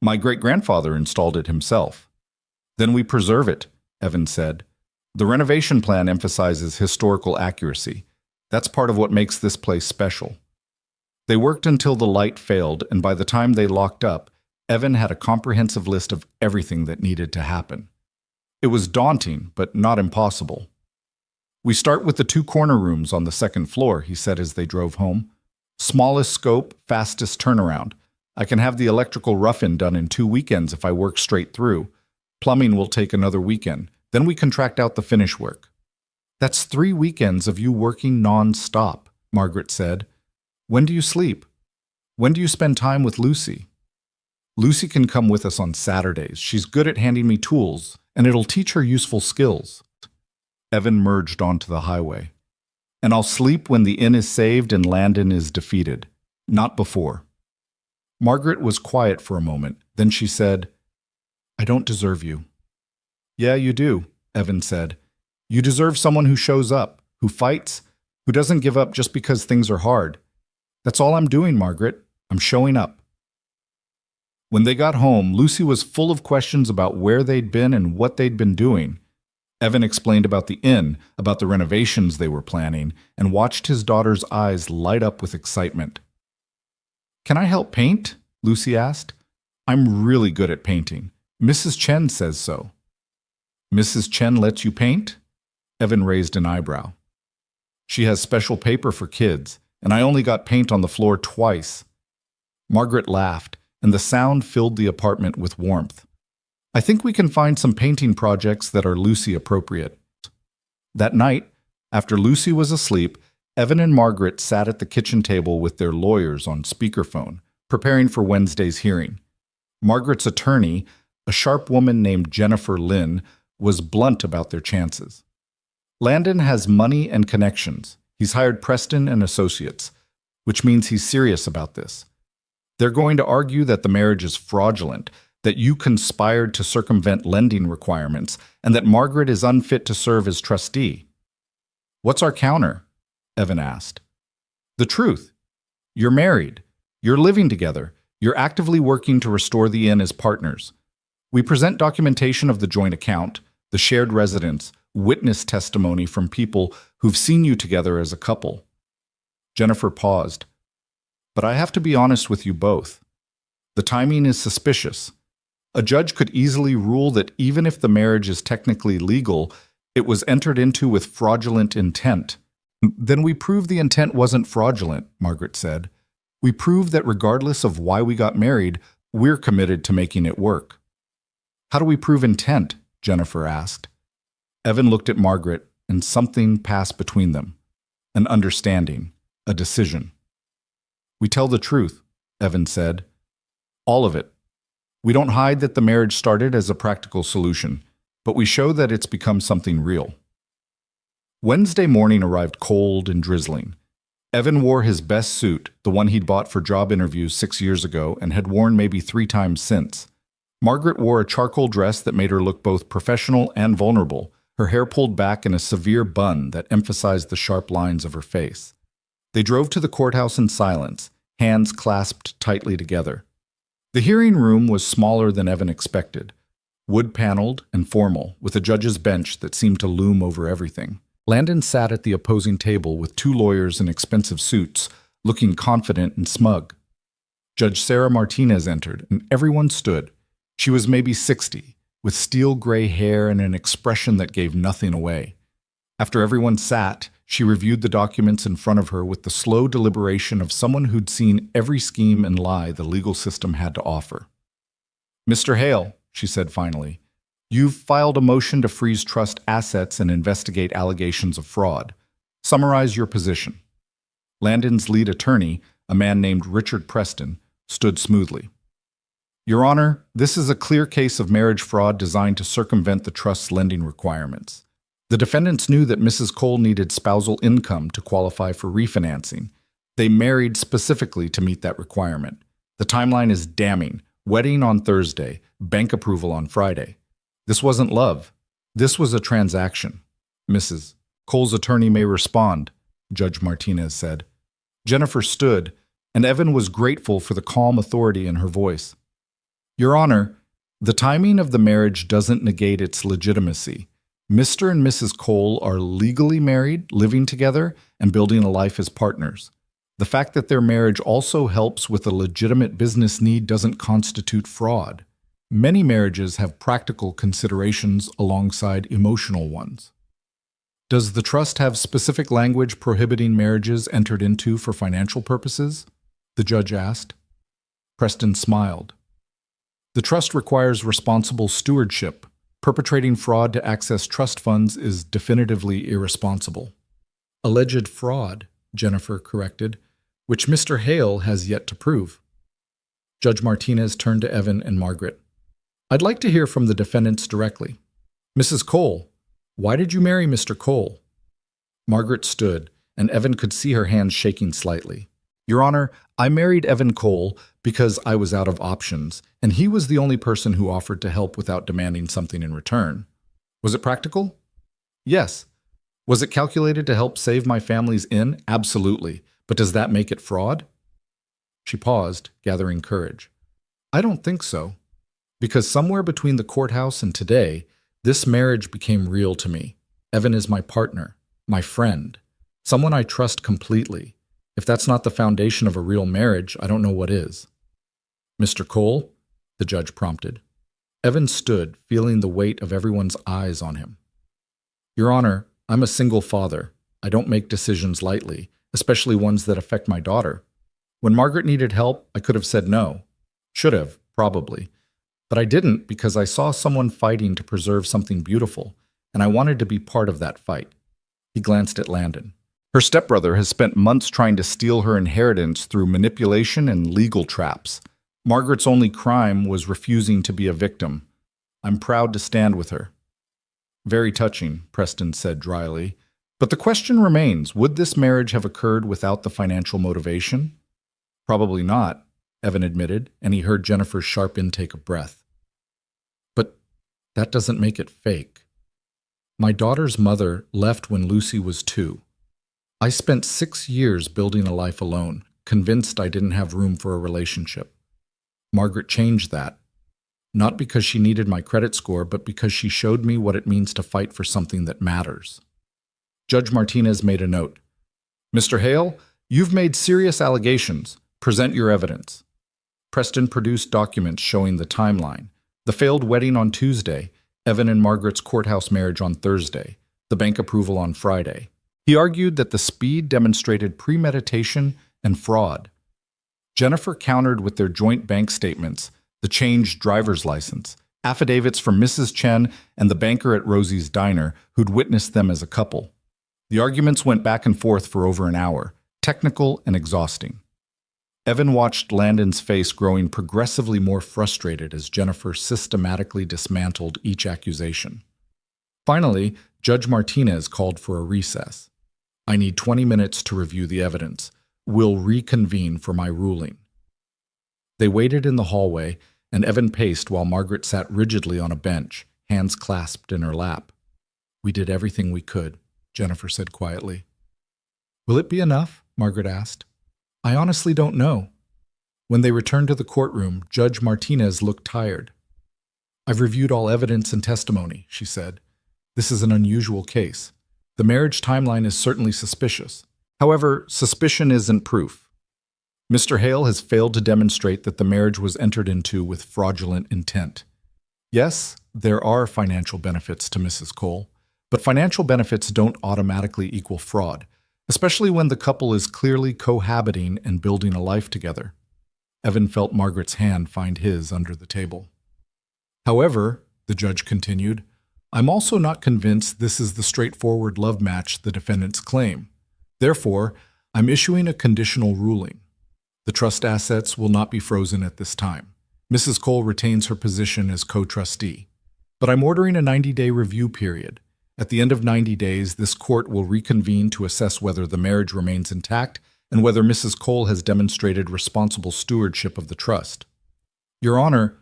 "My great-grandfather installed it himself." "Then we preserve it," Evan said. "The renovation plan emphasizes historical accuracy. That's part of what makes this place special." They worked until the light failed, and by the time they locked up, Evan had a comprehensive list of everything that needed to happen. It was daunting, but not impossible. "We start with the 2 corner rooms on the 2nd floor," he said as they drove home. "Smallest scope, fastest turnaround. I can have the electrical rough-in done in 2 weekends if I work straight through. Plumbing will take another weekend. Then we contract out the finish work." "That's 3 weekends of you working non-stop," Margaret said. "When do you sleep? When do you spend time with Lucy?" "Lucy can come with us on Saturdays. She's good at handing me tools, and it'll teach her useful skills." Evan merged onto the highway. "And I'll sleep when the inn is saved and Landon is defeated. Not before." Margaret was quiet for a moment. Then she said, "I don't deserve you." "Yeah, you do," Evan said. "You deserve someone who shows up, who fights, who doesn't give up just because things are hard. That's all I'm doing, Margaret. I'm showing up." When they got home, Lucy was full of questions about where they'd been and what they'd been doing. Evan explained about the inn, about the renovations they were planning, and watched his daughter's eyes light up with excitement. "Can I help paint?" Lucy asked. "I'm really good at painting. Mrs. Chen says so." "Mrs. Chen lets you paint?" Evan raised an eyebrow. "She has special paper for kids, and I only got paint on the floor twice." Margaret laughed, and the sound filled the apartment with warmth. "I think we can find some painting projects that are Lucy appropriate." That night, after Lucy was asleep, Evan and Margaret sat at the kitchen table with their lawyers on speakerphone, preparing for Wednesday's hearing. Margaret's attorney, a sharp woman named Jennifer Lynn, was blunt about their chances. "Landon has money and connections. He's hired Preston and Associates, which means he's serious about this. They're going to argue that the marriage is fraudulent, that you conspired to circumvent lending requirements, and that Margaret is unfit to serve as trustee." "What's our counter?" Evan asked. "The truth. You're married. You're living together. You're actively working to restore the inn as partners. We present documentation of the joint account, the shared residence, witness testimony from people who've seen you together as a couple. Jennifer paused. But I have to be honest with you both. The timing is suspicious. A judge could easily rule that even if the marriage is technically legal, it was entered into with fraudulent intent. Then we prove the intent wasn't fraudulent, Margaret said. We prove that regardless of why we got married, we're committed to making it work. How do we prove intent? Jennifer asked. Evan looked at Margaret, and something passed between them. An understanding, a decision. We tell the truth, Evan said. All of it. We don't hide that the marriage started as a practical solution, but we show that it's become something real. Wednesday morning arrived cold and drizzling. Evan wore his best suit, the one he'd bought for job interviews 6 years ago and had worn maybe 3 times since. Margaret wore a charcoal dress that made her look both professional and vulnerable, her hair pulled back in a severe bun that emphasized the sharp lines of her face. They drove to the courthouse in silence, hands clasped tightly together. The hearing room was smaller than Evan expected, wood-paneled and formal, with a judge's bench that seemed to loom over everything. Landon sat at the opposing table with 2 lawyers in expensive suits, looking confident and smug. Judge Sarah Martinez entered, and everyone stood. She was maybe 60, with steel gray hair and an expression that gave nothing away. After everyone sat, she reviewed the documents in front of her with the slow deliberation of someone who'd seen every scheme and lie the legal system had to offer. Mr. Hale, she said finally, you've filed a motion to freeze trust assets and investigate allegations of fraud. Summarize your position. Landon's lead attorney, a man named Richard Preston, stood smoothly. Your Honor, this is a clear case of marriage fraud designed to circumvent the trust's lending requirements. The defendants knew that Mrs. Cole needed spousal income to qualify for refinancing. They married specifically to meet that requirement. The timeline is damning. Wedding on Thursday, bank approval on Friday. This wasn't love. This was a transaction. Mrs. Cole's attorney may respond, Judge Martinez said. Jennifer stood, and Evan was grateful for the calm authority in her voice. Your Honor, the timing of the marriage doesn't negate its legitimacy. Mr. and Mrs. Cole are legally married, living together, and building a life as partners. The fact that their marriage also helps with a legitimate business need doesn't constitute fraud. Many marriages have practical considerations alongside emotional ones. Does the trust have specific language prohibiting marriages entered into for financial purposes? The judge asked. Preston smiled. The trust requires responsible stewardship. Perpetrating fraud to access trust funds is definitively irresponsible. Alleged fraud, Jennifer corrected, which Mr. Hale has yet to prove. Judge Martinez turned to Evan and Margaret. I'd like to hear from the defendants directly. Mrs. Cole, why did you marry Mr. Cole? Margaret stood, and Evan could see her hands shaking slightly. Your Honor, I married Evan Cole because I was out of options, and he was the only person who offered to help without demanding something in return. Was it practical? Yes. Was it calculated to help save my family's inn? Absolutely. But does that make it fraud? She paused, gathering courage. I don't think so. Because somewhere between the courthouse and today, this marriage became real to me. Evan is my partner, my friend, someone I trust completely. If that's not the foundation of a real marriage, I don't know what is. Mr. Cole, the judge prompted. Evan stood, feeling the weight of everyone's eyes on him. Your Honor, I'm a single father. I don't make decisions lightly, especially ones that affect my daughter. When Margaret needed help, I could have said no. Should have, probably. But I didn't because I saw someone fighting to preserve something beautiful, and I wanted to be part of that fight. He glanced at Landon. Her stepbrother has spent months trying to steal her inheritance through manipulation and legal traps. Margaret's only crime was refusing to be a victim. I'm proud to stand with her. Very touching, Preston said dryly. But the question remains, would this marriage have occurred without the financial motivation? Probably not, Evan admitted, and he heard Jennifer's sharp intake of breath. But that doesn't make it fake. My daughter's mother left when Lucy was 2. I spent 6 years building a life alone, convinced I didn't have room for a relationship. Margaret changed that. Not because she needed my credit score, but because she showed me what it means to fight for something that matters. Judge Martinez made a note. Mr. Hale, you've made serious allegations. Present your evidence. Preston produced documents showing the timeline. The failed wedding on Tuesday, Evan and Margaret's courthouse marriage on Thursday, the bank approval on Friday. He argued that the speed demonstrated premeditation and fraud. Jennifer countered with their joint bank statements, the changed driver's license, affidavits from Mrs. Chen and the banker at Rosie's Diner who'd witnessed them as a couple. The arguments went back and forth for over an hour, technical and exhausting. Evan watched Landon's face growing progressively more frustrated as Jennifer systematically dismantled each accusation. Finally, Judge Martinez called for a recess. I need 20 minutes to review the evidence. We'll reconvene for my ruling. They waited in the hallway, and Evan paced while Margaret sat rigidly on a bench, hands clasped in her lap. We did everything we could, Jennifer said quietly. Will it be enough? Margaret asked. I honestly don't know. When they returned to the courtroom, Judge Martinez looked tired. I've reviewed all evidence and testimony, she said. This is an unusual case. The marriage timeline is certainly suspicious. However, suspicion isn't proof. Mr. Hale has failed to demonstrate that the marriage was entered into with fraudulent intent. Yes, there are financial benefits to Mrs. Cole, but financial benefits don't automatically equal fraud, especially when the couple is clearly cohabiting and building a life together. Evan felt Margaret's hand find his under the table. However, the judge continued, I'm also not convinced this is the straightforward love match the defendants claim. Therefore, I'm issuing a conditional ruling. The trust assets will not be frozen at this time. Mrs. Cole retains her position as co-trustee. But I'm ordering a 90-day review period. At the end of 90 days, this court will reconvene to assess whether the marriage remains intact and whether Mrs. Cole has demonstrated responsible stewardship of the trust. Your Honor,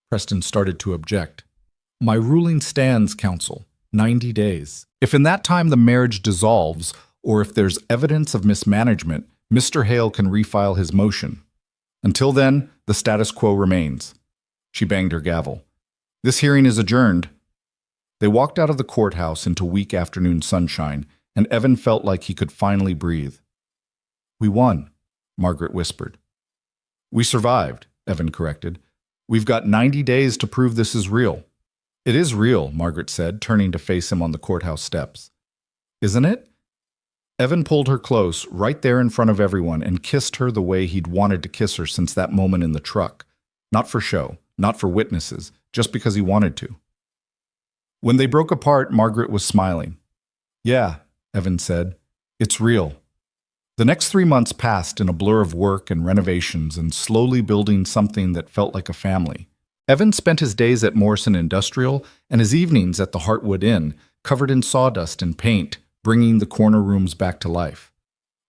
Preston started to object. My ruling stands, counsel. 90 days. If in that time the marriage dissolves, or if there's evidence of mismanagement, Mr. Hale can refile his motion. Until then, the status quo remains. She banged her gavel. This hearing is adjourned. They walked out of the courthouse into weak afternoon sunshine, and Evan felt like he could finally breathe. We won, Margaret whispered. We survived, Evan corrected. We've got 90 days to prove this is real. It is real, Margaret said, turning to face him on the courthouse steps. Isn't it? Evan pulled her close, right there in front of everyone, and kissed her the way he'd wanted to kiss her since that moment in the truck. Not for show, not for witnesses, just because he wanted to. When they broke apart, Margaret was smiling. Yeah, Evan said. It's real. The next 3 months passed in a blur of work and renovations and slowly building something that felt like a family. Evan spent his days at Morrison Industrial and his evenings at the Heartwood Inn, covered in sawdust and paint, bringing the corner rooms back to life.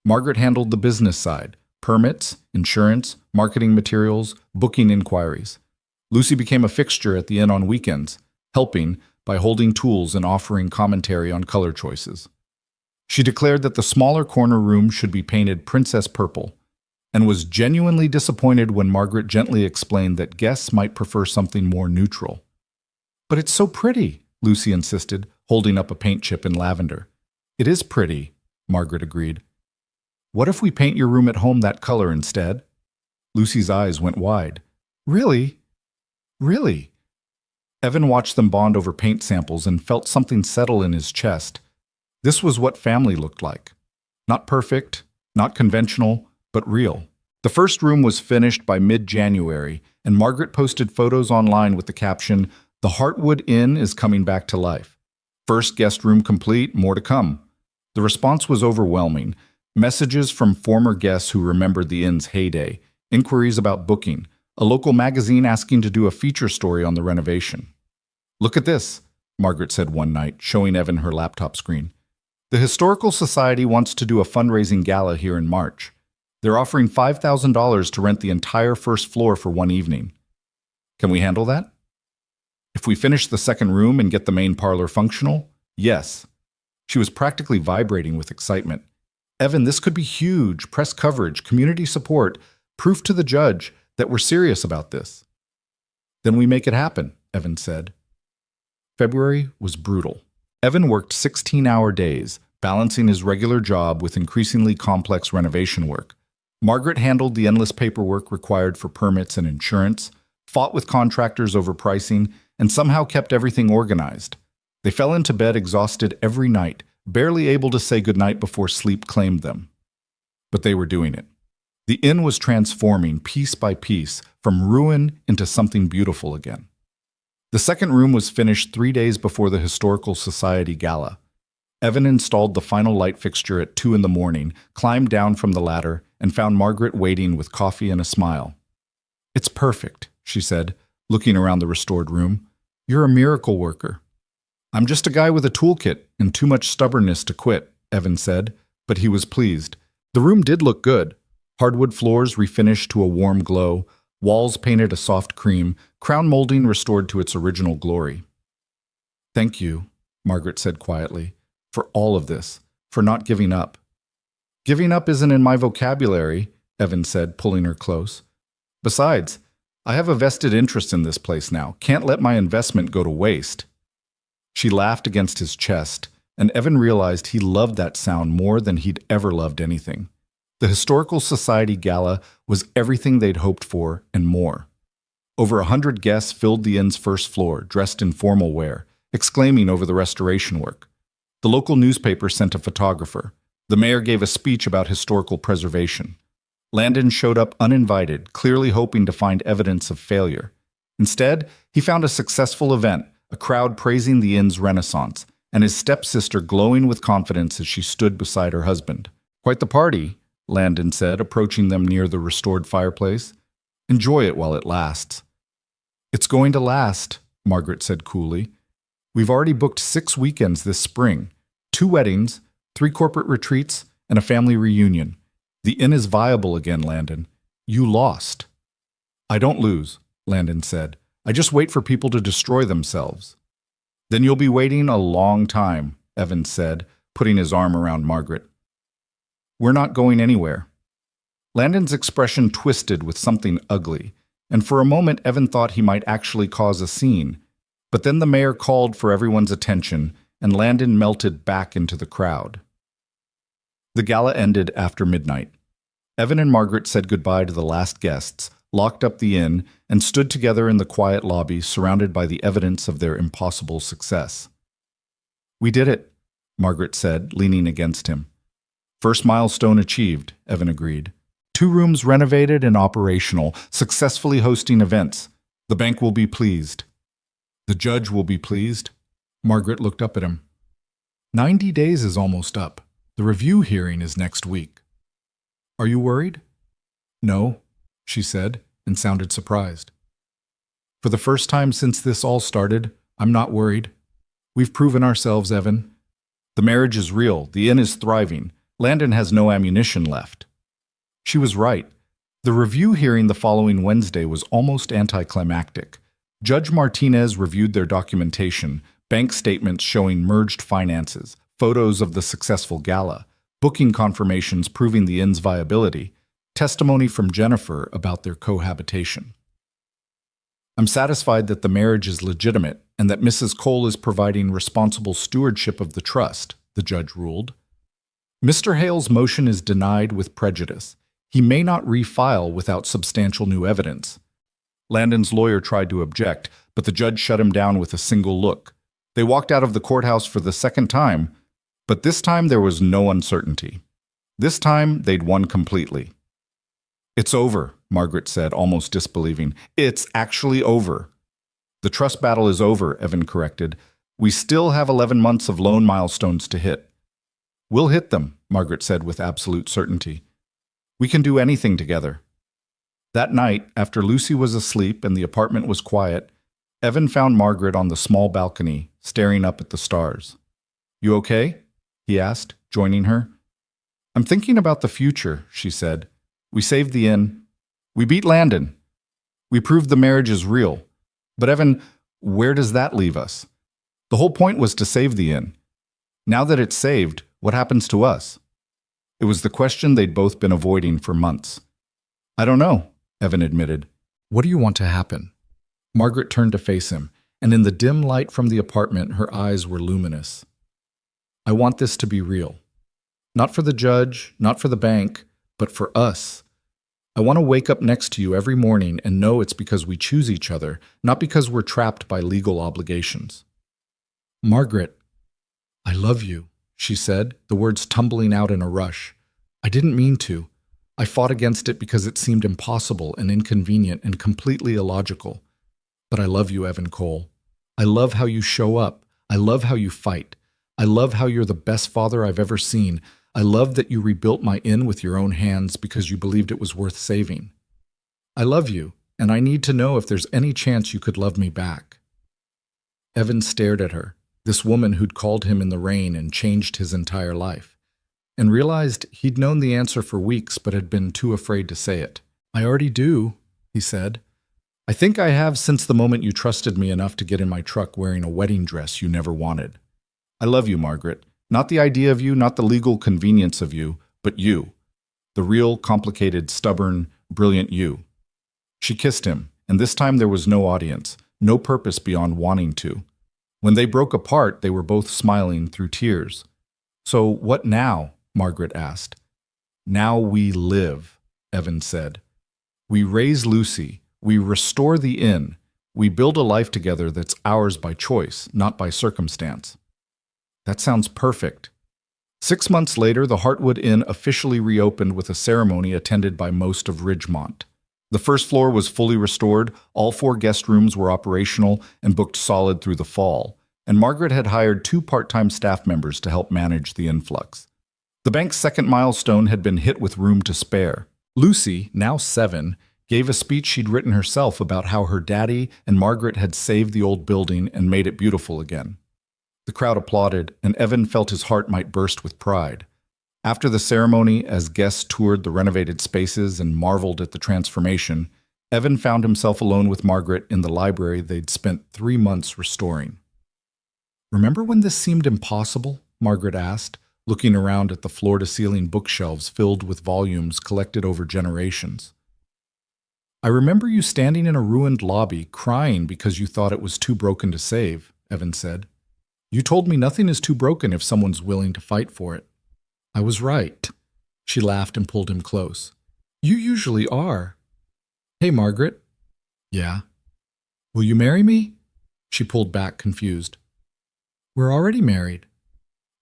Margaret handled the business side, permits, insurance, marketing materials, booking inquiries. Lucy became a fixture at the inn on weekends, helping by holding tools and offering commentary on color choices. She declared that the smaller corner room should be painted princess purple, and was genuinely disappointed when Margaret gently explained that guests might prefer something more neutral. But it's so pretty, Lucy insisted, holding up a paint chip in lavender. It is pretty, Margaret agreed. What if we paint your room at home that color instead? Lucy's eyes went wide. Really? Really? Evan watched them bond over paint samples and felt something settle in his chest. This was what family looked like. Not perfect, not conventional, but real. The first room was finished by mid-January, and Margaret posted photos online with the caption, "The Heartwood Inn is coming back to life. First guest room complete, more to come." The response was overwhelming. Messages from former guests who remembered the inn's heyday, inquiries about booking, a local magazine asking to do a feature story on the renovation. "Look at this," Margaret said one night, showing Evan her laptop screen. "The Historical Society wants to do a fundraising gala here in March. They're offering $5,000 to rent the entire first floor for one evening. Can we handle that? If we finish the second room and get the main parlor functional, yes." She was practically vibrating with excitement. "Evan, this could be huge. Press coverage, community support, proof to the judge that we're serious about this." Then we make it happen, Evan said. February was brutal. Evan worked 16-hour days, balancing his regular job with increasingly complex renovation work. Margaret handled the endless paperwork required for permits and insurance, fought with contractors over pricing, and somehow kept everything organized. They fell into bed exhausted every night, barely able to say goodnight before sleep claimed them. But they were doing it. The inn was transforming piece by piece from ruin into something beautiful again. The second room was finished 3 days before the Historical Society Gala. Evan installed the final light fixture at 2 in the morning, climbed down from the ladder, and found Margaret waiting with coffee and a smile. "It's perfect," she said, looking around the restored room. "You're a miracle worker." "I'm just a guy with a toolkit and too much stubbornness to quit," Evan said, but he was pleased. The room did look good. Hardwood floors refinished to a warm glow, walls painted a soft cream, crown molding restored to its original glory. "Thank you," Margaret said quietly, "for all of this, for not giving up." "Giving up isn't in my vocabulary," Evan said, pulling her close. "Besides, I have a vested interest in this place now. Can't let my investment go to waste." She laughed against his chest, and Evan realized he loved that sound more than he'd ever loved anything. The Historical Society Gala was everything they'd hoped for and more. Over 100 guests filled the inn's first floor, dressed in formal wear, exclaiming over the restoration work. The local newspaper sent a photographer. The mayor gave a speech about historical preservation. Landon showed up uninvited, clearly hoping to find evidence of failure. Instead, he found a successful event, a crowd praising the inn's renaissance, and his stepsister glowing with confidence as she stood beside her husband. "Quite the party," Landon said, approaching them near the restored fireplace. "Enjoy it while it lasts." "It's going to last," Margaret said coolly. "We've already booked 6 weekends this spring, 2 weddings, 3 corporate retreats, and a family reunion. The inn is viable again, Landon. You lost." "I don't lose," Landon said. "I just wait for people to destroy themselves." "Then you'll be waiting a long time," Evan said, putting his arm around Margaret. "We're not going anywhere." Landon's expression twisted with something ugly, and for a moment Evan thought he might actually cause a scene. But then the mayor called for everyone's attention, and Landon melted back into the crowd. The gala ended after midnight. Evan and Margaret said goodbye to the last guests, locked up the inn, and stood together in the quiet lobby surrounded by the evidence of their impossible success. "We did it," Margaret said, leaning against him. "First milestone achieved," Evan agreed. 2 rooms renovated and operational, successfully hosting events. The bank will be pleased. The judge will be pleased. Margaret looked up at him. 90 days is almost up. The review hearing is next week. Are you worried?" "No," she said, and sounded surprised. "For the first time since this all started, I'm not worried. We've proven ourselves, Evan. The marriage is real. The inn is thriving. Landon has no ammunition left." She was right. The review hearing the following Wednesday was almost anticlimactic. Judge Martinez reviewed their documentation, bank statements showing merged finances, photos of the successful gala, booking confirmations proving the inn's viability, testimony from Jennifer about their cohabitation. "I'm satisfied that the marriage is legitimate and that Mrs. Cole is providing responsible stewardship of the trust," the judge ruled. "Mr. Hale's motion is denied with prejudice. He may not refile without substantial new evidence." Landon's lawyer tried to object, but the judge shut him down with a single look. They walked out of the courthouse for the second time, but this time there was no uncertainty. This time they'd won completely. "It's over," Margaret said, almost disbelieving. "It's actually over." "The trust battle is over," Evan corrected. "We still have 11 months of loan milestones to hit." "We'll hit them," Margaret said with absolute certainty. "We can do anything together." That night, after Lucy was asleep and the apartment was quiet, Evan found Margaret on the small balcony, staring up at the stars. "You okay?" he asked, joining her. "I'm thinking about the future," she said. "We saved the inn. We beat Landon. We proved the marriage is real. But Evan, where does that leave us? The whole point was to save the inn. Now that it's saved, what happens to us?" It was the question they'd both been avoiding for months. "I don't know," Evan admitted. "What do you want to happen?" Margaret turned to face him, and in the dim light from the apartment, her eyes were luminous. I want this to be real. Not for the judge, not for the bank, but for us. I want to wake up next to you every morning and know it's because we choose each other, not because we're trapped by legal obligations. Margaret, I love you, she said, the words tumbling out in a rush. I didn't mean to. I fought against it because it seemed impossible and inconvenient and completely illogical. But I love you, Evan Cole. I love how you show up. I love how you fight. I love how you're the best father I've ever seen. I love that you rebuilt my inn with your own hands because you believed it was worth saving. I love you, and I need to know if there's any chance you could love me back. Evan stared at her, this woman who'd called him in the rain and changed his entire life, and realized he'd known the answer for weeks but had been too afraid to say it. I already do, he said. I think I have since the moment you trusted me enough to get in my truck wearing a wedding dress you never wanted. I love you, Margaret. Not the idea of you, not the legal convenience of you, but you. The real, complicated, stubborn, brilliant you. She kissed him, and this time there was no audience, no purpose beyond wanting to. When they broke apart, they were both smiling through tears. So what now? Margaret asked. Now we live, Evan said. We raise Lucy. We restore the inn. We build a life together that's ours by choice, not by circumstance. That sounds perfect. 6 months later, the Heartwood Inn officially reopened with a ceremony attended by most of Ridgemont. The first floor was fully restored, all 4 guest rooms were operational and booked solid through the fall, and Margaret had hired 2 part-time staff members to help manage the influx. The bank's second milestone had been hit with room to spare. Lucy, now 7, gave a speech she'd written herself about how her daddy and Margaret had saved the old building and made it beautiful again. The crowd applauded, and Evan felt his heart might burst with pride. After the ceremony, as guests toured the renovated spaces and marveled at the transformation, Evan found himself alone with Margaret in the library they'd spent 3 months restoring. Remember when this seemed impossible? Margaret asked, looking around at the floor-to-ceiling bookshelves filled with volumes collected over generations. I remember you standing in a ruined lobby, crying because you thought it was too broken to save, Evan said. You told me nothing is too broken if someone's willing to fight for it. I was right. She laughed and pulled him close. You usually are. Hey, Margaret. Yeah. Will you marry me? She pulled back, confused. We're already married.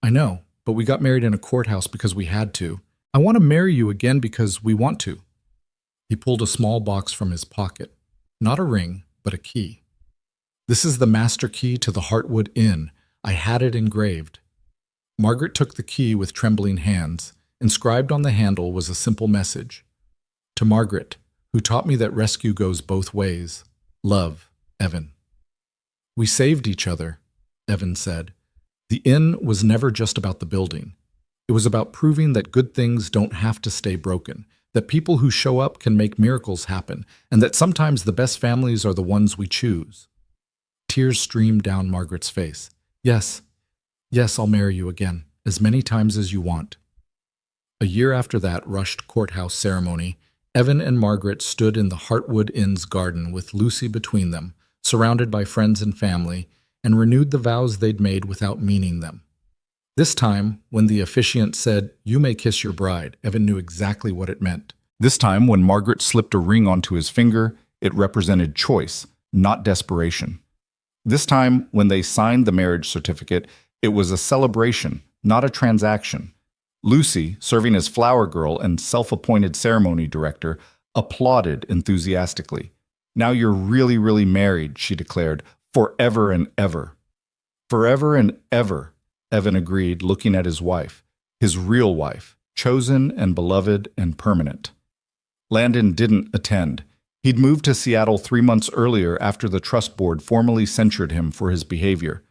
I know, but we got married in a courthouse because we had to. I want to marry you again because we want to. He pulled a small box from his pocket. Not a ring, but a key. This is the master key to the Heartwood Inn. I had it engraved. Margaret took the key with trembling hands. Inscribed on the handle was a simple message. To Margaret, who taught me that rescue goes both ways. Love, Evan. We saved each other, Evan said. The inn was never just about the building. It was about proving that good things don't have to stay broken, that people who show up can make miracles happen, and that sometimes the best families are the ones we choose. Tears streamed down Margaret's face. Yes, I'll marry you again, as many times as you want. A year after that rushed courthouse ceremony, Evan and Margaret stood in the Heartwood Inn's garden with Lucy between them, surrounded by friends and family, and renewed the vows they'd made without meaning them. This time, when the officiant said, "You may kiss your bride," Evan knew exactly what it meant. This time, when Margaret slipped a ring onto his finger, it represented choice, not desperation. This time, when they signed the marriage certificate, it was a celebration, not a transaction. Lucy, serving as flower girl and self-appointed ceremony director, applauded enthusiastically. Now you're really, really married, she declared, forever and ever. Forever and ever, Evan agreed, looking at his wife, his real wife, chosen and beloved and permanent. Landon didn't attend. He'd moved to Seattle 3 months earlier after the trust board formally censured him for his behavior.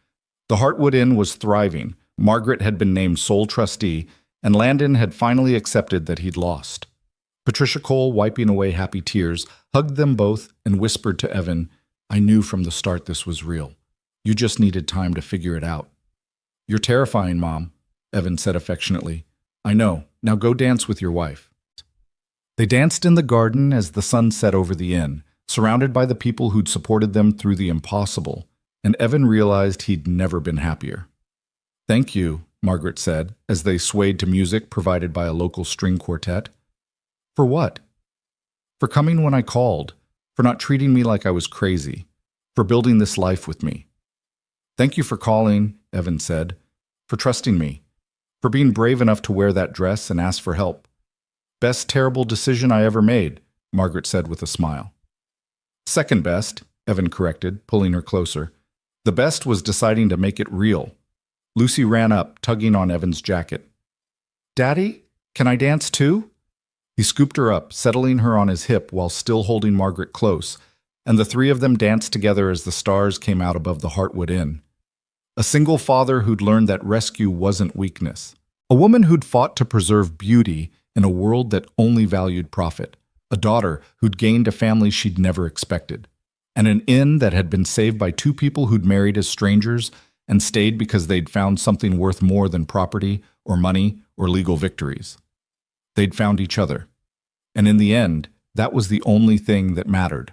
The Heartwood Inn was thriving, Margaret had been named sole trustee, and Landon had finally accepted that he'd lost. Patricia Cole, wiping away happy tears, hugged them both and whispered to Evan, "I knew from the start this was real. You just needed time to figure it out." "You're terrifying, Mom," Evan said affectionately. "I know. Now go dance with your wife." They danced in the garden as the sun set over the inn, surrounded by the people who'd supported them through the impossible, and Evan realized he'd never been happier. "Thank you," Margaret said, as they swayed to music provided by a local string quartet. "For what?" "For coming when I called, for not treating me like I was crazy, for building this life with me." "Thank you for calling," Evan said, "for trusting me, for being brave enough to wear that dress and ask for help. Best terrible decision I ever made," Margaret said with a smile. "Second best," Evan corrected, pulling her closer. "The best was deciding to make it real." Lucy ran up, tugging on Evan's jacket. "Daddy, can I dance too?" He scooped her up, settling her on his hip while still holding Margaret close, and the three of them danced together as the stars came out above the Heartwood Inn. A single father who'd learned that rescue wasn't weakness. A woman who'd fought to preserve beauty in a world that only valued profit. A daughter who'd gained a family she'd never expected. And an inn that had been saved by two people who'd married as strangers and stayed because they'd found something worth more than property or money or legal victories. They'd found each other. And in the end, that was the only thing that mattered.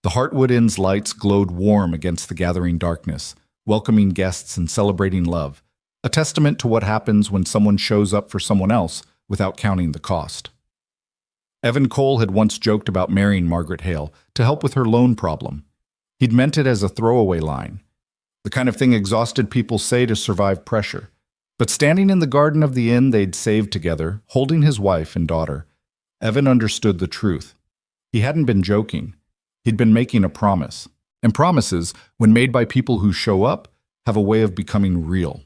The Heartwood Inn's lights glowed warm against the gathering darkness, welcoming guests and celebrating love, a testament to what happens when someone shows up for someone else without counting the cost. Evan Cole had once joked about marrying Margaret Hale to help with her loan problem. He'd meant it as a throwaway line, the kind of thing exhausted people say to survive pressure. But standing in the garden of the inn they'd saved together, holding his wife and daughter, Evan understood the truth. He hadn't been joking. He'd been making a promise. And promises, when made by people who show up, have a way of becoming real.